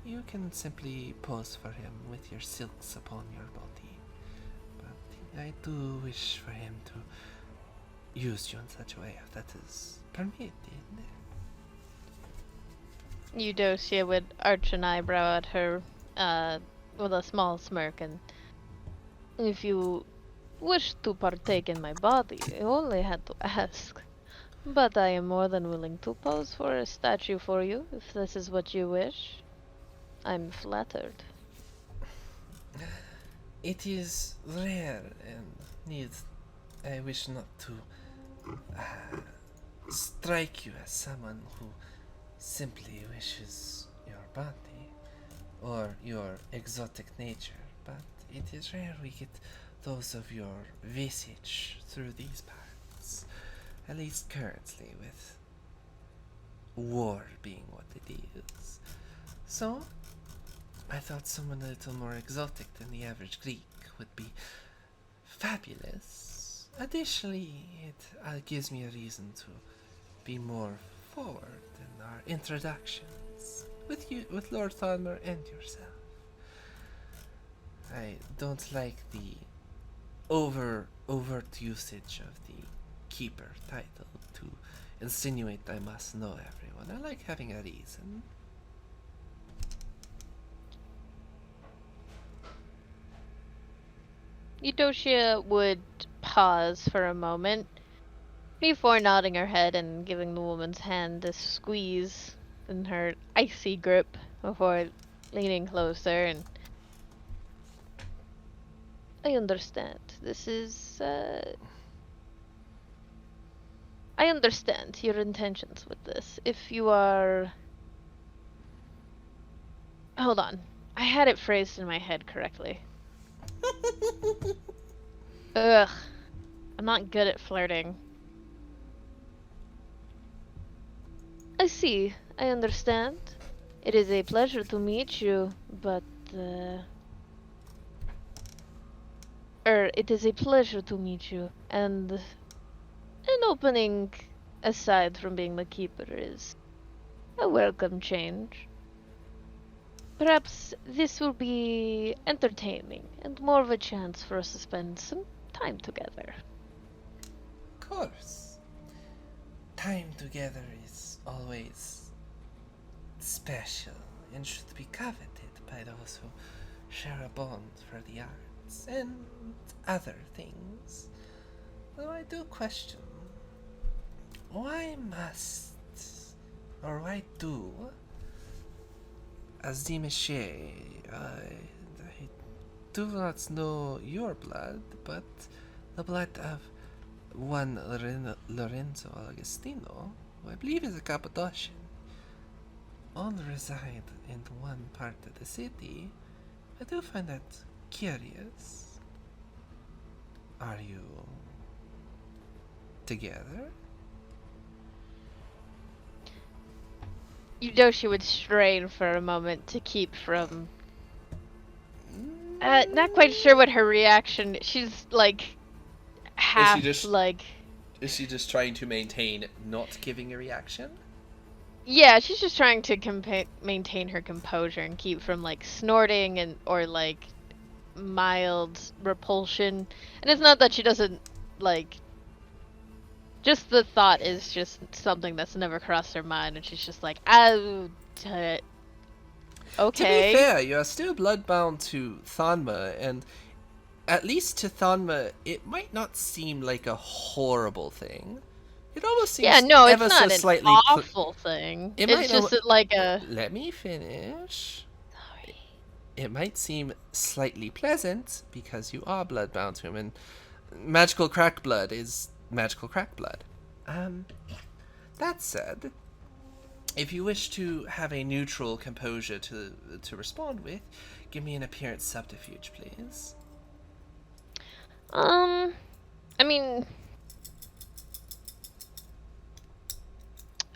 You can simply pose for him with your silks upon your body. But I do wish for him to use you in such a way if that is permitted. Eudocia would arch an eyebrow at her, with a small smirk, and if you wish to partake in my body, you only had to ask. But I am more than willing to pose for a statue for you, if this is what you wish. I'm flattered. It is rare and I wish not to strike you as someone who simply wishes your body or your exotic nature, but it is rare we get those of your visage through these parts, at least currently, with war being what it is. So, I thought someone a little more exotic than the average Greek would be fabulous. Additionally, it gives me a reason to be more forward in our introductions with Lord Thunber and yourself. I don't like the overt usage of the keeper title to insinuate I must know everyone. I like having a reason. Eudocia would pause for a moment, Before nodding her head and giving the woman's hand a squeeze in her icy grip before leaning closer and I understand. This is I understand your intentions with this. If you are hold on. I had it phrased in my head correctly. Ugh. I'm not good at flirting. I see. I understand. It is a pleasure to meet you, but it is a pleasure to meet you, and an opening aside from being the keeper is a welcome change. Perhaps this will be entertaining and more of a chance for us to spend some time together. Of course. Time together is always special and should be coveted by those who share a bond for the arts and other things. Though I do question, why must, or why do, as Tzimisce, I do not know your blood, but the blood of one Lorenzo Augustino, who I believe is a Cappadocian, all reside in one part of the city. I do find that curious. Are you together? Eudocia would strain for a moment to keep from... not quite sure what her reaction... She's, like, half, like... Is she just trying to maintain not giving a reaction? Yeah, she's just trying to maintain her composure and keep from, like, snorting and or, like, mild repulsion. And it's not that she doesn't, like... Just the thought is just something that's never crossed her mind, and she's just like, oh, okay. To be fair, you are still bloodbound to Thanma, and at least to Thanma, it might not seem like a horrible thing. It almost seems it's not so an slightly awful thing. It's just like a... Let me finish. Sorry. It might seem slightly pleasant because you are bloodbound to him, and magical crack blood is magical crack blood. That said, if you wish to have a neutral composure to respond with, give me an appearance subterfuge, please. I mean...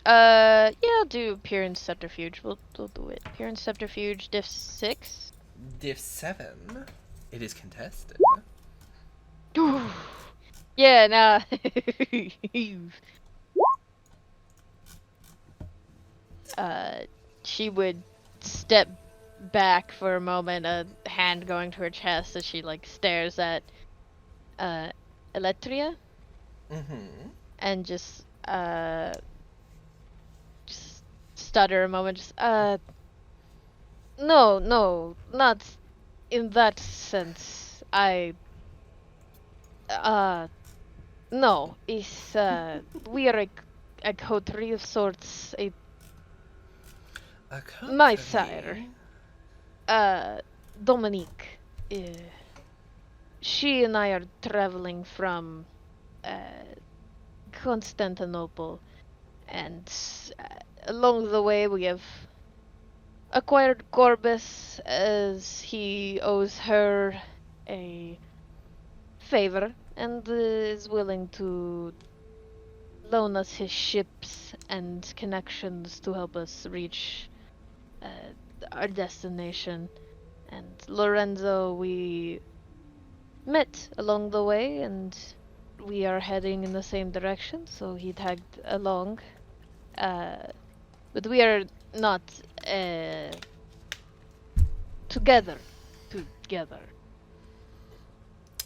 yeah, I'll do appearance subterfuge. We'll do it. Appearance subterfuge, diff 6. Diff 7. It is contested. Yeah, nah. She would step back for a moment, a hand going to her chest as she, like, stares at, Eletria. Mm-hmm. And just stutter a moment, no, not in that sense. No, it's, we are a coterie of sorts, my sire, Dominique, she and I are traveling from, Constantinople, and along the way we have acquired Corbus as he owes her a favor and is willing to loan us his ships and connections to help us reach our destination. And Lorenzo, we met along the way, and we are heading in the same direction, so he tagged along. But we are not together.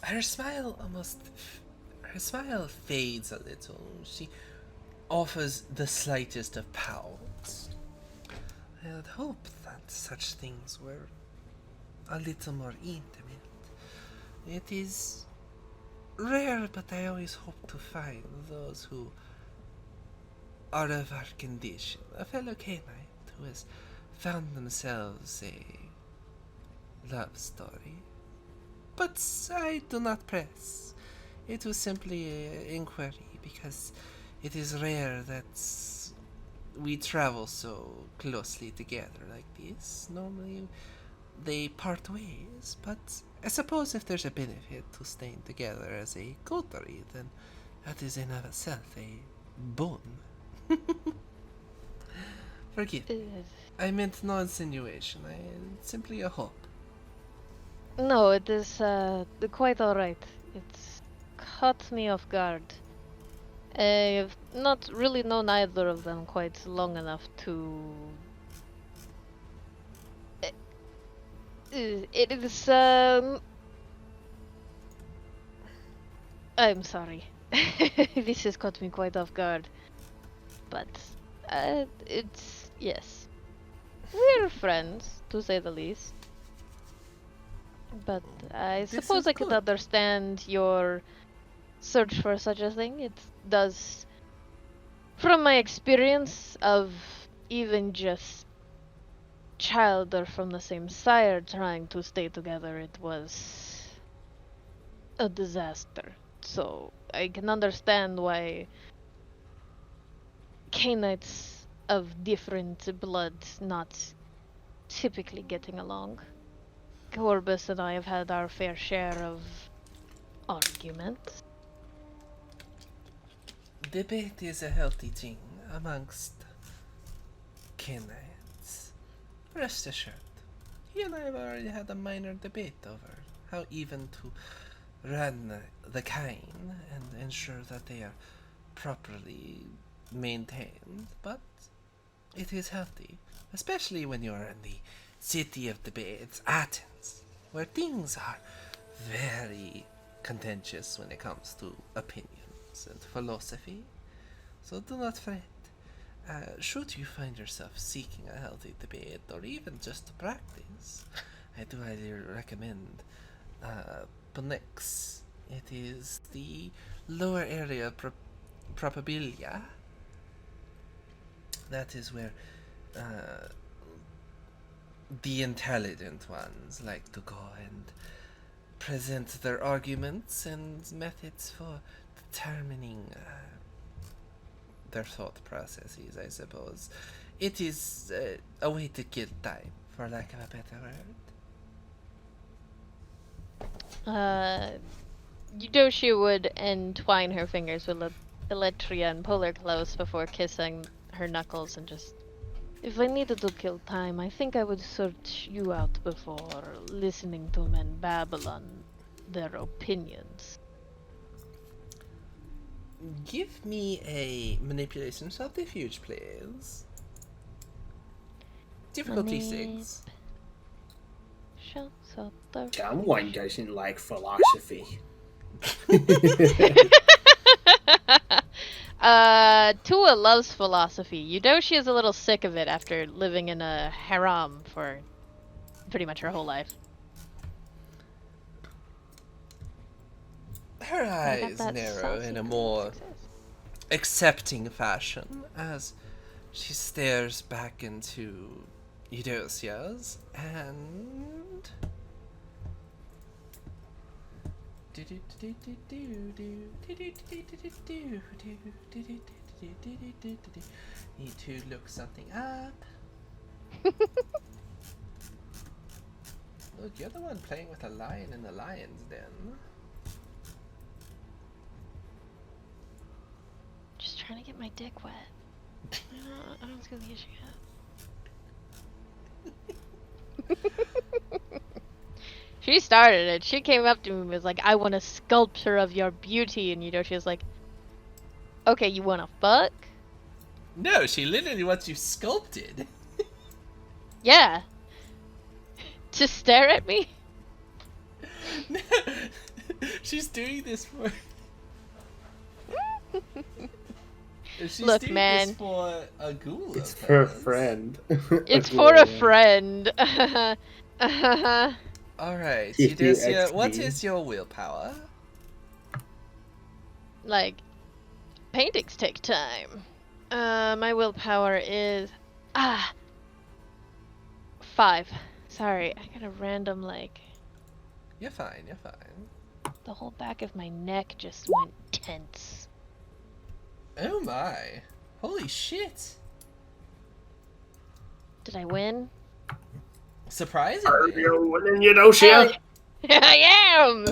Her smile fades a little. She offers the slightest of pouts. I would hope that such things were a little more intimate. It is Rare, but I always hope to find those who are of our condition. A fellow Canite who has found themselves a love story. But I do not press. It was simply an inquiry, because it is rare that we travel so closely together like this. Normally they part ways, but I suppose if there's a benefit to staying together as a coterie, then that is in of itself a boon. Forgive me. I meant no insinuation. Simply a hope. No, it is quite alright. It's caught me off guard. I've not really known either of them quite long enough to... It is, I'm sorry. This has caught me quite off guard. But, it's... yes. We're friends, to say the least. But I suppose I could good. understand your search for such a thing. It does, from my experience of even just child or from the same sire trying to stay together, it was a disaster. So I can understand why Canaanites of different blood not typically getting along. Corbus and I have had our fair share of arguments. Debate is a healthy thing amongst Canaanites. Rest assured, he and I have already had a minor debate over how even to run the kine and ensure that they are properly maintained, but it is healthy, especially when you are in the city of debates, Athens, where things are very contentious when it comes to opinions and philosophy. So do not fret. Should you find yourself seeking a healthy debate, or even just to practice, I do highly recommend Phoenix. It is the lower area of Probabilia. That is where the intelligent ones like to go and present their arguments and methods for determining their thought processes, I suppose. It is a way to kill time, for lack of a better word. Eudocia would entwine her fingers with Eletria and pull her close before kissing her knuckles and just... If I needed to kill time, I think I would search you out before listening to men babble on their opinions. Give me a manipulation subterfuge, please. Difficulty 6. Someone doesn't like philosophy. Tua loves philosophy. Eudocia is a little sick of it after living in a harem for pretty much her whole life. Her eyes narrow in a more accepting fashion as she stares back into Eudocia's and... Need to look something up. Look, you're the one playing with a lion in the lion's den. Just trying to get my dick wet. I don't see the issue yet. She started it. She came up to me and was like, I want a sculpture of your beauty. And Eudocia was like, okay, you want to fuck? No, she literally wants you sculpted. Yeah. Just stare at me? No. She's doing this for... She's Look, doing man. this for a ghoul. It's for a friend. It's for a friend. Alright, TTXD. Eudocia, what is your willpower? like, paintings take time. My willpower is 5. Sorry, I got a random You're fine, you're fine. the whole back of my neck just went tense. Oh my. Holy shit. Did I win? Surprisingly. You're winning, Eudocia. I am.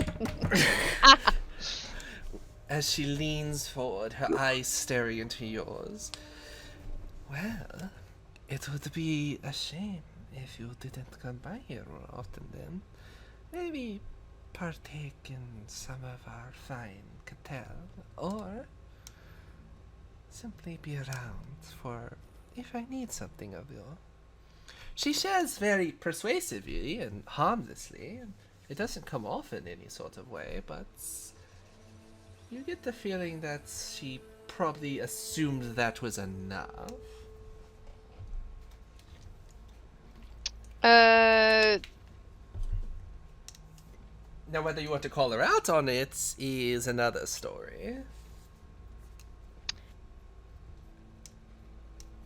As she leans forward, her eyes staring into yours. Well, it would be a shame if you didn't come by here more often then. Maybe partake in some of our fine catel, or simply be around for if I need something of you. She shares very persuasively and harmlessly, and it doesn't come off in any sort of way, but you get the feeling that she probably assumed that was enough. Now, whether you want to call her out on it is another story.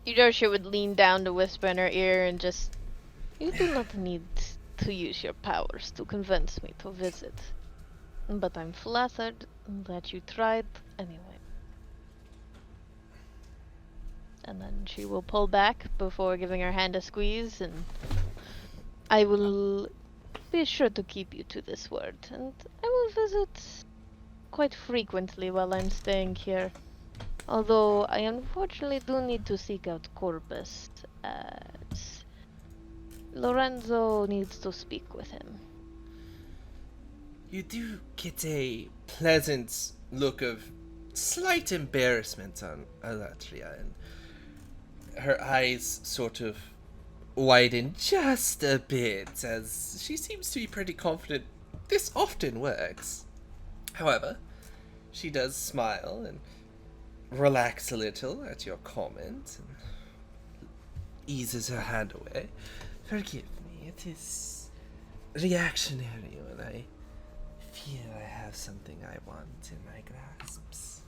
Eudocia would lean down to whisper in her ear and just, you do not need to use your powers to convince me to visit. But I'm flattered that you tried anyway. And then she will pull back before giving her hand a squeeze, and I will be sure to keep you to this word, and I will visit quite frequently while I'm staying here. Although I unfortunately do need to seek out Corbus, as Lorenzo needs to speak with him. You do get a pleasant look of slight embarrassment on Alatria, and her eyes sort of widen just a bit, as she seems to be pretty confident this often works. However, she does smile and relax a little at your comment, and eases her hand away. Forgive me, it is reactionary when I feel I have something I want in my grasps.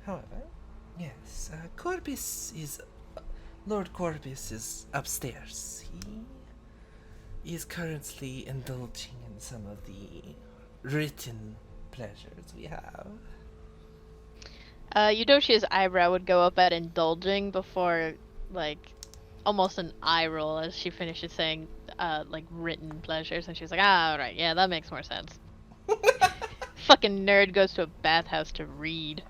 However, yes, Corbus is... Lord Corbus is upstairs. He is currently indulging in some of the written pleasures we have. Eudocia's eyebrow would go up at indulging before, almost an eye roll as she finishes saying, written pleasures, and she's like, alright, yeah, that makes more sense. Fucking nerd goes to a bathhouse to read.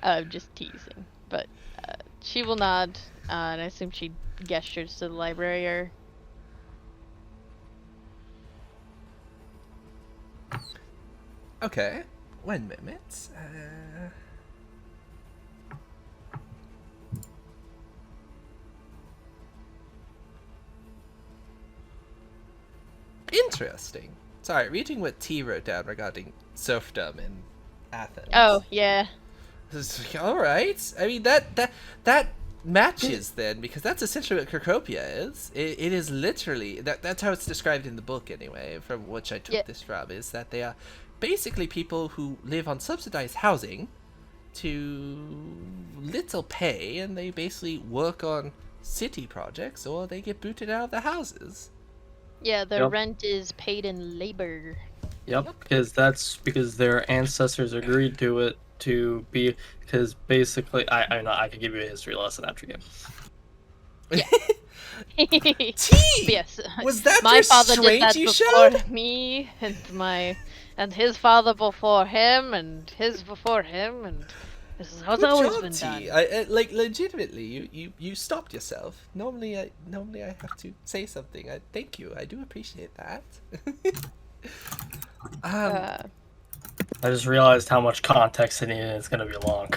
I'm just teasing, but she will nod, and I assume she gestures to the library, or... Okay, 1 minute. Interesting. Sorry, reading what T wrote down regarding serfdom in Athens. Oh, yeah. All right. I mean, that matches then, because that's essentially what Kerkopia is. It is literally that's how it's described in the book anyway, from which I took this from, is that they are basically people who live on subsidized housing to little pay, and they basically work on city projects, or they get booted out of the houses. Yeah, the rent is paid in labor. Yep, because that's because their ancestors agreed to it to be, because basically, I could give you a history lesson after game. Yeah. T! Yes. Was that my father restraint did that you before showed? me, and his father before him, and his before him, and this is how it's Good always job, been T. done. Legitimately, you stopped yourself. Normally I have to say something. Thank you. I do appreciate that. I just realized how much context it is going to be long.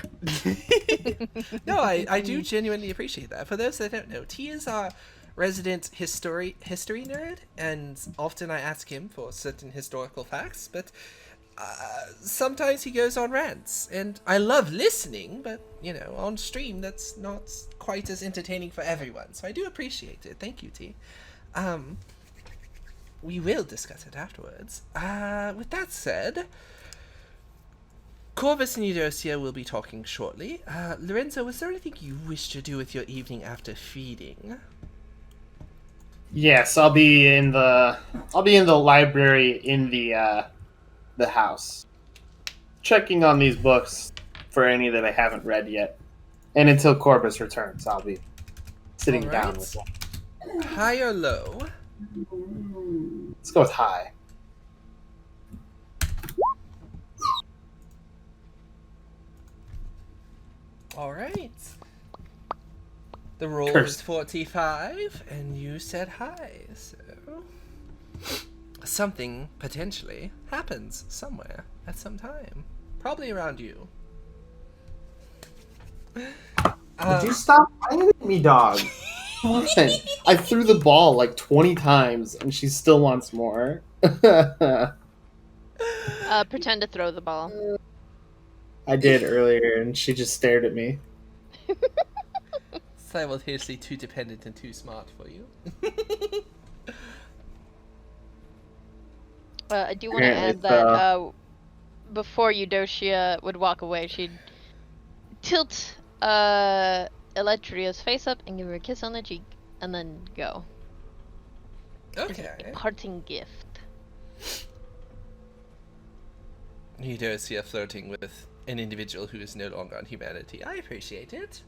No, I do genuinely appreciate that. For those that don't know, T is our resident history nerd, and often I ask him for certain historical facts, but sometimes he goes on rants, and I love listening, but, on stream that's not quite as entertaining for everyone, so I do appreciate it. Thank you, T. we will discuss it afterwards. With that said, Corbus and Eudocia will be talking shortly. Lorenzo, was there anything you wish to do with your evening after feeding? Yes, I'll be in the library in the house, checking on these books for any that I haven't read yet. And until Corbus returns, I'll be sitting down with him. High or low? Let's go with high. Alright. The roll Cursed. is 45, and you said high, so... Something, potentially, happens somewhere at some time. Probably around you. Would you stop playing at me, dog? Listen, I threw the ball like 20 times, and she still wants more. Pretend to throw the ball. I did earlier, and she just stared at me. Simultaneously too dependent and too smart for you. I do want to add that before Eudocia would walk away, she'd tilt Electria's face up and give her a kiss on the cheek, and then go. Okay. A parting gift. Eudocia flirting with an individual who is no longer on humanity. I appreciate it.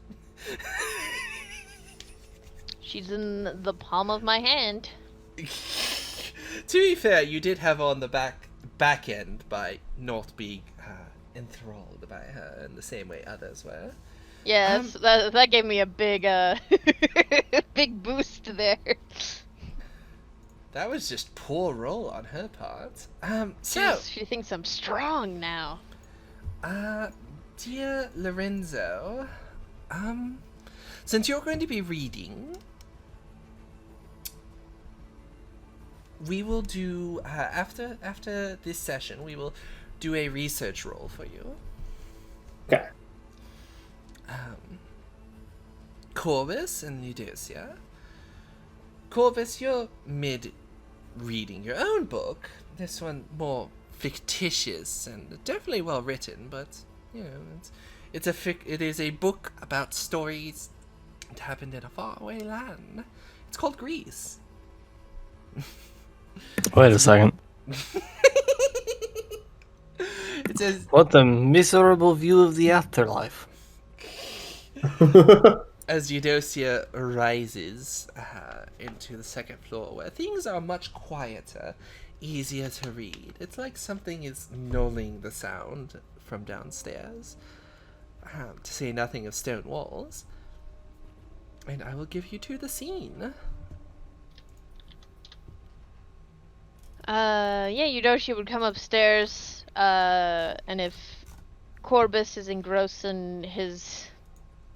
She's in the palm of my hand. To be fair, you did have her on the back end by not being enthralled by her in the same way others were. Yes, that gave me a big big boost there. That was just poor roll on her part. She thinks I'm strong now. Dear Lorenzo, since you're going to be reading, we will do after this session, we will do a research roll for you. Okay. Corbus and Eudocia. Corbus, you're mid-reading your own book. This one more fictitious and definitely well written, but you know, it is a book about stories that happened in a faraway land. It's called Greece. Wait a second. It says, What a miserable view of the afterlife. as Eudocia rises into the second floor, where things are much quieter, easier to read. It's like something is nulling the sound from downstairs, to say nothing of stone walls. And I will give you to the scene. Yeah, Eudocia would come upstairs, and if Corbus is engrossed in his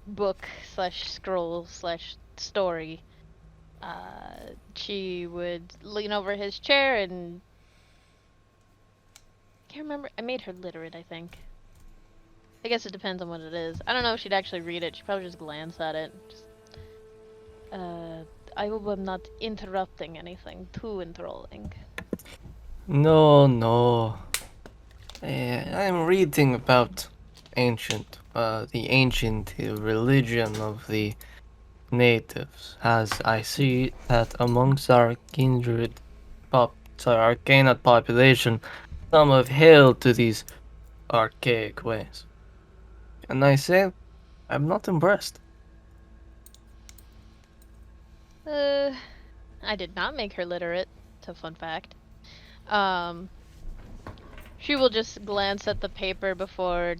book / scroll / story, she would lean over his chair and... Can't remember, I made her literate, I think. I guess it depends on what it is. I don't know if she'd actually read it, she'd probably just glance at it. I hope I'm not interrupting anything too enthralling. No. I'm reading about the ancient religion of the natives, as I see that amongst our kindred arcanate population, some have held to these archaic ways. And I say, I'm not impressed. I did not make her literate. It's a fun fact. She will just glance at the paper before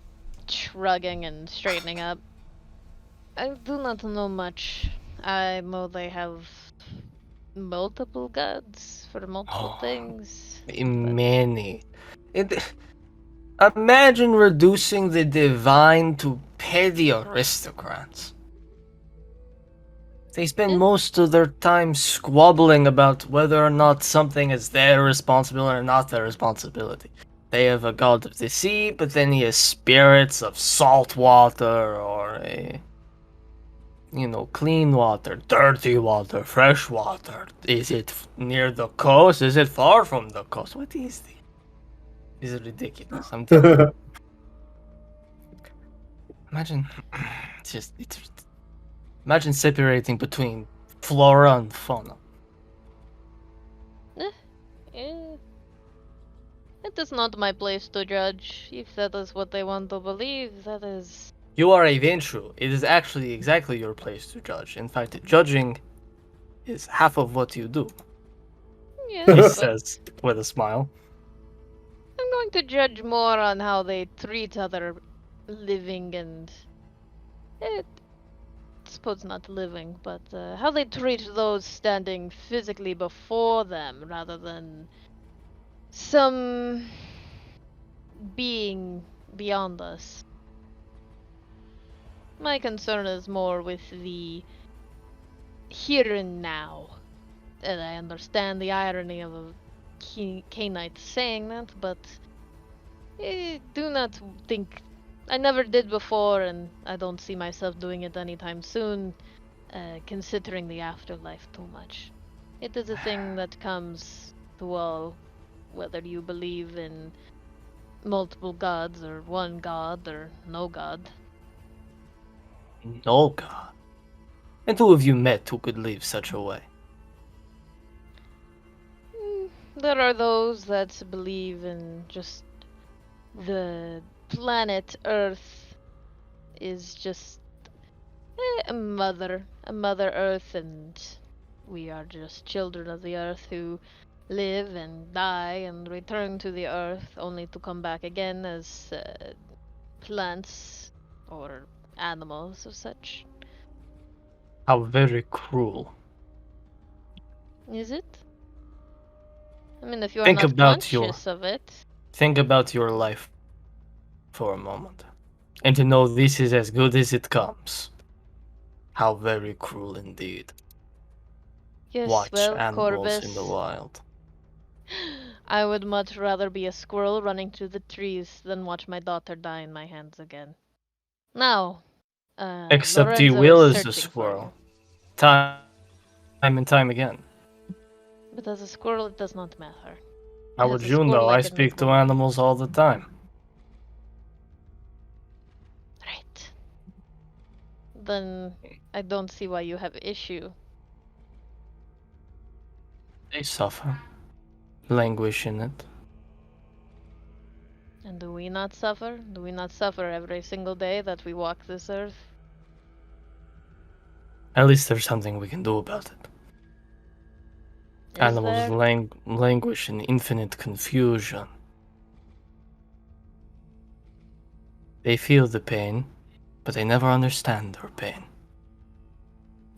shrugging and straightening up. I do not know much. I know they have multiple gods for multiple things. Many. Imagine reducing the divine to petty aristocrats. They spend most of their time squabbling about whether or not something is their responsibility or not their responsibility. They have a god of the sea, but then he has spirits of salt water or a clean water, dirty water, fresh water? Is it near the coast? Is it far from the coast? What is this? This is ridiculous. I'm telling you. Imagine, imagine separating between flora and fauna. Eh, it is not my place to judge. If that is what they want to believe, that is. You are a Ventrue. It is actually exactly your place to judge. In fact, judging is half of what you do, Yes, he but says with a smile. I'm going to judge more on how they treat other living and. I suppose not living, but how they treat those standing physically before them rather than some being beyond us. My concern is more with the here and now. And I understand the irony of a Cainite saying that, but do not think. I never did before, and I don't see myself doing it anytime soon, considering the afterlife too much. It is a thing that comes to all, whether you believe in multiple gods, or one god, or no god. No god. And who have you met who could live such a way? There are those that believe in just the planet Earth is just a mother Earth, and we are just children of the Earth who live and die and return to the Earth only to come back again as plants or animals of such. How very cruel. Is it? I mean, if you're Think not about conscious of it. Think about your life for a moment. And to know this is as good as it comes. How very cruel indeed. Yes, Watch well, animals in the Corbus, wild. I would much rather be a squirrel running through the trees than watch my daughter die in my hands again. Now, Except he Lorenzo is will as a searching for you. squirrel. Time and time again. But as a squirrel, it does not matter. How would As a you squirrel, know? I I can make speak to money. animals all the time. Right. Then I don't see why you have issue. They suffer. Languish in it. And do we not suffer? Do we not suffer every single day that we walk this earth? At least there's something we can do about it. Is Animals there? languish in infinite confusion. They feel the pain, but they never understand their pain.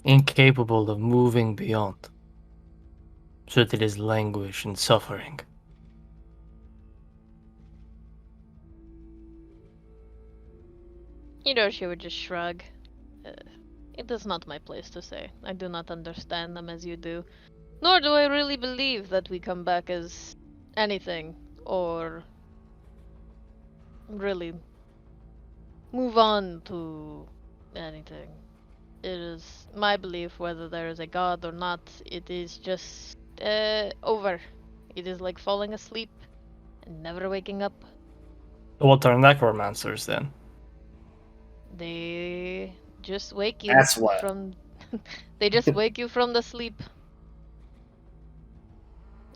Incapable of moving beyond. So that it is languish and suffering. Eudocia would just shrug. Uh, it is not my place to say. I do not understand them as you do. Nor do I really believe that we come back as anything, or really move on to anything. It is my belief, whether there is a god or not, it is just over. It is like falling asleep and never waking up. What are necromancers then? They just wake you That's what. from they just wake you from the sleep.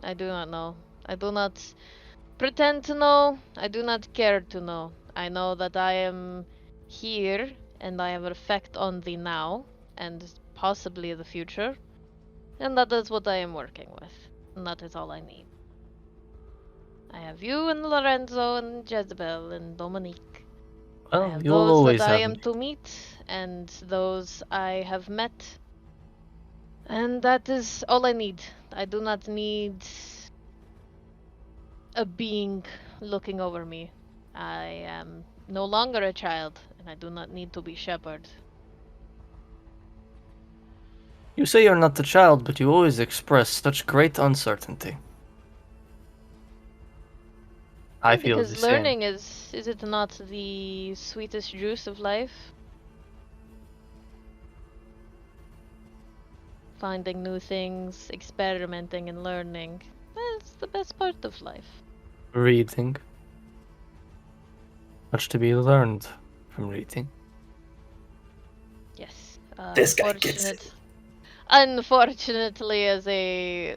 I do not know. I do not pretend to know. I do not care to know. I know that I am here and I have an effect on the now and possibly the future. And that is what I am working with. And that is all I need. I have you and Lorenzo and Jezebel and Dominique. I Well, have you'll those always that I have am me. to meet and those I have met. And that is all I need. I do not need a being looking over me. I am no longer a child, and I do not need to be shepherded. You say you're not a child, but you always express such great uncertainty. I feel the Because same. learning is it not the sweetest juice of life? finding new things, experimenting and learning. That's the best part of life. Reading. Much to be learned from reading. Yes. This guy gets it. Unfortunately, as a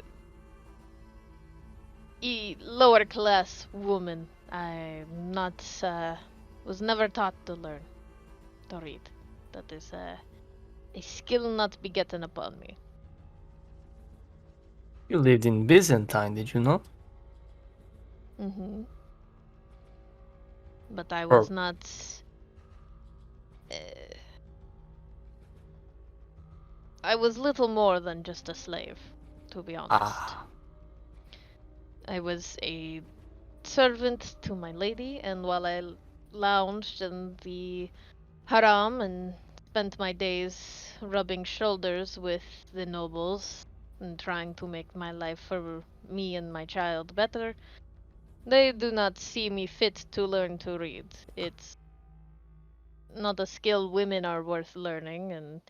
lower class woman, I'm not, was never taught to learn to read. That is a skill not begotten upon me. You lived in Byzantine, did you not? Mm-hmm. But I Or- was not. I was little more than just a slave, to be honest. Ah. I was a servant to my lady, and while I lounged in the haram and spent my days rubbing shoulders with the nobles and trying to make my life for me and my child better, they do not see me fit to learn to read. It's not a skill women are worth learning, and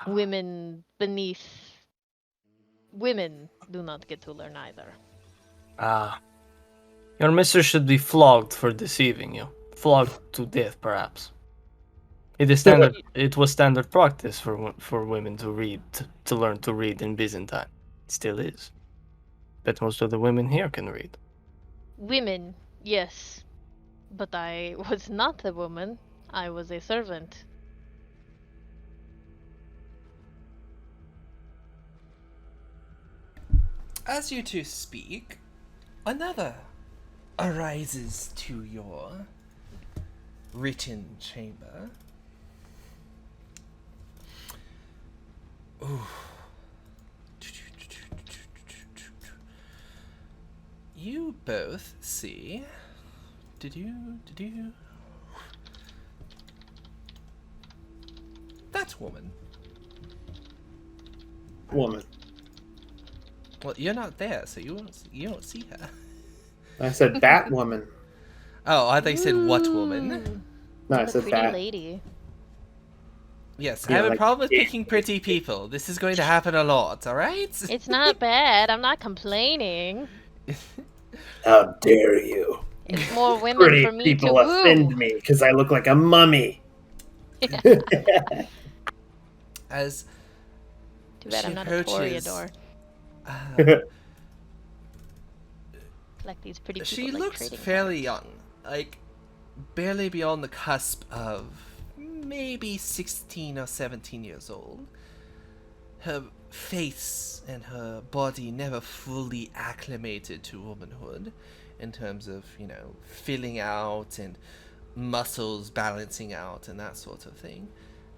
women beneath women do not get to learn either. Ah. Your mistress should be flogged for deceiving you. Flogged to death, perhaps. It is standard. It was standard practice for women to read, to learn to read in Byzantine. It still is. But most of the women here can read. Women, yes. But I was not a woman. I was a servant. As you two speak, another arises to your written chamber. Ooh. You both see. That woman. Woman. Well, you're not there, so you don't see her. I said Batwoman. Oh, I thought you said what woman? No, I The said pretty Bat. lady. Yes, Yeah, I have a like- problem with picking pretty people. This is going to happen a lot, alright? It's not bad. I'm not complaining. How dare you? It's more women Pretty for me people to offend woo. me because I look like a mummy. As Too bad she I'm not a approaches, Toreador. Like these pretty people. she like looks trading fairly cards. young, like barely beyond the cusp of maybe 16 or 17 years old. Her face and her body never fully acclimated to womanhood in terms of, filling out and muscles balancing out and that sort of thing.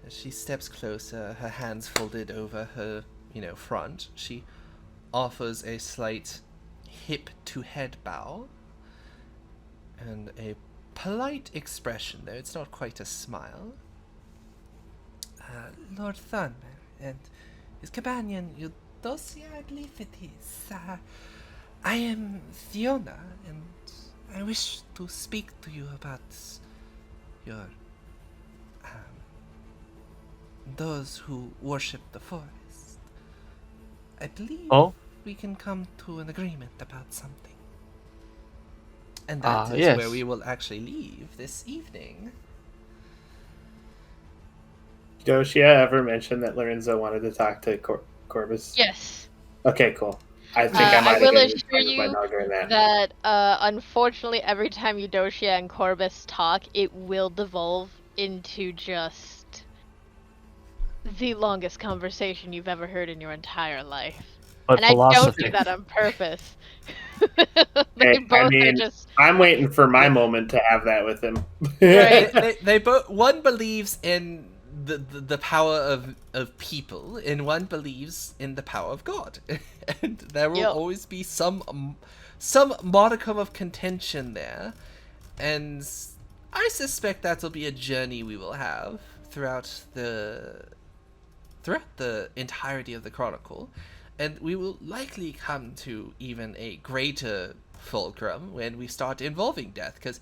As she steps closer, her hands folded over her, front, she offers a slight hip to head bow and a polite expression, though it's not quite a smile. Lord Thunmer and his companion Eudocia, I believe it is. I am Fiona, and I wish to speak to you about your those who worship the forest. I believe we can come to an agreement about something. And that is yes. where we will actually leave this evening. Eudocia ever mentioned that Lorenzo wanted to talk to Corbus? Yes. Okay, cool. I think I might have will been assure my you dog during that. that unfortunately every time Eudocia and Corbus talk, it will devolve into just the longest conversation you've ever heard in your entire life. But And I don't philosophy. do that on purpose. Hey, Both are I mean, just I'm waiting for my moment to have that with him. Right. They both, one believes in the power of people, and one believes in the power of God. And there will Yep. always be some modicum of contention there, and I suspect that'll be a journey we will have throughout the entirety of the Chronicle, and we will likely come to even a greater fulcrum when we start involving death, because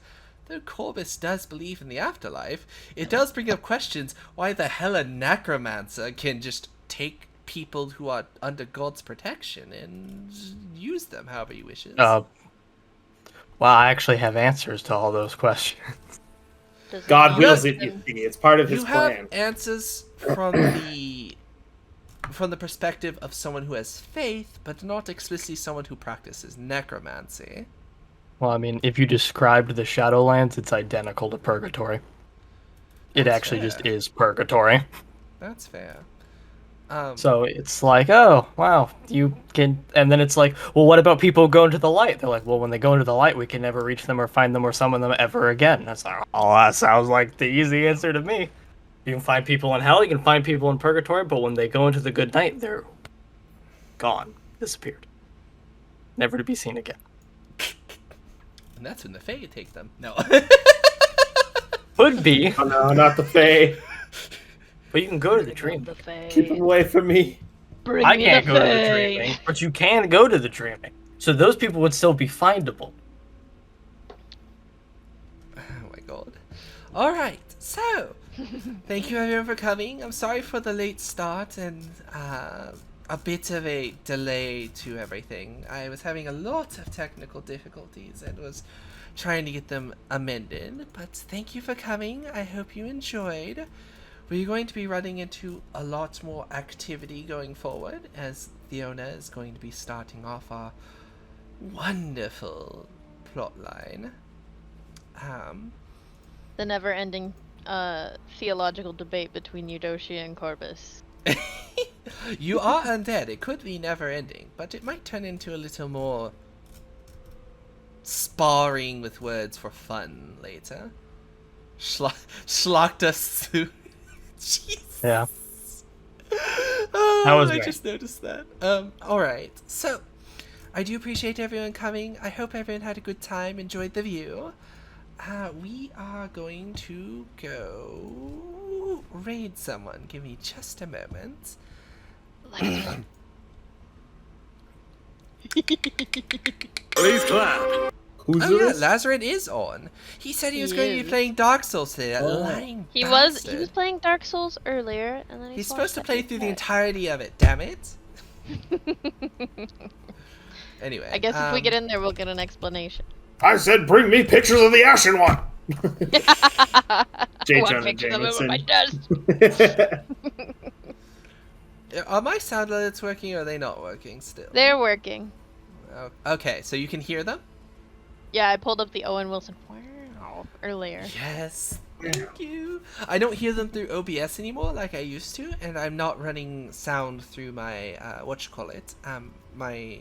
though Corbus does believe in the afterlife, it does bring up questions why the hell a necromancer can just take people who are under God's protection and use them however he wishes. Well, I actually have answers to all those questions. Does it God not wills make it, you them- see. It's part of his You have plan. answers from the perspective of someone who has faith, but not explicitly someone who practices necromancy. Well, I mean, if you described the Shadowlands, it's identical to Purgatory. It That's actually just fair. is Purgatory. That's fair. So it's like, oh, wow, you can... And then it's like, well, what about people who go into the light? They're like, well, when they go into the light, we can never reach them or find them or summon them ever again. That's like, oh, that sounds like the easy answer to me. You can find people in hell, you can find people in Purgatory, but when they go into the good night, they're gone. Disappeared. Never to be seen again. And that's when the Fae take them. No. Could be, Oh no, not the Fae. but you can go to the dream. The Fae. Keep him away from me. Bring I me can't the go to the Fae. dreaming, but you can go to the dreaming. So those people would still be findable. Oh my god. Alright, so, thank you everyone for coming. I'm sorry for the late start and a bit of a delay to everything. I was having a lot of technical difficulties and was trying to get them amended, but thank you for coming. I hope you enjoyed. We're going to be running into a lot more activity going forward, as Fiona is going to be starting off our wonderful plotline. The never-ending theological debate between Eudocia and Corbus. You are undead. It could be never ending, but it might turn into a little more sparring with words for fun later. Schlacht us through. Jeez. Yeah. Oh, That was I great. just noticed that. Alright. So, I do appreciate everyone coming. I hope everyone had a good time, enjoyed the view. We are going to go raid someone. Give me just a moment. Please clap. Who's Oh yeah, this? Lazaret is on. He said he was He going to be is. playing Dark Souls today. That Oh. lying He was bastard. playing Dark Souls earlier, and then He's supposed to play through the entirety of it. Damn it. Anyway, I guess if we get in there, we'll get an explanation. I said, bring me pictures of the Ashen One. J. Want Jonah pictures of him on my Jameson. desk. Are my sound alerts working or are they not working still? They're working. Oh, okay, so you can hear them? Yeah, I pulled up the Owen Wilson earlier. Yes. Thank you. I don't hear them through OBS anymore like I used to, and I'm not running sound through my my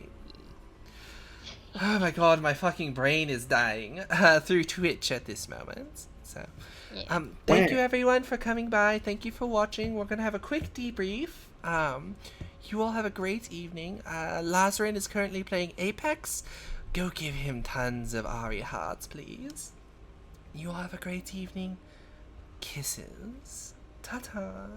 oh my god, my fucking brain is dying through Twitch at this moment. So Yeah. thank you everyone for coming by. Thank you for watching. We're gonna have a quick debrief. You all have a great evening. Lazarin is currently playing Apex. Go give him tons of Ari hearts, please. You all have a great evening. Kisses. Ta-ta.